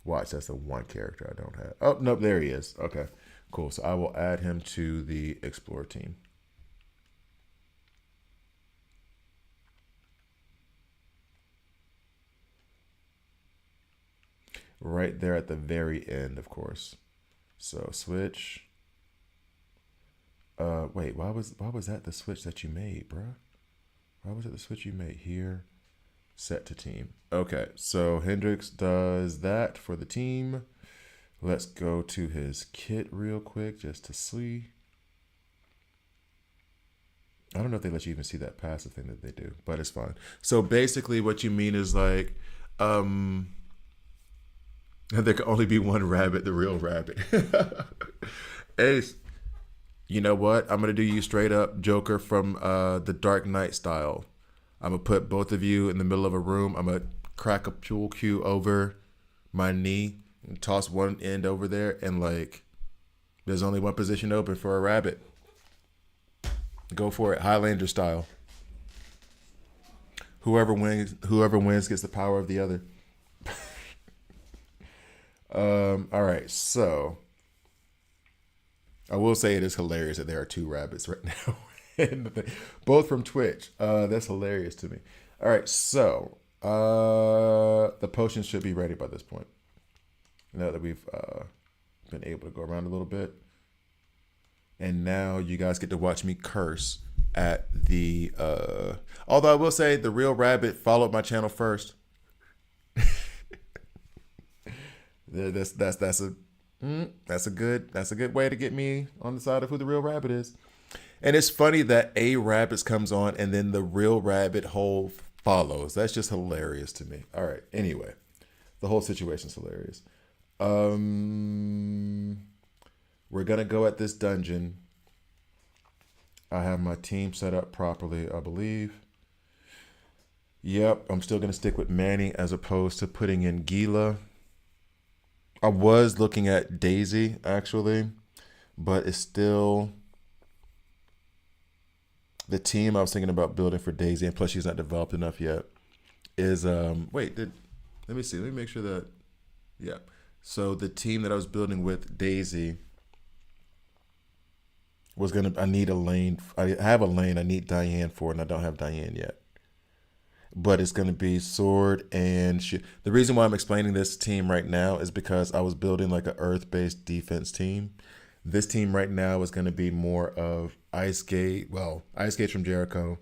Watch, that's the one character I don't have. Oh, nope, there he is. Okay, cool. So I will add him to the Explore team. Right there at the very end, of course. So switch. Wait, why was that the switch that you made, bruh? Why was it the switch you made here? Set to team. Okay, so Hendrix does that for the team. Let's go to his kit real quick just to see. I don't know if they let you even see that passive thing that they do, but it's fine. So basically what you mean is like, there can only be one rabbit, the real rabbit. Ace, you know what? I'm gonna do you straight up Joker from the Dark Knight style. I'm gonna put both of you in the middle of a room. I'm gonna crack a pool cue over my knee and toss one end over there, and like, there's only one position open for a rabbit. Go for it, Highlander style. Whoever wins gets the power of the other. All right, so I will say it is hilarious that there are two rabbits right now, both from Twitch. That's hilarious to me. All right, so the potions should be ready by this point. Now that we've been able to go around a little bit, and now you guys get to watch me curse at the. Although I will say the real rabbit followed my channel first. That's a good way to get me on the side of who the real rabbit is. And it's funny that a rabbit comes on and then the real rabbit hole follows. That's just hilarious to me. All right. Anyway, the whole situation's hilarious. We're gonna go at this dungeon. I have my team set up properly, I believe. Yep, I'm still gonna stick with Manny as opposed to putting in Gila. I was looking at Daisy actually, but it's still the team I was thinking about building for Daisy, and plus she's not developed enough yet. Is let me see. Let me make sure that yeah. So the team that I was building with Daisy was gonna. I need a lane. I have a lane. I need Diane for, and I don't have Diane yet. But it's gonna be sword and shit. The reason why I'm explaining this team right now is because I was building like a earth-based defense team. This team right now is gonna be more of Ice Gate. Well, Ice Gate from Jericho.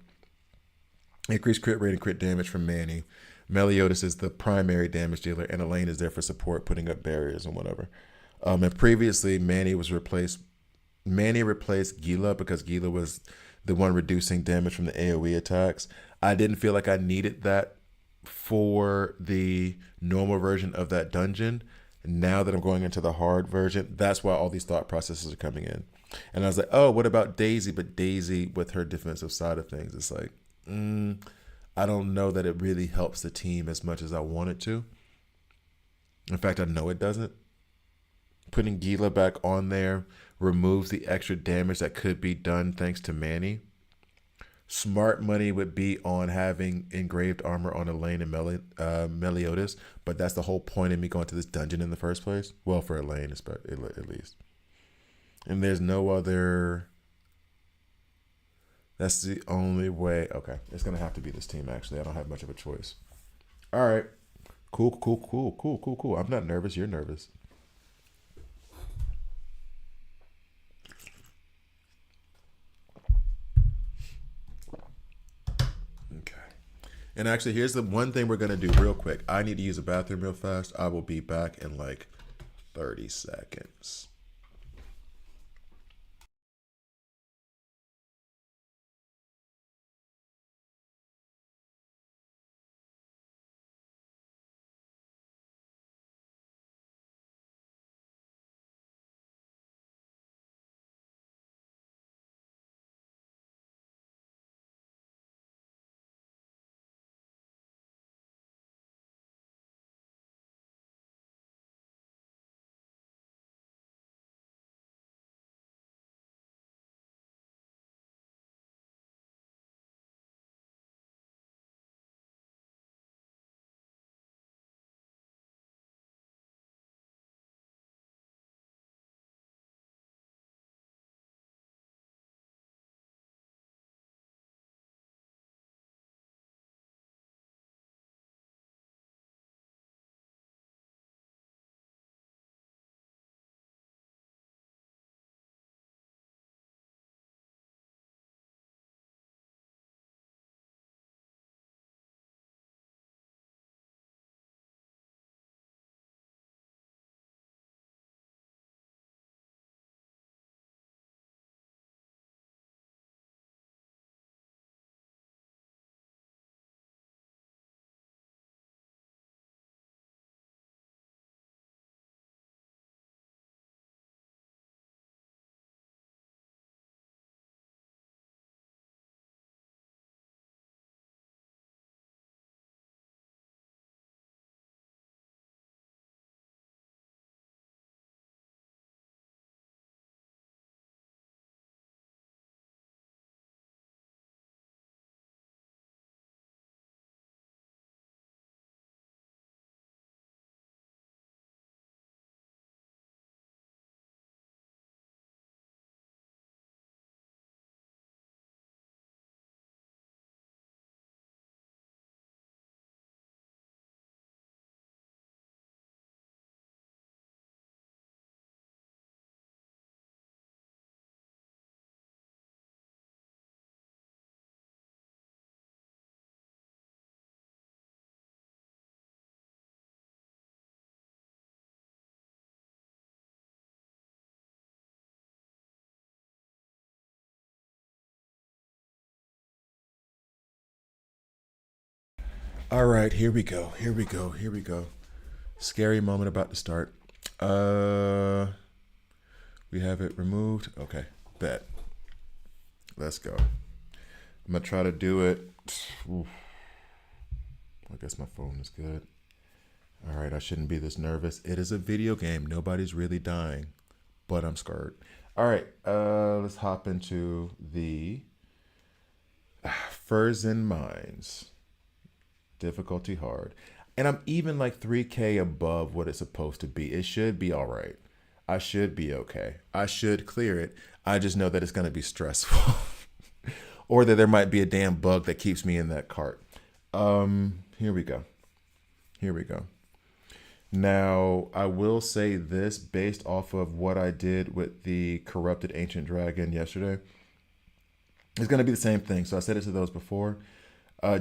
Increased crit rate and crit damage from Manny. Meliodas is the primary damage dealer, and Elaine is there for support, putting up barriers and whatever. And previously, Manny replaced Gila because Gila was the one reducing damage from the AoE attacks. I didn't feel like I needed that for the normal version of that dungeon. Now that I'm going into the hard version, that's why all these thought processes are coming in. And I was like, oh, what about Daisy? But Daisy, with her defensive side of things, it's like, I don't know that it really helps the team as much as I want it to. In fact, I know it doesn't. Putting Gila back on there removes the extra damage that could be done thanks to Manny. Smart money would be on having engraved armor on Elaine and Meliodas, but that's the whole point of me going to this dungeon in the first place. Well, for Elaine, at least. And there's no other. That's the only way. Okay, it's gonna have to be this team. Actually, I don't have much of a choice. All right, cool. I'm not nervous. You're nervous. And actually, here's the one thing we're going to do real quick. I need to use a bathroom real fast. I will be back in like 30 seconds. All right, here we go. Here we go. Here we go. Scary moment about to start. Uh, we have it removed. Okay, bet. Let's go. I'm gonna try to do it. Oof. I guess my phone is good. All right, I shouldn't be this nervous. It is a video game. Nobody's really dying, but I'm scared. All right, let's hop into the Furs and Mines. Difficulty hard. And I'm even like 3K above what it's supposed to be. It should be all right. I should be okay. I should clear it. I just know that it's going to be stressful. Or that there might be a damn bug that keeps me in that cart. Here we go. Here we go. Now, I will say this based off of what I did with the corrupted ancient dragon yesterday. It's going to be the same thing. So I said it to those before.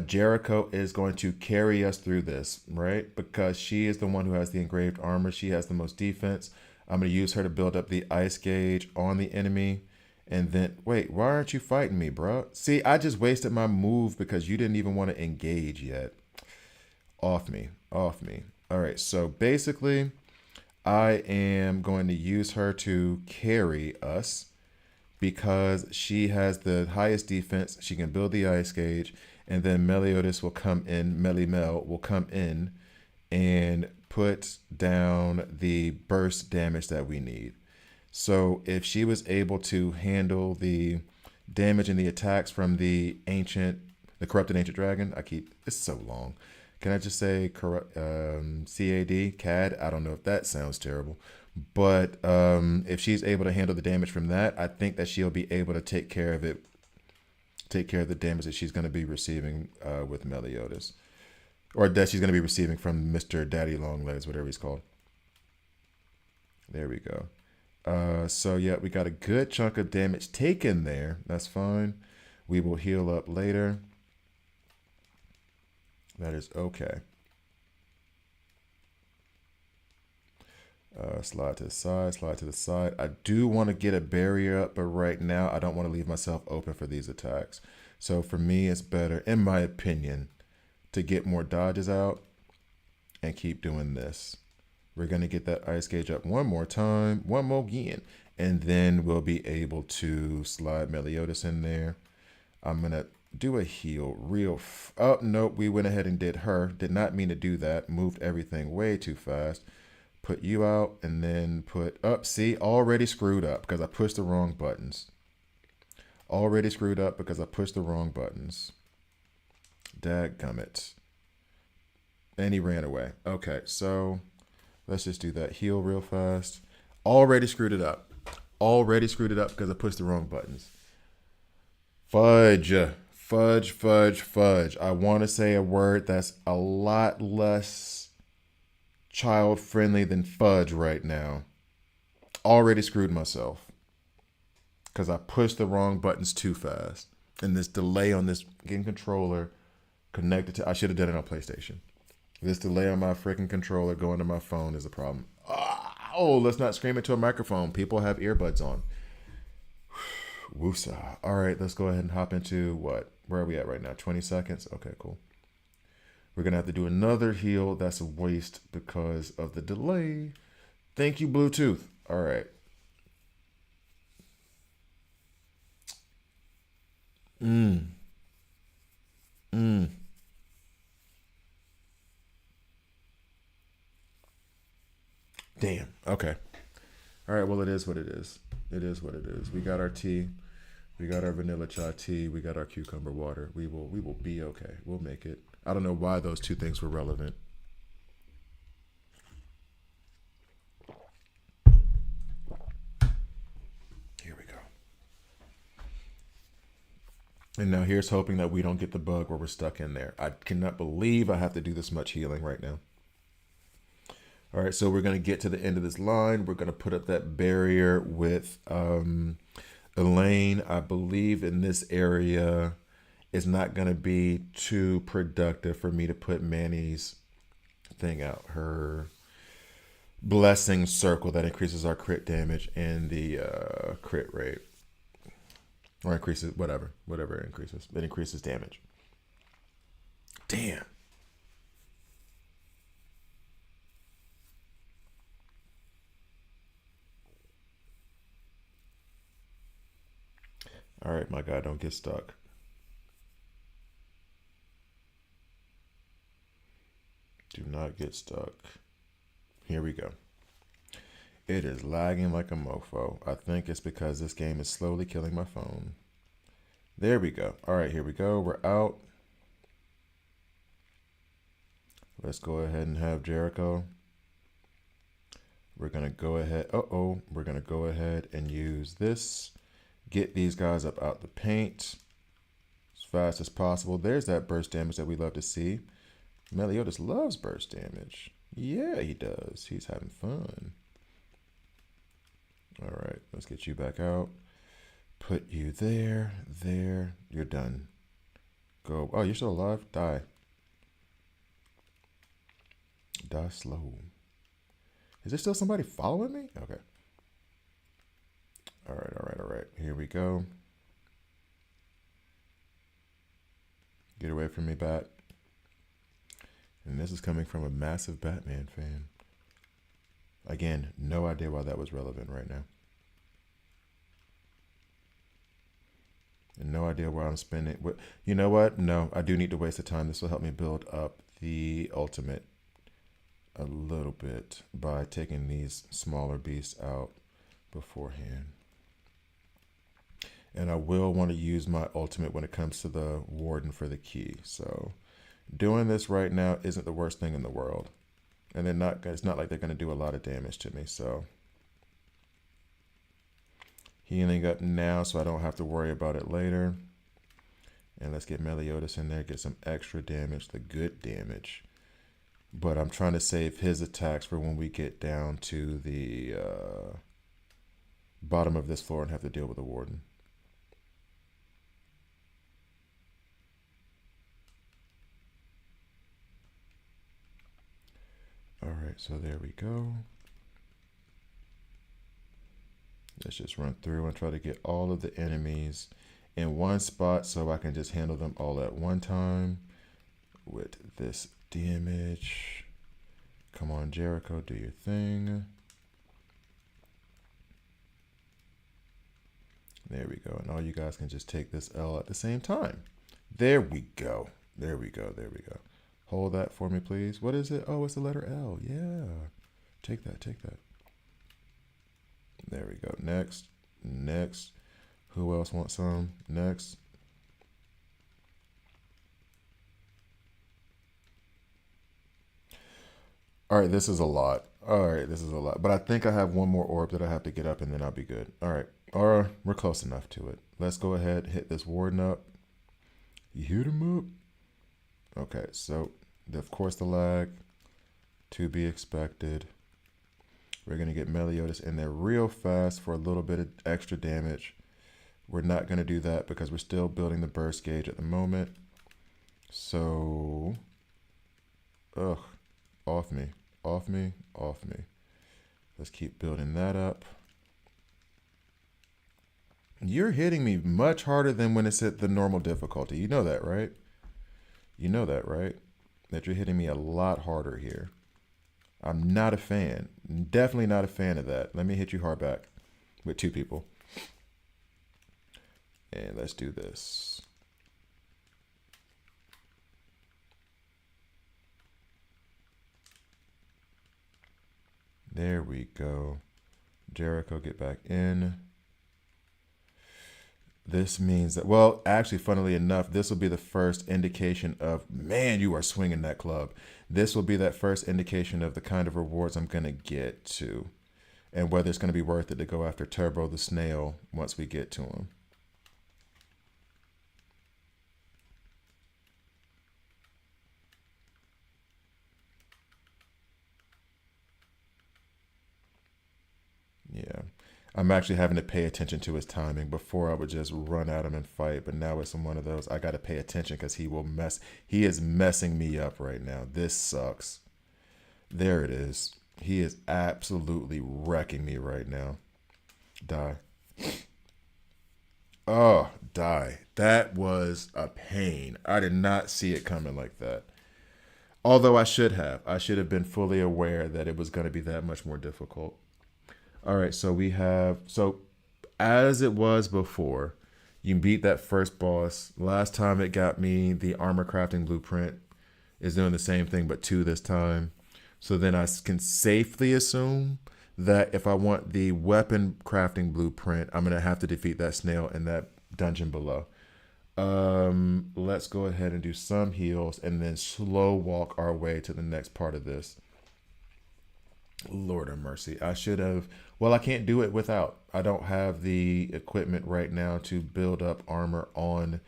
Jericho is going to carry us through this, right? Because she is the one who has the engraved armor. She has the most defense. I'm going to use her to build up the ice gauge on the enemy. And then, wait, why aren't you fighting me, bro? See, I just wasted my move because you didn't even want to engage yet. Off me. Off me. All right, so basically, I am going to use her to carry us because she has the highest defense. She can build the ice gauge. And then Meliodas will come in, Melimel will come in and put down the burst damage that we need. So if she was able to handle the damage and the attacks from the corrupted ancient dragon, it's so long. Can I just say CAD? I don't know if that sounds terrible. But if she's able to handle the damage from that, I think that she'll be able to take care of the damage that she's going to be receiving with Meliodas. Or that she's going to be receiving from Mr. Daddy Longlegs, whatever he's called. There we go. So yeah, we got a good chunk of damage taken there. That's fine. We will heal up later. That is okay. Slide to the side, slide to the side. I do want to get a barrier up, but right now I don't want to leave myself open for these attacks. So for me, it's better, in my opinion, to get more dodges out and keep doing this. We're going to get that ice gauge up one more time, one more again, and then we'll be able to slide Meliodas in there. I'm going to do a heal oh, nope, we went ahead and did her. Did not mean to do that. Moved everything way too fast. Put you out and then put up. See, already screwed up because I pushed the wrong buttons. Already screwed up because I pushed the wrong buttons. Dadgummit. And he ran away. Okay, so let's just do that. Heal real fast. Already screwed it up. Already screwed it up because I pushed the wrong buttons. Fudge. Fudge, fudge, fudge. I want to say a word that's a lot less child-friendly than fudge right now. Already screwed myself because I pushed the wrong buttons too fast. And this delay on this game controller connected to... I should have done it on PlayStation. This delay on my freaking controller going to my phone is a problem. Oh, let's not scream into a microphone. People have earbuds on. Woosa. All right, let's go ahead and hop into what? Where are we at right now? 20 seconds? Okay, cool. We're going to have to do another heal. That's a waste because of the delay. Thank you, Bluetooth. All right. Damn. Okay. All right, well, it is what it is. It is what it is. We got our tea. We got our vanilla chai tea. We got our cucumber water. We will be okay. We'll make it. I don't know why those two things were relevant. Here we go. And now here's hoping that we don't get the bug where we're stuck in there. I cannot believe I have to do this much healing right now. All right, so we're going to get to the end of this line. We're going to put up that barrier with Elaine. I believe in this area it's not going to be too productive for me to put Manny's thing out. Her blessing circle that increases our crit damage and the crit rate. Or increases, whatever it increases. It increases damage. Damn. All right, my guy, don't get stuck. Do not get stuck. Here we go. It is lagging like a mofo. I think it's because this game is slowly killing my phone. There we go. All right, here we go. We're out. Let's go ahead and have Jericho. We're going to go ahead. We're going to go ahead and use this. Get these guys up out the paint as fast as possible. There's that burst damage that we love to see. Meliodas loves burst damage. Yeah, he does. He's having fun. All right, let's get you back out. Put you there, there. You're done. Go. Oh, you're still alive? Die. Die slow. Is there still somebody following me? Okay. All right. Here we go. Get away from me, Bat. And this is coming from a massive Batman fan. Again, no idea why that was relevant right now. And no idea where I'm spending. You know what? No, I do need to waste the time. This will help me build up the ultimate a little bit by taking these smaller beasts out beforehand. And I will want to use my ultimate when it comes to the warden for the key. So doing this right now isn't the worst thing in the world. And it's not like they're going to do a lot of damage to me. So healing up now so I don't have to worry about it later. And let's get Meliodas in there, get some extra damage, the good damage. But I'm trying to save his attacks for when we get down to the bottom of this floor and have to deal with the warden. All right, so there we go. Let's just run through and try to get all of the enemies in one spot so I can just handle them all at one time with this damage. Come on, Jericho, do your thing. There we go. And all you guys can just take this L at the same time. There we go. There we go. There we go. Hold that for me, please. What is it? Oh, it's the letter L. Yeah. Take that. Take that. There we go. Next. Next. Who else wants some? Next. All right, this is a lot. All right, this is a lot. But I think I have one more orb that I have to get up and then I'll be good. All right. Or we're close enough to it. Let's go ahead, hit this warden up. You hit him up? Okay, so of course the lag, to be expected. We're going to get Meliodas in there real fast for a little bit of extra damage. We're not going to do that because we're still building the burst gauge at the moment. So, off me, off me, off me. Let's keep building that up. You're hitting me much harder than when it's at the normal difficulty. You know that, right? You know that, right? That you're hitting me a lot harder here. I'm not a fan. Definitely not a fan of that. Let me hit you hard back with two people. And let's do this. There we go. Jericho, get back in. This means that, well, actually, funnily enough, this will be the first indication of, man, you are swinging that club. This will be that first indication of the kind of rewards I'm going to get to and whether it's going to be worth it to go after Turbo the Snail once we get to him. Yeah. I'm actually having to pay attention to his timing. Before I would just run at him and fight, but now it's one of those I got to pay attention because he is messing me up right now. This sucks. There it is. He is absolutely wrecking me right now. Die. Oh, die. That was a pain. I did not see it coming like that. Although I should have. I should have been fully aware that it was going to be that much more difficult. All right, so we have, so as it was before, You beat that first boss. Last time it got me the armor crafting blueprint is doing the same thing, but 2 this time. So then I can safely assume that if I want the weapon crafting blueprint, I'm going to have to defeat that snail in that dungeon below. Let's go ahead and do some heals and then slow walk our way to the next part of this. Lord of mercy. I should have, well, I can't do it without. I don't have the equipment right now to build up armor on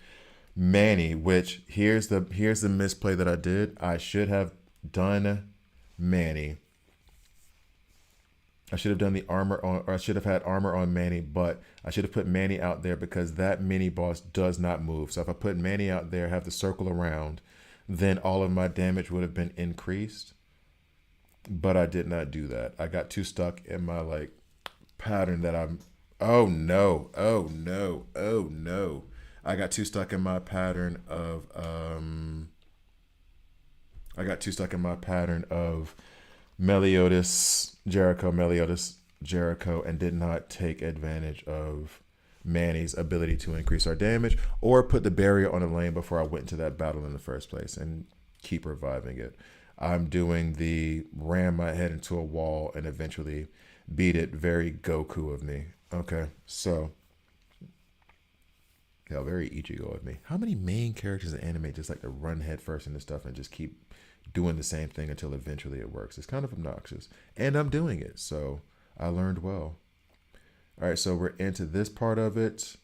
Manny, which here's the misplay that I did. I should have done Manny. I should have done the armor on, or I should have had armor on Manny, but I should have put Manny out there because that mini boss does not move. So if I put Manny out there, have to circle around, then all of my damage would have been increased. But I did not do that. I got too stuck in my like pattern that I'm, oh no. I got too stuck in my pattern of Meliodas, Jericho, and did not take advantage of Manny's ability to increase our damage or put the barrier on a lane before I went into that battle in the first place and keep reviving it. I'm doing the ram my head into a wall and eventually beat it. Very Goku of me. Okay, so yeah, very Ichigo of me. How many main characters in anime just like to run head first into stuff and just keep doing the same thing until eventually it works? It's kind of obnoxious, and I'm doing it, so I learned well. All right, so we're into this part of it.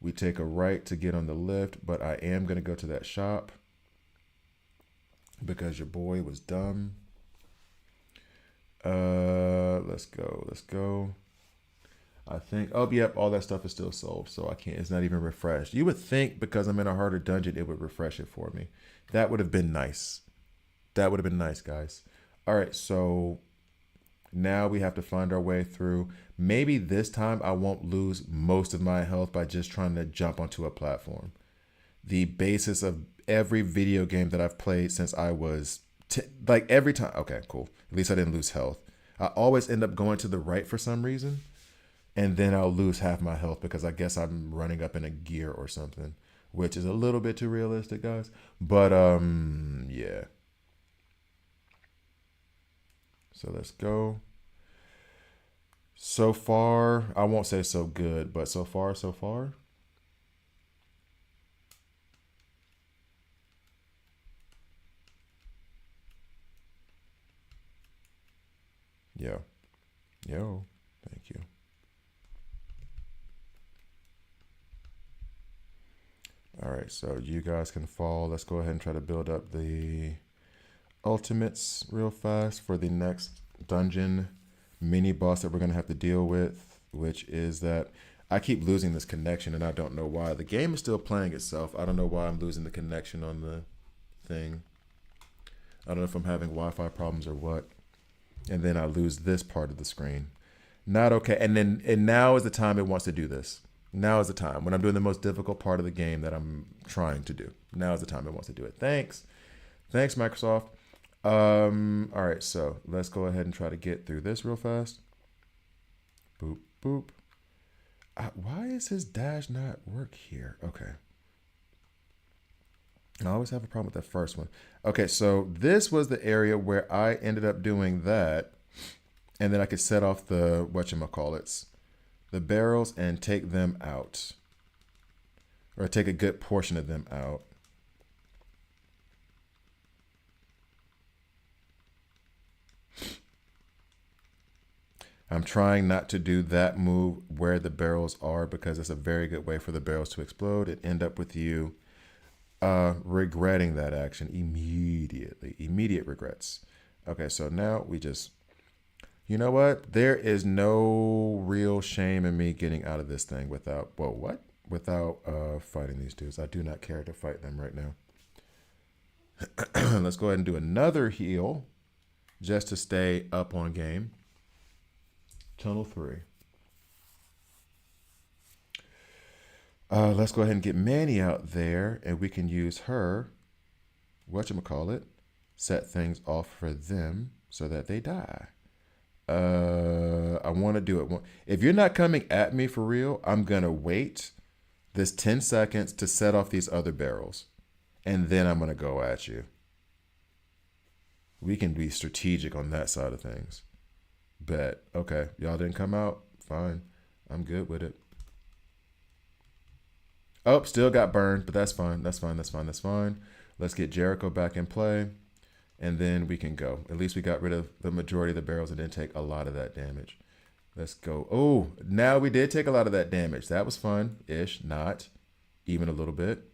We take a right to get on the lift, but I am going to go to that shop because your boy was dumb. Let's go. I think, oh, yep, all that stuff is still sold, so I can't, it's not even refreshed. You would think because I'm in a harder dungeon, it would refresh it for me. That would have been nice. That would have been nice, guys. All right, so now we have to find our way through. Maybe this time I won't lose most of my health by just trying to jump onto a platform. The basis of every video game that I've played since I was, like every time, okay, cool. At least I didn't lose health. I always end up going to the right for some reason. And then I'll lose half my health because I guess I'm running up in a gear or something, which is a little bit too realistic, guys. But yeah. So let's go. So far, I won't say so good, but so far. Yeah. Yo, thank you. All right, so you guys can fall. Let's go ahead and try to build up the ultimates real fast for the next dungeon mini boss that we're going to have to deal with, which is that I keep losing this connection and I don't know why. The game is still playing itself. I don't know why I'm losing the connection on the thing. I don't know if I'm having Wi-Fi problems or what. And then I lose this part of the screen. Not okay. And now is the time it wants to do this. Now is the time when I'm doing the most difficult part of the game that I'm trying to do. Now is the time it wants to do it. Thanks, Microsoft. All right, so let's go ahead and try to get through this real fast. Boop, boop. Why is his dash not work here? Okay. I always have a problem with that first one. Okay, so this was the area where I ended up doing that, and then I could set off the whatchamacallits, the barrels, and take them out, or take a good portion of them out. I'm trying not to do that move where the barrels are because it's a very good way for the barrels to explode and end up with you regretting that action immediately. Immediate regrets. Okay, so now we just, you know what? There is no real shame in me getting out of this thing without, whoa, what? Without fighting these dudes. I do not care to fight them right now. Let's go ahead and do another heal just to stay up on game. Tunnel 3. Let's go ahead and get Manny out there, and we can use her, whatchamacallit, set things off for them so that they die. I want to do it. If you're not coming at me for real, I'm going to wait this 10 seconds to set off these other barrels. And then I'm going to go at you. We can be strategic on that side of things. Bet. Okay. Y'all didn't come out? Fine. I'm good with it. Oh, still got burned, but that's fine. That's fine. That's fine. That's fine. Let's get Jericho back in play. And then we can go. At least we got rid of the majority of the barrels and didn't take a lot of that damage. Let's go. Oh, now we did take a lot of that damage. That was fun-ish. Not even a little bit.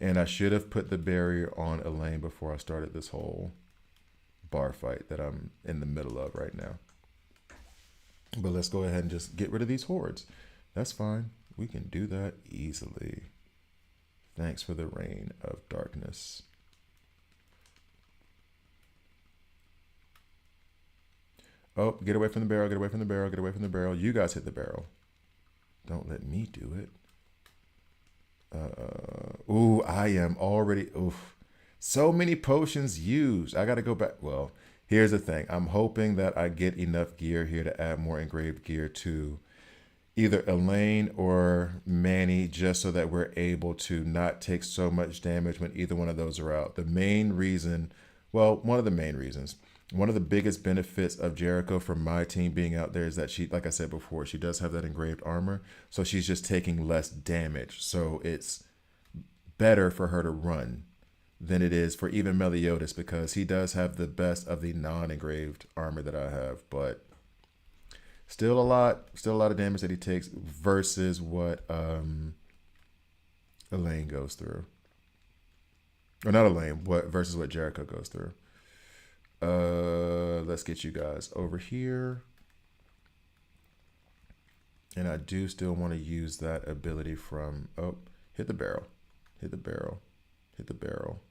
And I should have put the barrier on Elaine before I started this whole bar fight that I'm in the middle of right now. But let's go ahead and just get rid of these hordes. That's fine. We can do that easily. Thanks for the reign of darkness. Oh, get away from the barrel, get away from the barrel, get away from the barrel. You guys hit the barrel. Don't let me do it. Ooh, I am already, oof. So many potions used. I got to go back. Well, here's the thing. I'm hoping that I get enough gear here to add more engraved gear to either Elaine or Manny, just so that we're able to not take so much damage when either one of those are out. The main reason, well, one of the main reasons, one of the biggest benefits of Jericho from my team being out there is that she, like I said before, she does have that engraved armor. So she's just taking less damage. So it's better for her to run than it is for even Meliodas, because he does have the best of the non-engraved armor that I have. But still a lot of damage that he takes versus what Elaine goes through. Or not Elaine, versus what Jericho goes through. Let's get you guys over here. And I do still want to use that ability from, oh, hit the barrel. Hit the barrel. Hit the barrel.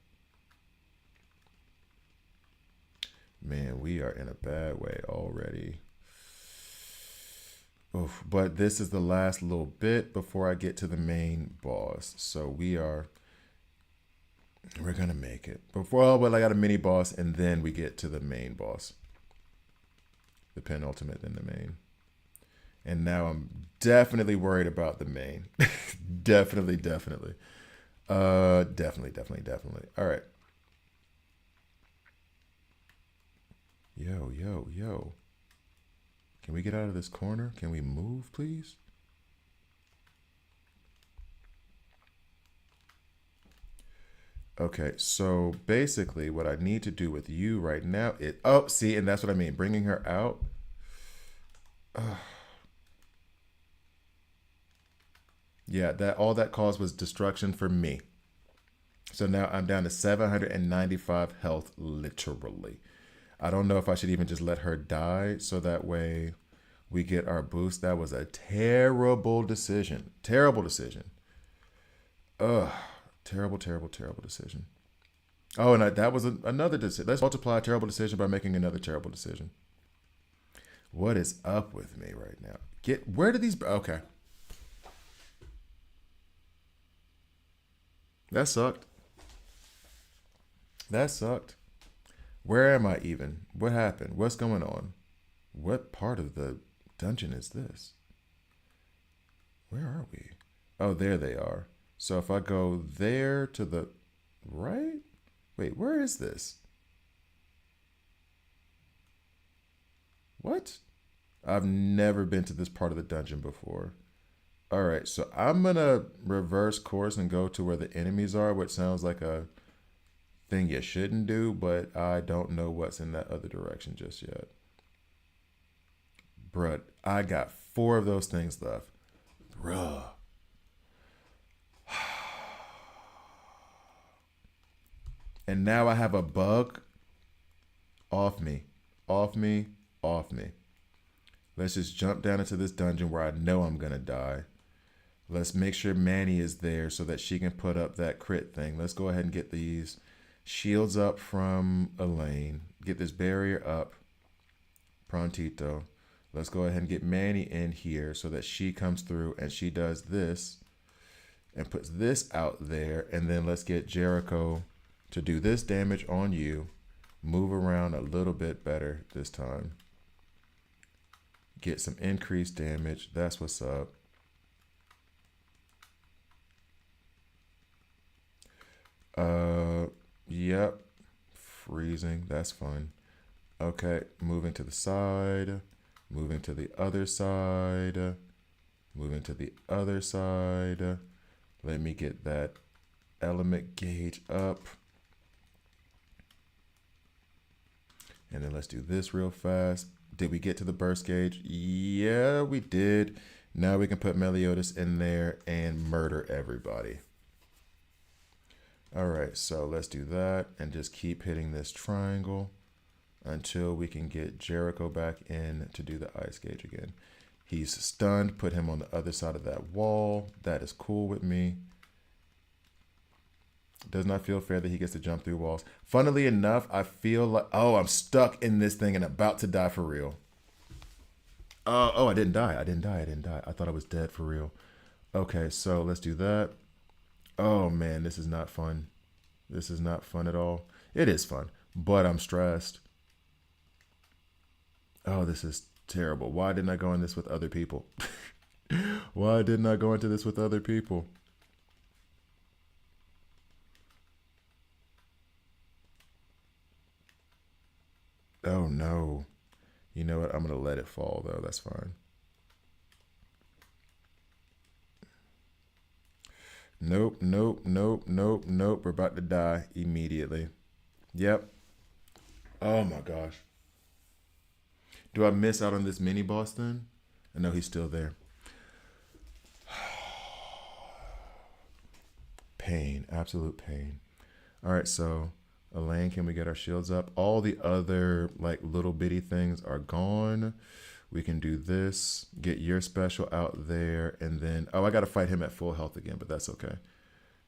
Man, we are in a bad way already. Oof, but this is the last little bit before I get to the main boss. So we're going to make it. Before, well, I got a mini boss, and then we get to the main boss. The penultimate, then the main. And now I'm definitely worried about the main. Definitely. Definitely. All right. Yo. Can we get out of this corner? Can we move, please? Okay, so basically what I need to do with you right now is, oh, see, and that's what I mean, bringing her out. Yeah, all that caused was destruction for me. So now I'm down to 795 health, literally. I don't know if I should even just let her die so that way we get our boost. That was a terrible decision. Terrible decision. Terrible decision. Oh, and that was another decision. Let's multiply a terrible decision by making another terrible decision. What is up with me right now? Where did these, okay. That sucked. Where am I even? What happened? What's going on? What part of the dungeon is this? Where are we? Oh, there they are. So if I go there to the right? Wait, where is this? What? I've never been to this part of the dungeon before. All right, so I'm going to reverse course and go to where the enemies are, which sounds like a thing you shouldn't do, but I don't know what's in that other direction just yet. Bruh, I got 4 of those things left. Bruh. And now I have a bug. Off me. Let's just jump down into this dungeon where I know I'm going to die. Let's make sure Manny is there so that she can put up that crit thing. Let's go ahead and get these shields up from Elaine. Get this barrier up. Prontito. Let's go ahead and get Manny in here so that she comes through and she does this and puts this out there. And then let's get Jericho to do this damage on you. Move around a little bit better this time. Get some increased damage. That's what's up. Yep. Freezing. That's fun. Okay, moving to the side. Moving to the other side. Moving to the other side. Let me get that element gauge up. And then let's do this real fast. Did we get to the burst gauge? Yeah, we did. Now we can put Meliodas in there and murder everybody. All right, so let's do that and just keep hitting this triangle until we can get Jericho back in to do the ice gauge again. He's stunned. Put him on the other side of that wall. That is cool with me. Does not feel fair that he gets to jump through walls. Funnily enough, I feel like, oh, I'm stuck in this thing and about to die for real. Oh, I didn't die. I didn't die. I thought I was dead for real. Okay, so let's do that. Oh, man, this is not fun. This is not fun at all. It is fun, but I'm stressed. Oh, this is terrible. Why didn't I go in this with other people? Why didn't I go into this with other people? Oh, no. You know what? I'm going to let it fall, though. That's fine. Nope. We're about to die immediately. Yep. Oh, my gosh. Do I miss out on this mini boss then? I know he's still there. Pain. Absolute pain. All right, so Elaine, can we get our shields up? All the other like little bitty things are gone. We can do this. Get your special out there. And then, oh, I got to fight him at full health again, but that's okay.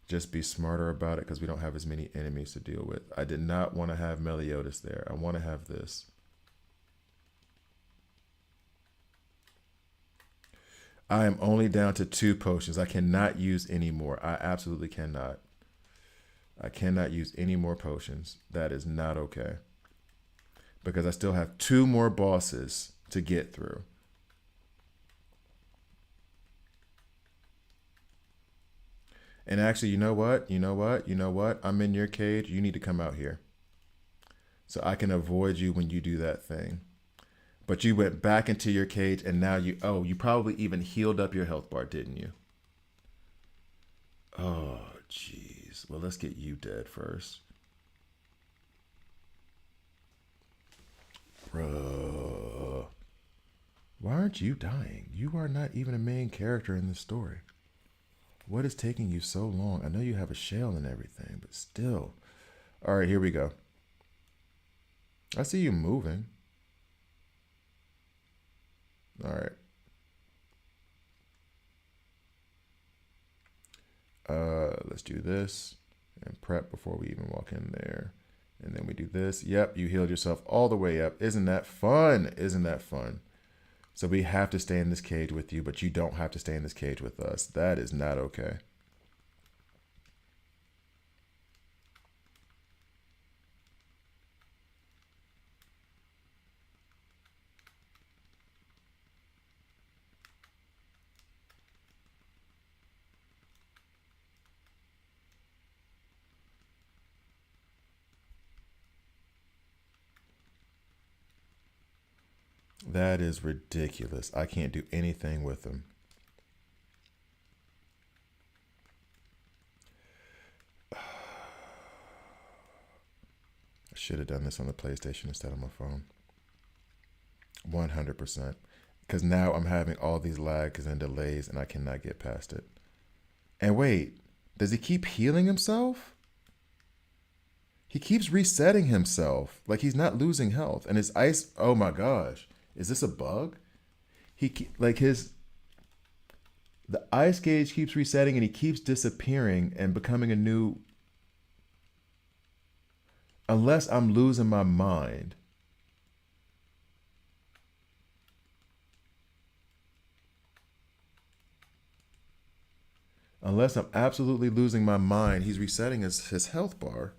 Just be smarter about it because we don't have as many enemies to deal with. I did not want to have Meliodas there. I want to have this. I am only down to 2 potions. I cannot use any more. I absolutely cannot. I cannot use any more potions. That is not okay. Because I still have 2 more bosses to get through. And actually, you know what? I'm in your cage. You need to come out here. So I can avoid you when you do that thing. But you went back into your cage and now you probably even healed up your health bar, didn't you? Oh, jeez. Well, let's get you dead first. Bruh. Why aren't you dying? You are not even a main character in this story. What is taking you so long? I know you have a shell and everything, but still. All right, here we go. I see you moving. All right. Let's do this and prep before we even walk in there. And then we do this. Yep, you healed yourself all the way up. Isn't that fun? Isn't that fun? So we have to stay in this cage with you, but you don't have to stay in this cage with us. That is not okay. That is ridiculous. I can't do anything with them. I should have done this on the PlayStation instead of my phone. 100%. Because now I'm having all these lags and delays and I cannot get past it. And wait, does he keep healing himself? He keeps resetting himself. Like he's not losing health. And his ice, oh my gosh. Is this a bug? The ice gauge keeps resetting and he keeps disappearing and becoming a new. Unless I'm losing my mind. Unless I'm absolutely losing my mind, he's resetting his health bar.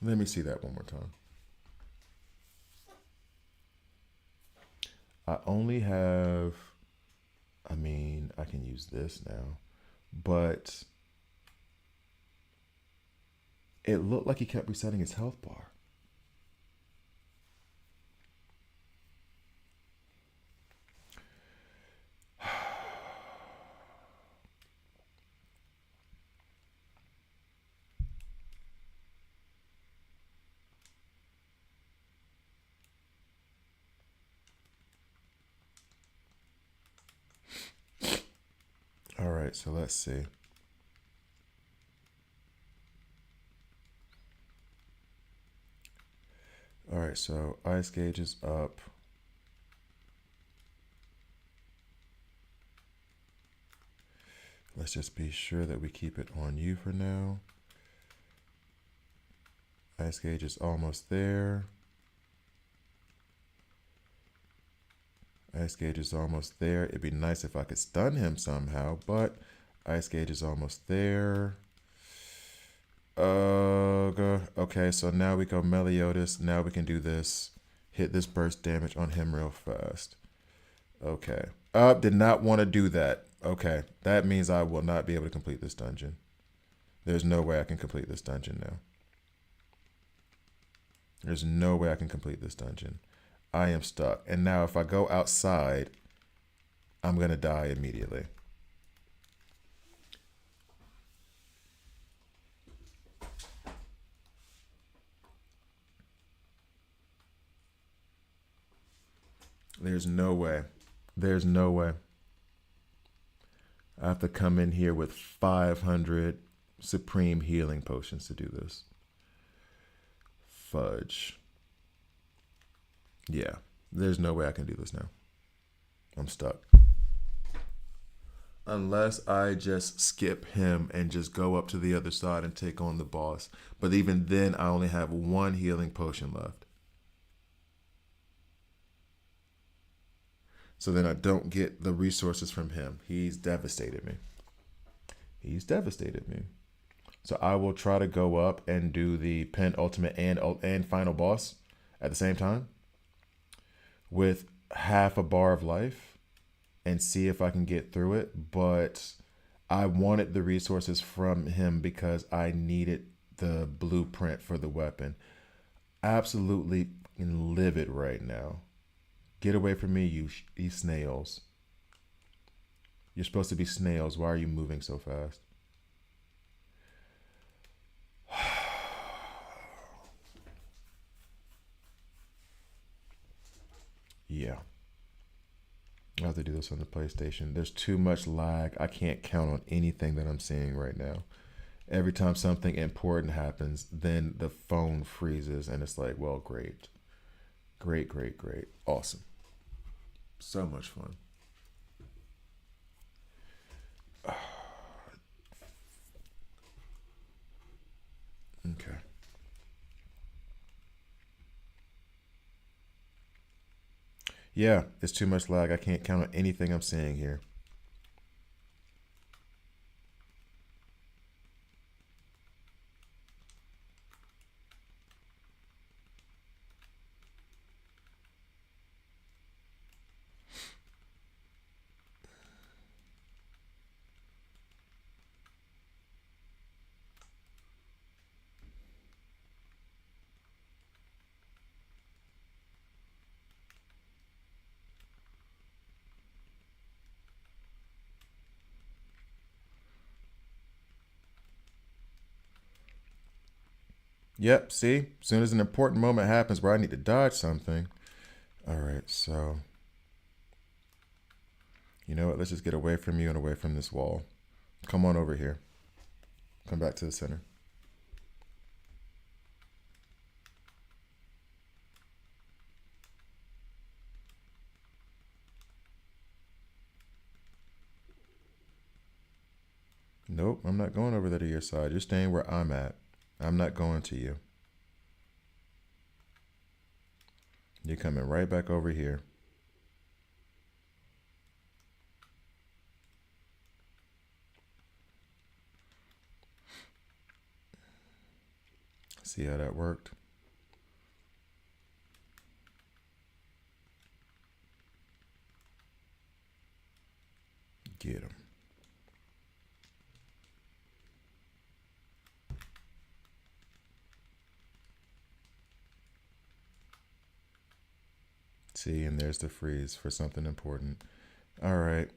Let me see that one more time. I only have, I mean, I can use this now, but it looked like he kept resetting his health bar. All right, so let's see. All right, so ice gauge is up. Let's just be sure that we keep it on you for now. Ice gauge is almost there. Ice gauge is almost there. It'd be nice if I could stun him somehow, but ice gauge is almost there. Okay, so now we go Meliodas. Now we can do this. Hit this burst damage on him real fast. Okay. Did not want to do that. Okay, that means I will not be able to complete this dungeon. There's no way I can complete this dungeon now. There's no way I can complete this dungeon. I am stuck. And now if I go outside, I'm going to die immediately. There's no way. There's no way. I have to come in here with 500 supreme healing potions to do this. Fudge. Yeah, there's no way I can do this now. I'm stuck. Unless I just skip him and just go up to the other side and take on the boss. But even then, I only have one healing potion left. So then I don't get the resources from him. He's devastated me. He's devastated me. So I will try to go up and do the penultimate and final boss at the same time with half a bar of life and see if I can get through it. But I wanted the resources from him because I needed the blueprint for the weapon. Absolutely livid right now. Get away from me, you snails. You're supposed to be snails. Why are you moving so fast? Yeah. I have to do this on the PlayStation. There's too much lag. I can't count on anything that I'm seeing right now. Every time something important happens, then the phone freezes and it's like, well, great. Great, great, great. Awesome. So much fun. Okay. Yeah, it's too much lag. I can't count on anything I'm seeing here. Yep, see? As soon as an important moment happens where I need to dodge something. All right, so you know what? Let's just get away from you and away from this wall. Come on over here. Come back to the center. Nope, I'm not going over there to your side. You're staying where I'm at. I'm not going to you. You're coming right back over here. See how that worked? Get him. See, and there's the freeze for something important. All right.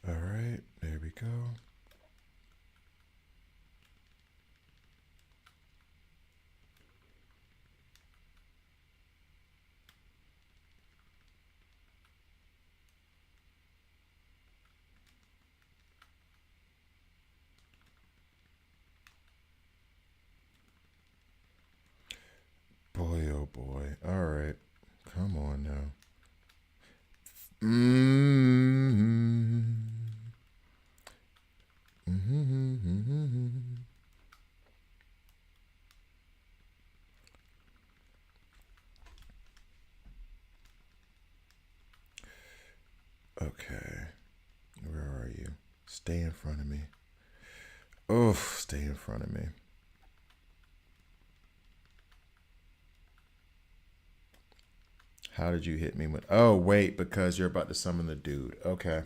All right, there we go. Boy, oh boy. All right. Come on now. Okay. Where are you? Stay in front of me. Oh, stay in front of me. How did you hit me with? Oh, wait, because you're about to summon the dude. Okay.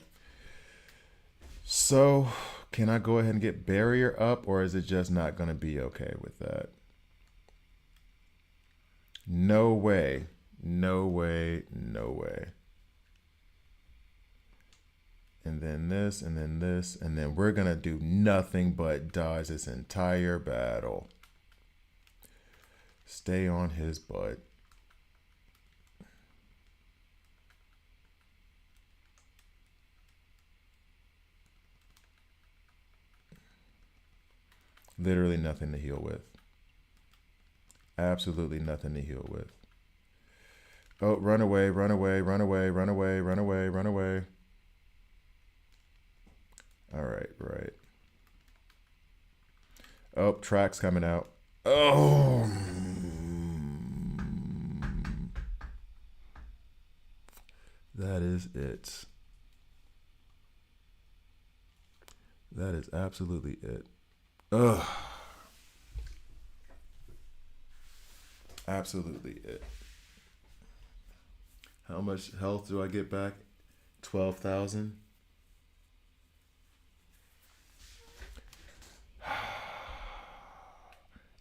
So, can I go ahead and get barrier up, or is it just not going to be okay with that? No way. No way. No way. And then this, and then this, and then we're going to do nothing but dodge this entire battle. Stay on his butt. Literally nothing to heal with. Absolutely nothing to heal with. Oh, run away, run away, run away, run away, run away, run away. All right, right. Oh, tracks coming out. Oh. That is it. That is absolutely it. Ugh. Absolutely it. How much health do I get back? 12,000.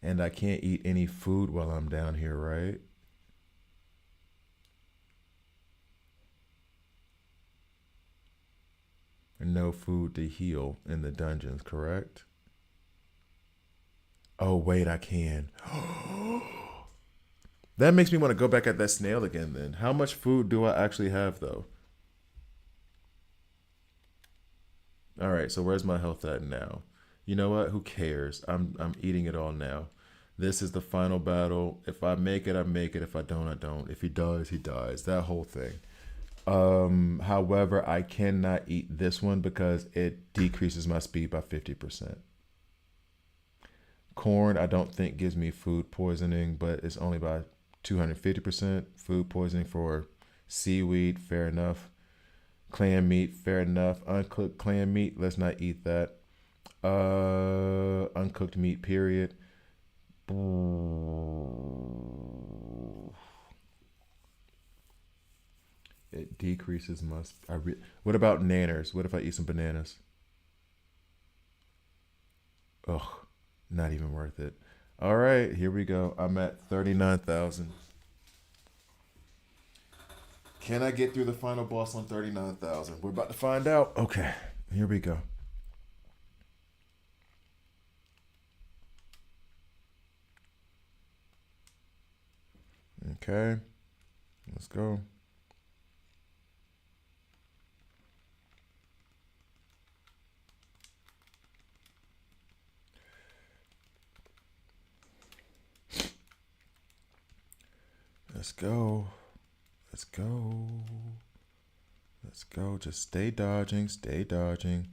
And I can't eat any food while I'm down here, right? No food to heal in the dungeons, correct? Oh, wait, I can. That makes me want to go back at that snail again then. How much food do I actually have, though? All right, so where's my health at now? You know what? Who cares? I'm eating it all now. This is the final battle. If I make it, I make it. If I don't, I don't. If he dies, he dies. That whole thing. However, I cannot eat this one because it decreases my speed by 50%. Corn, I don't think gives me food poisoning, but it's only by 250%. Food poisoning for seaweed, fair enough. Clam meat, fair enough. Uncooked clam meat, let's not eat that. Uncooked meat, period. It decreases my. What about nanners? What if I eat some bananas? Ugh, not even worth it. All right, here we go. I'm at 39,000. Can I get through the final boss on 39,000? We're about to find out. Okay, here we go. Okay, let's go. Let's go. Let's go. Let's go. Just stay dodging. Stay dodging.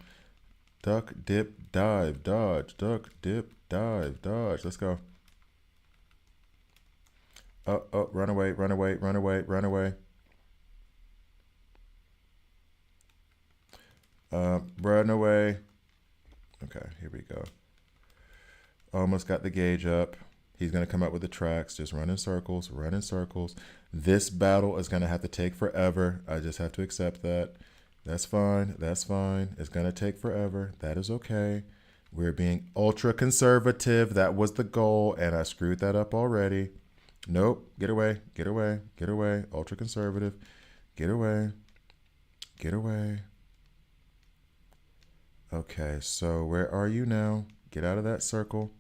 Duck, dip, dive, dodge. Duck, dip, dive, dodge. Let's go. Oh, run away, run away, run away, run away. Run away. Okay, here we go. Almost got the gauge up. He's going to come out with the tracks. Just run in circles, run in circles. This battle is going to have to take forever. I just have to accept that. That's fine. That's fine. It's going to take forever. That is okay. We're being ultra conservative. That was the goal, and I screwed that up already. Nope. Get away. Get away. Get away. Ultra conservative. Get away. Get away. Okay, so where are you now? Get out of that circle.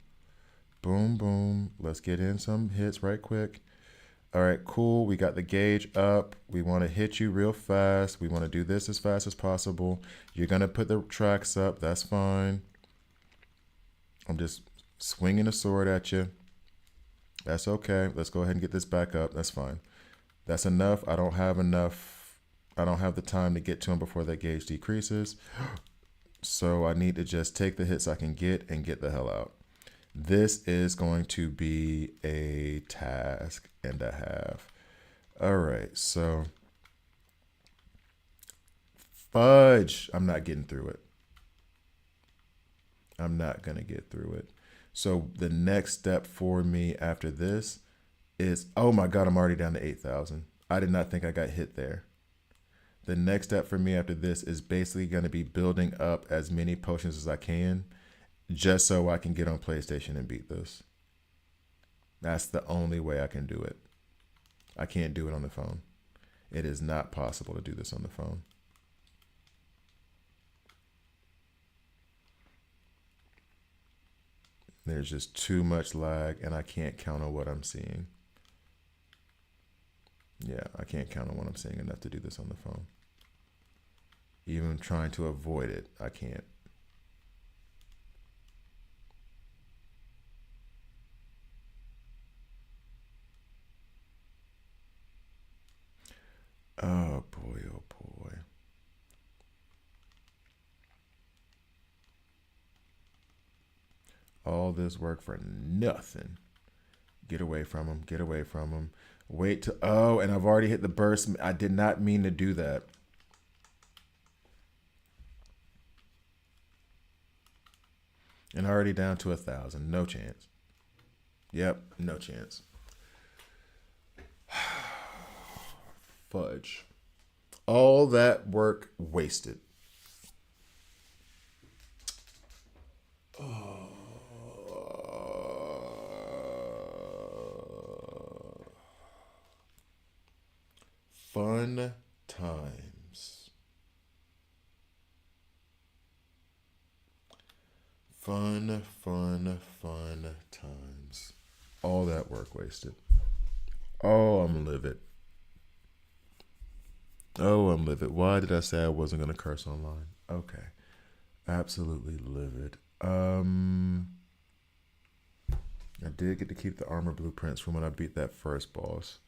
Boom, boom. Let's get in some hits right quick. All right, cool. We got the gauge up. We want to hit you real fast. We want to do this as fast as possible. You're going to put the tracks up. That's fine. I'm just swinging a sword at you. That's okay. Let's go ahead and get this back up. That's fine. That's enough. I don't have enough. I don't have the time to get to him before that gauge decreases. So I need to just take the hits I can get and get the hell out. This is going to be a task and a half. All right, so fudge. I'm not getting through it. I'm not going to get through it. So the next step for me after this is, oh my God, I'm already down to 8,000. I did not think I got hit there. The next step for me after this is basically going to be building up as many potions as I can just so I can get on PlayStation and beat this. That's the only way I can do it. I can't do it on the phone. It is not possible to do this on the phone. There's just too much lag and I can't count on what I'm seeing. Yeah, I can't count on what I'm seeing enough to do this on the phone. Even trying to avoid it, I can't. Oh boy, oh boy. All this work for nothing. Get away from him, get away from him. Wait to, oh, and I've already hit the burst. I did not mean to do that. And already down to 1,000, no chance. Yep, no chance. Fudge. All that work wasted. Fun times. Fun, fun, fun times. All that work wasted. Oh, I'm livid. Oh, I'm livid. Why did I say I wasn't going to curse online? Okay. Absolutely livid. I did get to keep the armor blueprints from when I beat that first boss.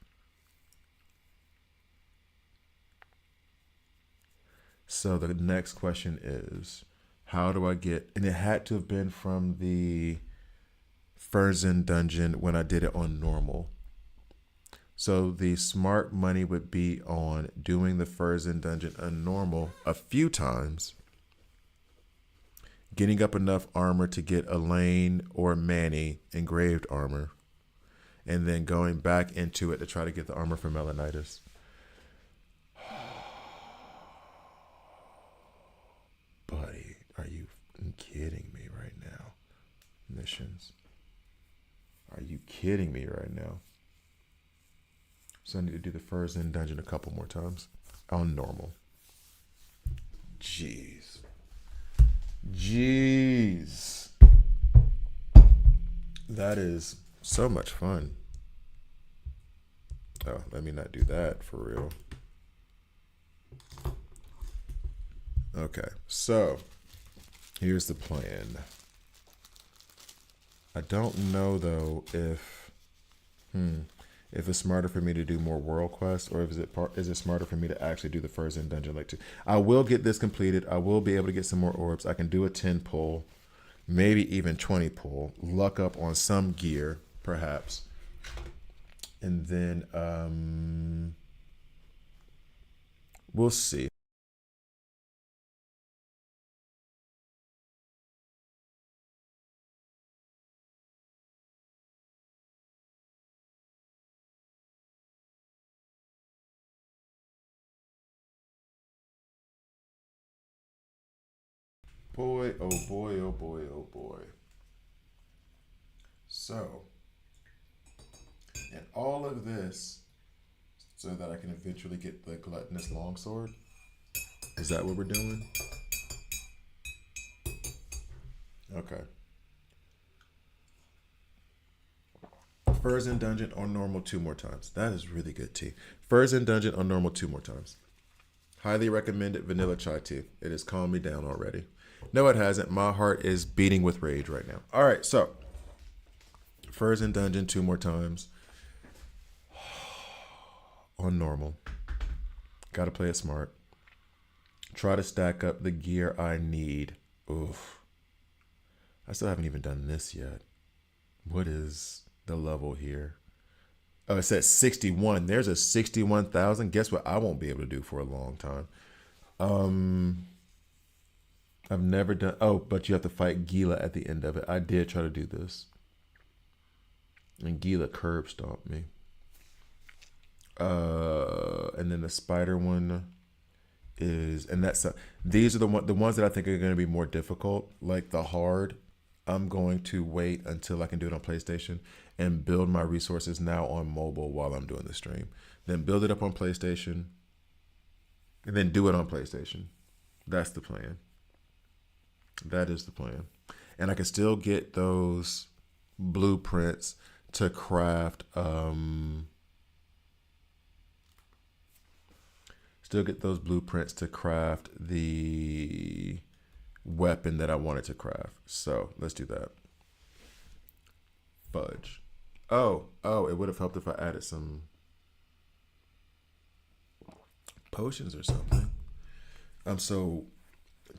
So the next question is, how do I get, and it had to have been from the Furzen dungeon when I did it on normal. So the smart money would be on doing the Furzen dungeon on normal a few times, getting up enough armor to get Elaine or Manny engraved armor, and then going back into it to try to get the armor for Melanitis. Buddy, are you kidding me right now? Missions. Are you kidding me right now? So I need to do the Furzen dungeon a couple more times on normal. Jeez. Jeez. That is so much fun. Oh, let me not do that for real. Okay, so here's the plan. I don't know though if it's smarter for me to do more world quests, or is it smarter for me to actually do the Furzen dungeon like two. I will get this completed. I will be able to get some more orbs. I can do a 10 pull, maybe even 20 pull, luck up on some gear perhaps, and then we'll see. boy, oh boy, oh boy, oh boy. So, and all of this so that I can eventually get the gluttonous longsword. Is that what we're doing? Okay. Furs in dungeon on normal 2 more times. That is really good tea. Furs in dungeon on normal 2 more times. Highly recommended vanilla chai tea. It has calmed me down already. No, it hasn't. My heart is beating with rage right now. All right, so furs in dungeon 2 more times on normal. Got to play it smart. Try to stack up the gear I need. Oof. I still haven't even done this yet. What is the level here? Oh, it says 61. There's a 61,000. Guess what I won't be able to do for a long time. I've never done. Oh, but you have to fight Gila at the end of it. I did try to do this. And Gila curb stomped me. And then the spider one is, and that's these are the ones that I think are going to be more difficult, like the hard. I'm going to wait until I can do it on PlayStation and build my resources now on mobile while I'm doing the stream. Then build it up on PlayStation and then do it on PlayStation. That's the plan. That is the plan. And I can still get those blueprints to craft the weapon that I wanted to craft. So let's do that. Fudge. Oh, it would have helped if I added some potions or something. I'm so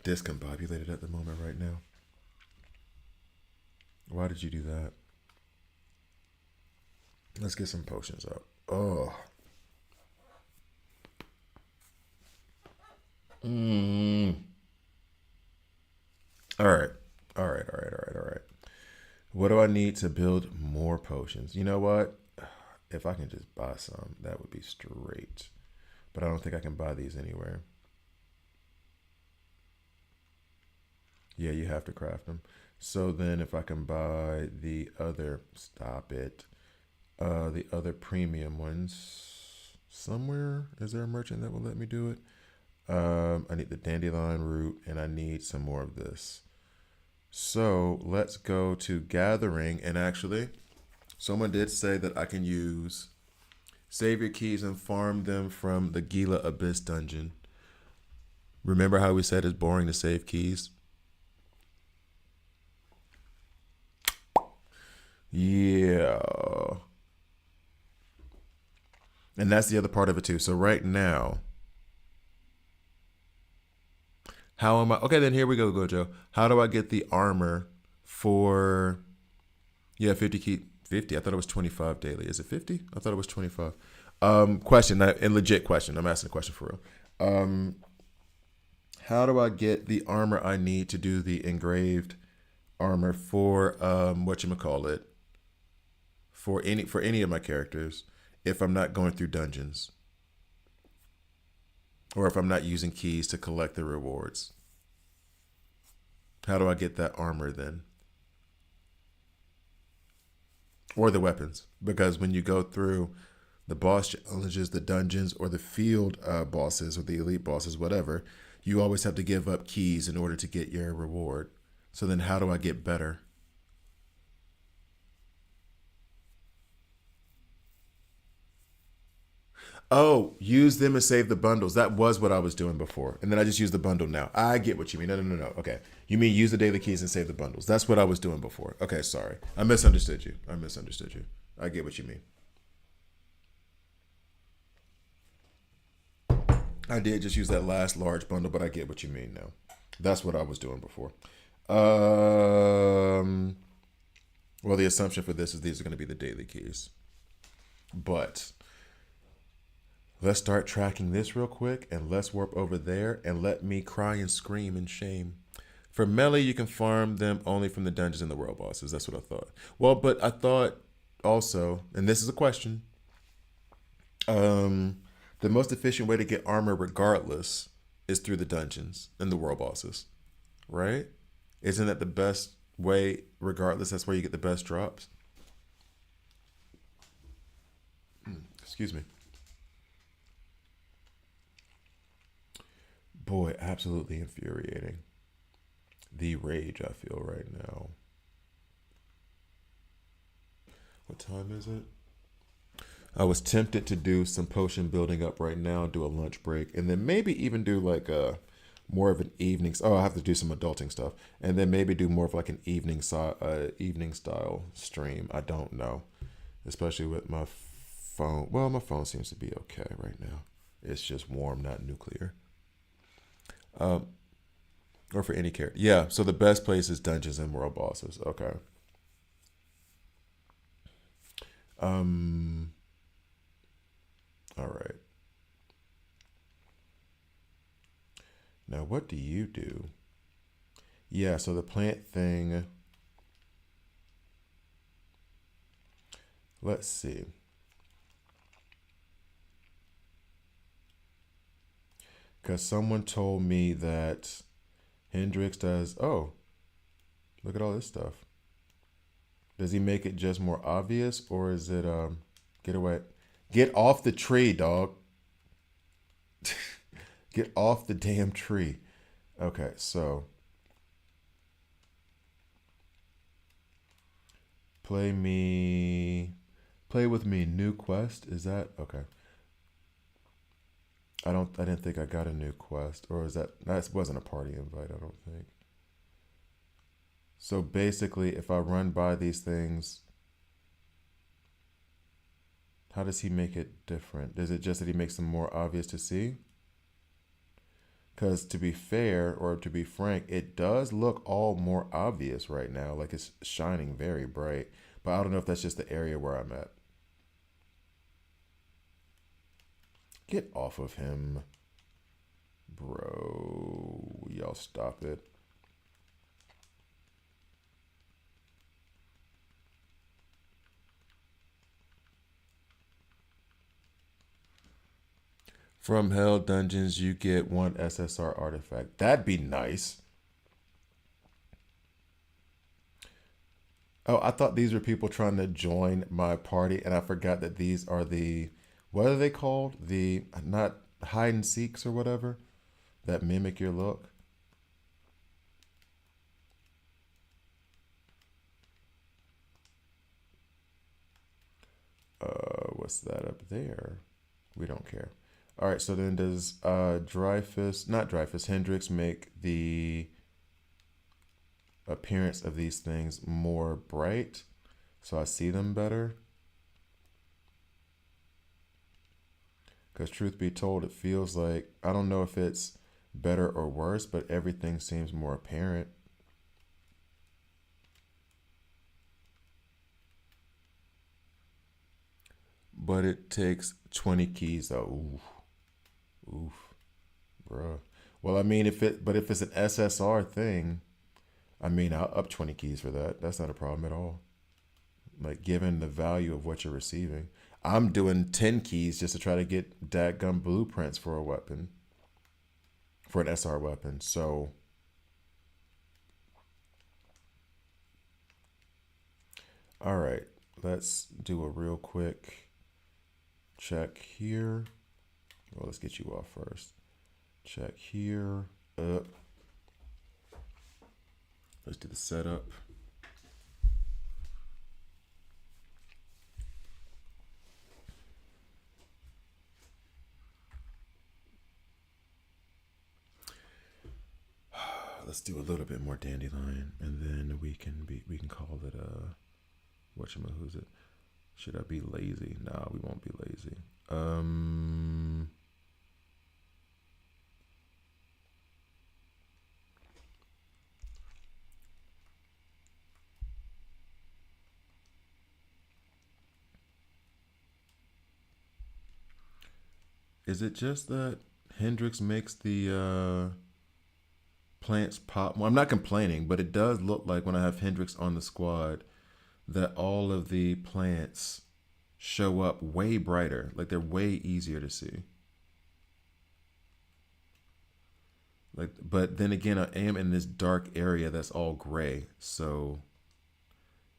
discombobulated at the moment right now. Why did you do that? Let's get some potions up. Oh. All right. What do I need to build more potions? You know what? If I can just buy some, that would be straight. But I don't think I can buy these anywhere. Yeah, you have to craft them. So then if I can buy the other, the other premium ones somewhere, is there a merchant that will let me do it? I need the dandelion root and I need some more of this. So let's go to gathering, and actually someone did say that I can use savior keys and farm them from the Gila Abyss dungeon. Remember how we said it's boring to save keys? Yeah. And that's the other part of it too. So right now, how am I? Okay, then here we go, Gojo. How do I get the armor for, 50 key, 50. I thought it was 25 daily. Is it 50? I thought it was 25. Question, and legit question. I'm asking a question for real. How do I get the armor I need to do the engraved armor for, whatchamacallit, for any of my characters if I'm not going through dungeons? Or if I'm not using keys to collect the rewards? How do I get that armor then? Or the weapons? Because when you go through the boss challenges, the dungeons, or the field bosses, or the elite bosses, whatever, you always have to give up keys in order to get your reward. So then how do I get better? Oh, use them and save the bundles. That was what I was doing before. And then I just use the bundle now. I get what you mean. No. Okay. You mean use the daily keys and save the bundles. That's what I was doing before. Okay, sorry. I misunderstood you. I get what you mean. I did just use that last large bundle, but I get what you mean now. That's what I was doing before. Well, the assumption for this is these are going to be the daily keys. But let's start tracking this real quick, and let's warp over there and let me cry and scream in shame. For melee, you can farm them only from the dungeons and the world bosses. That's what I thought. Well, but I thought also, and this is a question, the most efficient way to get armor regardless is through the dungeons and the world bosses. right? Isn't that the best way? Regardless, that's where you get the best drops. Excuse me. Boy, absolutely infuriating. The rage I feel right now. What time is it? I was tempted to do some potion building up right now, do a lunch break, and then maybe even do like a more of an evening. Oh, I have to do some adulting stuff, and then maybe do more of like an evening style stream. I don't know, especially with my phone. Well, my phone seems to be okay right now. It's just warm, not nuclear. Um, or for any character. Yeah. So the best place is dungeons and world bosses. Okay. Um. All right. Now, what do you do? Yeah. So the plant thing. Let's see. Because someone told me that Hendrix does. Oh, look at all this stuff. Does he make it just more obvious, or is it get away, get off the tree, dog, get off the damn tree. Okay, so play me, play with me. New quest, is that okay? I didn't think I got a new quest, or is that wasn't a party invite? I don't think. So basically, if I run by these things, how does he make it different? Is it just that he makes them more obvious to see? Because to be fair, or to be frank, it does look all more obvious right now. Like it's shining very bright. But I don't know if that's just the area where I'm at. Get off of him. Bro. Y'all stop it. From Hell Dungeons, you get one SSR artifact. That'd be nice. Oh, I thought these were people trying to join my party, and I forgot that these are the, what are they called? The, not hide and seeks or whatever, that mimic your look. What's that up there? We don't care. All right, so then does Dreyfus, not Dreyfus, Hendrix make the appearance of these things more bright so I see them better? Because truth be told, it feels like, I don't know if it's better or worse, but everything seems more apparent. But it takes 20 keys though. Oof, oof, bruh. Well, I mean, if it's an SSR thing, I mean, I'll up 20 keys for that. That's not a problem at all. Like, given the value of what you're receiving. I'm doing 10 keys just to try to get dadgum blueprints for a weapon, for an SR weapon. So, all right, let's do a real quick check here. Well, let's get you off first. Check here. Up. Let's do the setup. Let's do a little bit more dandelion, and then we can call it who's it? Should I be lazy? Nah, we won't be lazy. Is it just that Hendrix makes the plants pop? Well, I'm not complaining, but it does look like when I have Hendrix on the squad that all of the plants show up way brighter. Like they're way easier to see. Like, but then again, I am in this dark area that's all gray. So,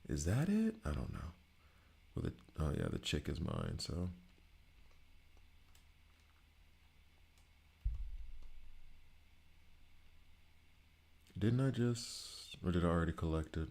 is that it? I don't know. Well, oh yeah, the chick is mine. So, didn't I just, or did I already collect it?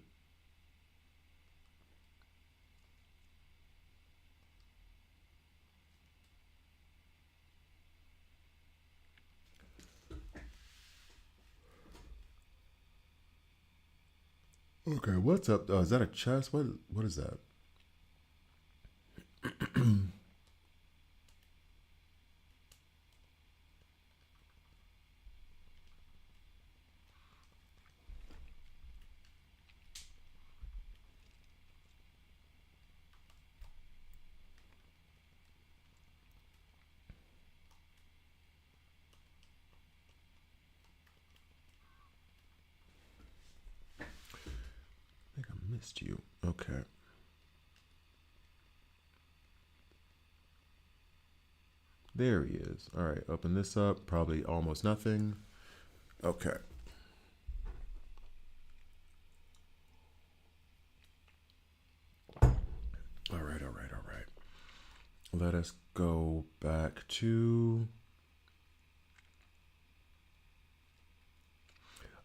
Okay, what's up? Oh, is that a chest? What is that? I think I missed you. Okay. There he is. All right, open this up. Probably almost nothing. Okay. All right, all right, all right. Let us go back to.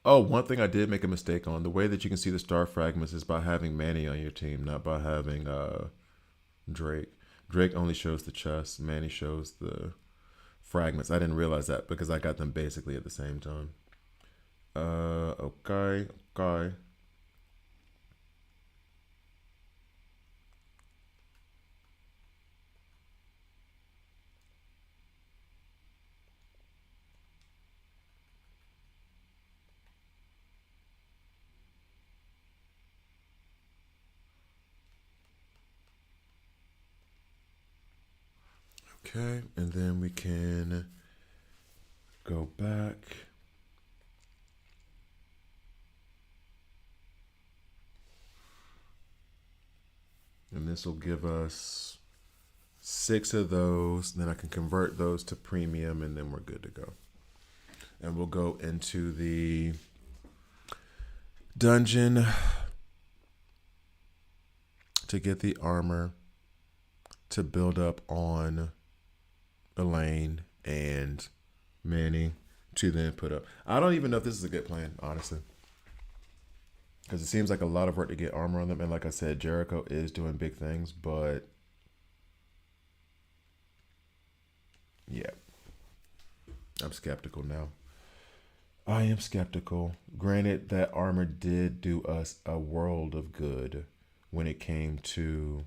Oh, one thing I did make a mistake on. The way that you can see the star fragments is by having Manny on your team, not by having Drake. Drake only shows the chest. Manny shows the fragments. I didn't realize that because I got them basically at the same time. Okay, okay. Okay, and then we can go back. And this will give us 6 of those. Then I can convert those to premium, and then we're good to go. And we'll go into the dungeon to get the armor to build up on Elaine and Manny to then put up. I don't even know if this is a good plan, honestly. Because it seems like a lot of work to get armor on them. And like I said, Jericho is doing big things, but yeah. I'm skeptical now. I am skeptical. Granted, that armor did do us a world of good when it came to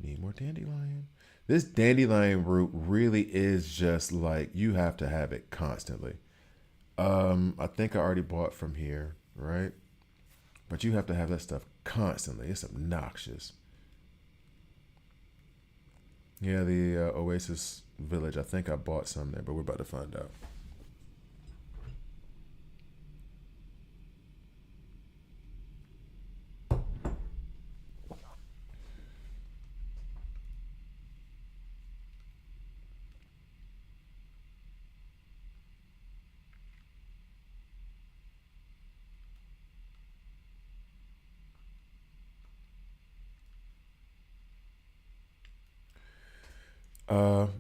need more dandelion. This dandelion root really is just like you have to have it constantly. I think I already bought from here, right? But you have to have that stuff constantly. It's obnoxious. Yeah, the Oasis Village. I think I bought some there, but we're about to find out.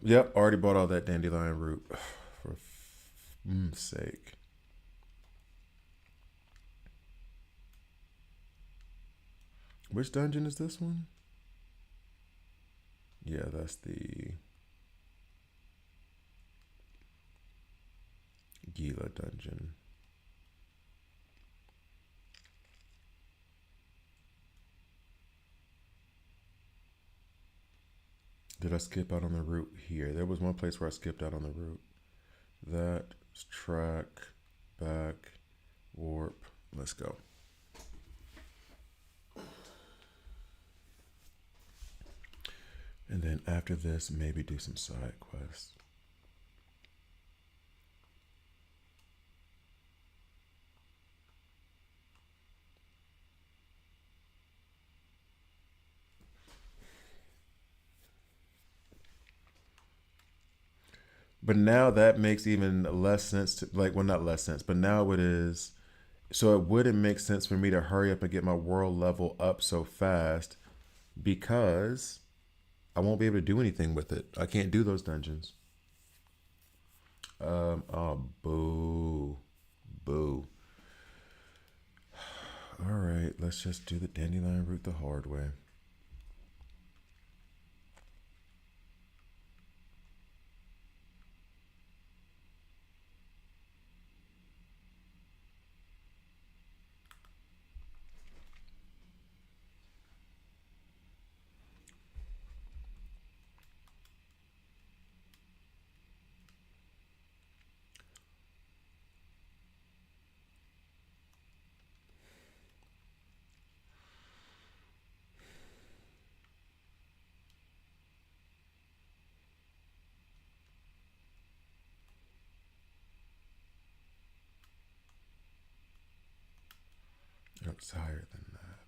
Yep, already bought all that dandelion root. For sake. Which dungeon is this one? Yeah, that's the Gila dungeon. Did I skip out on the route here? There was one place where I skipped out on the route. That's track, back, warp. Let's go. And then after this, maybe do some side quests. But now that makes even less sense to like, well, not less sense, but now it is. So it wouldn't make sense for me to hurry up and get my world level up so fast because I won't be able to do anything with it. I can't do those dungeons. Oh, boo. Boo. All right, let's just do the dandelion route the hard way. Oh, it's higher than that.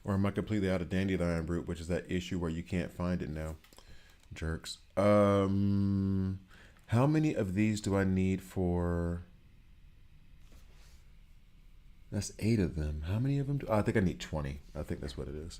Or am I completely out of dandelion route, which is that issue where you can't find it now? Jerks. How many of these do I need for? That's 8 of them. How many of them? I think I need 20. I think that's what it is.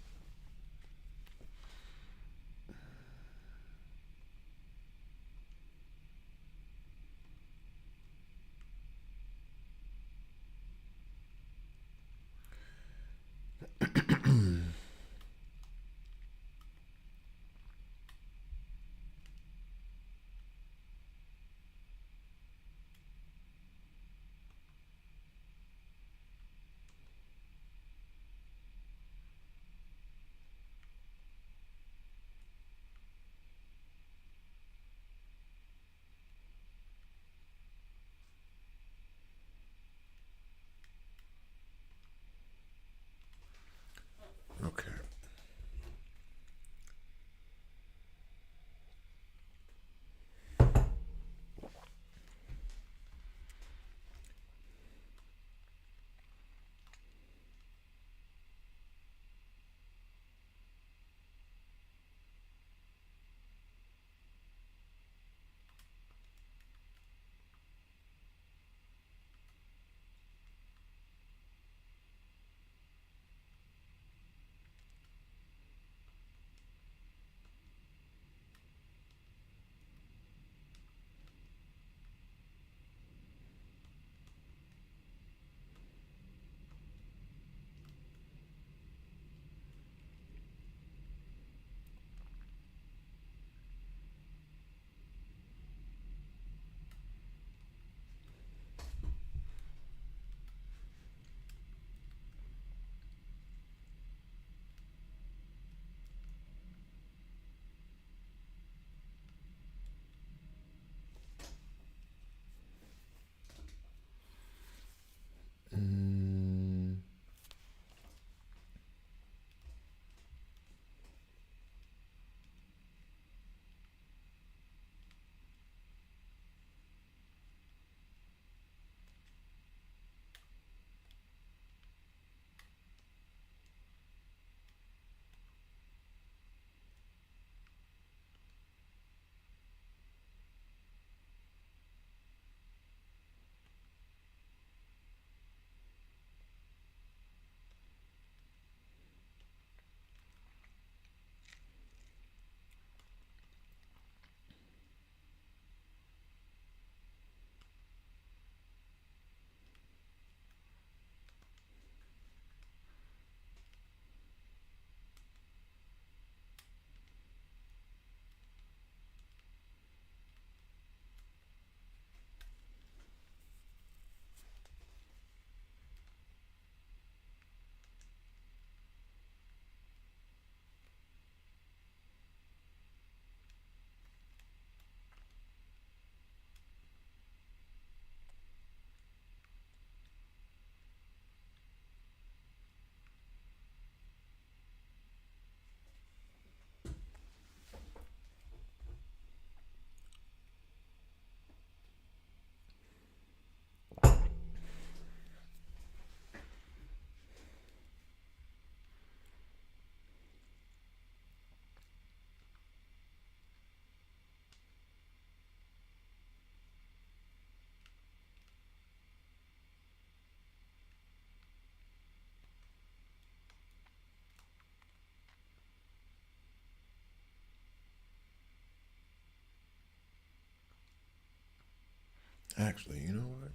Actually, you know what?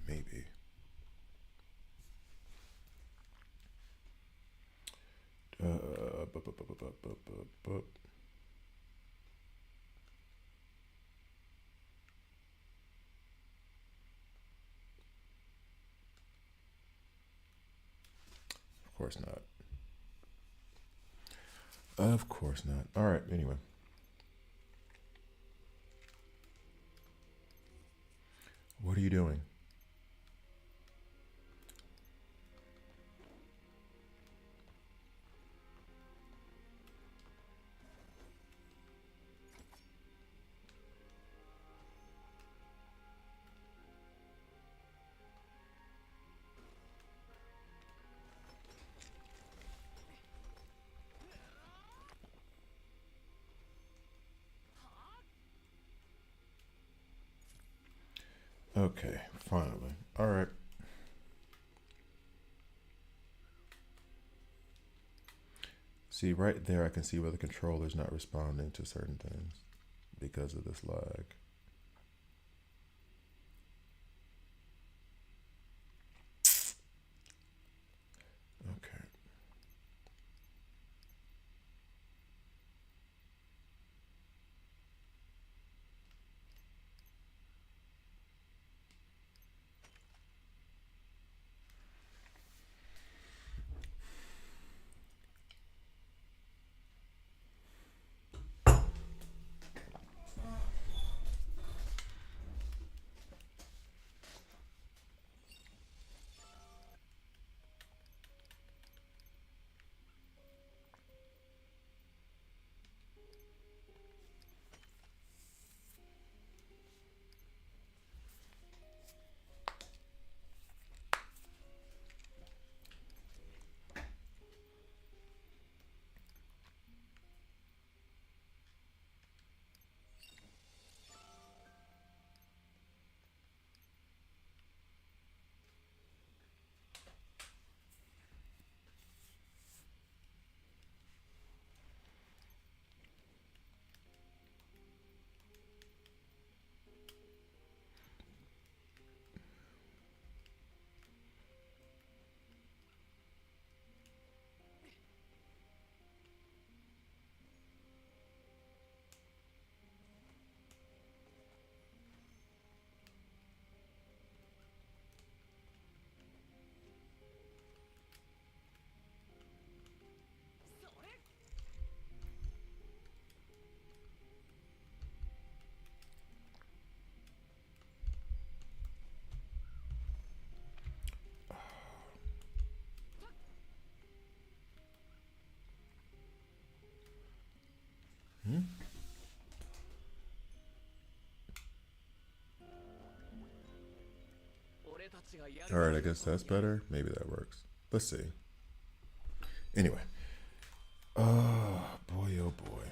Maybe. Of course not. Of course not. All right. Anyway, what are you doing? Okay, finally. All right. See, right there, I can see where the controller's not responding to certain things because of this lag. Okay. Hmm? All right, I guess that's better. Maybe that works. Let's see. Anyway. Oh, boy, oh, boy.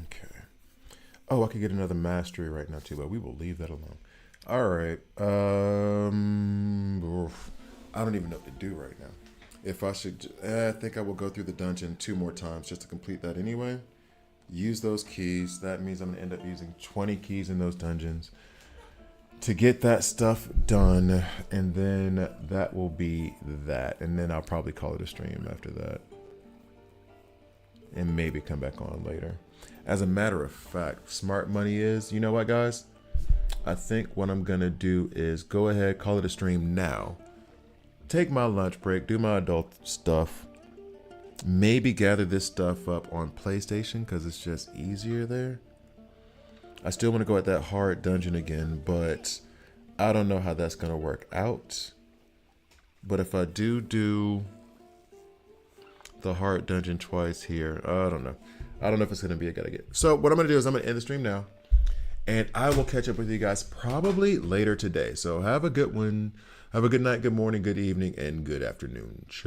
Okay. Oh, I could get another mastery right now too, but we will leave that alone. All right. I don't even know what to do right now. If I should, I think I will go through the dungeon 2 more times just to complete that anyway. Use those keys. That means I'm gonna end up using 20 keys in those dungeons to get that stuff done, and then that will be that. And then I'll probably call it a stream after that, and maybe come back on later. As a matter of fact, smart money is, you know what, guys? I think what I'm gonna do is go ahead, call it a stream now. Take my lunch break, do my adult stuff. Maybe gather this stuff up on PlayStation because it's just easier there. I still want to go at that hard dungeon again, but I don't know how that's gonna work out. But if I do the hard dungeon twice here, I don't know. I don't know if it's gonna be a good idea. So what I'm gonna do is I'm gonna end the stream now, and I will catch up with you guys probably later today. So have a good one. Have a good night, good morning, good evening, and good afternoon. Ciao.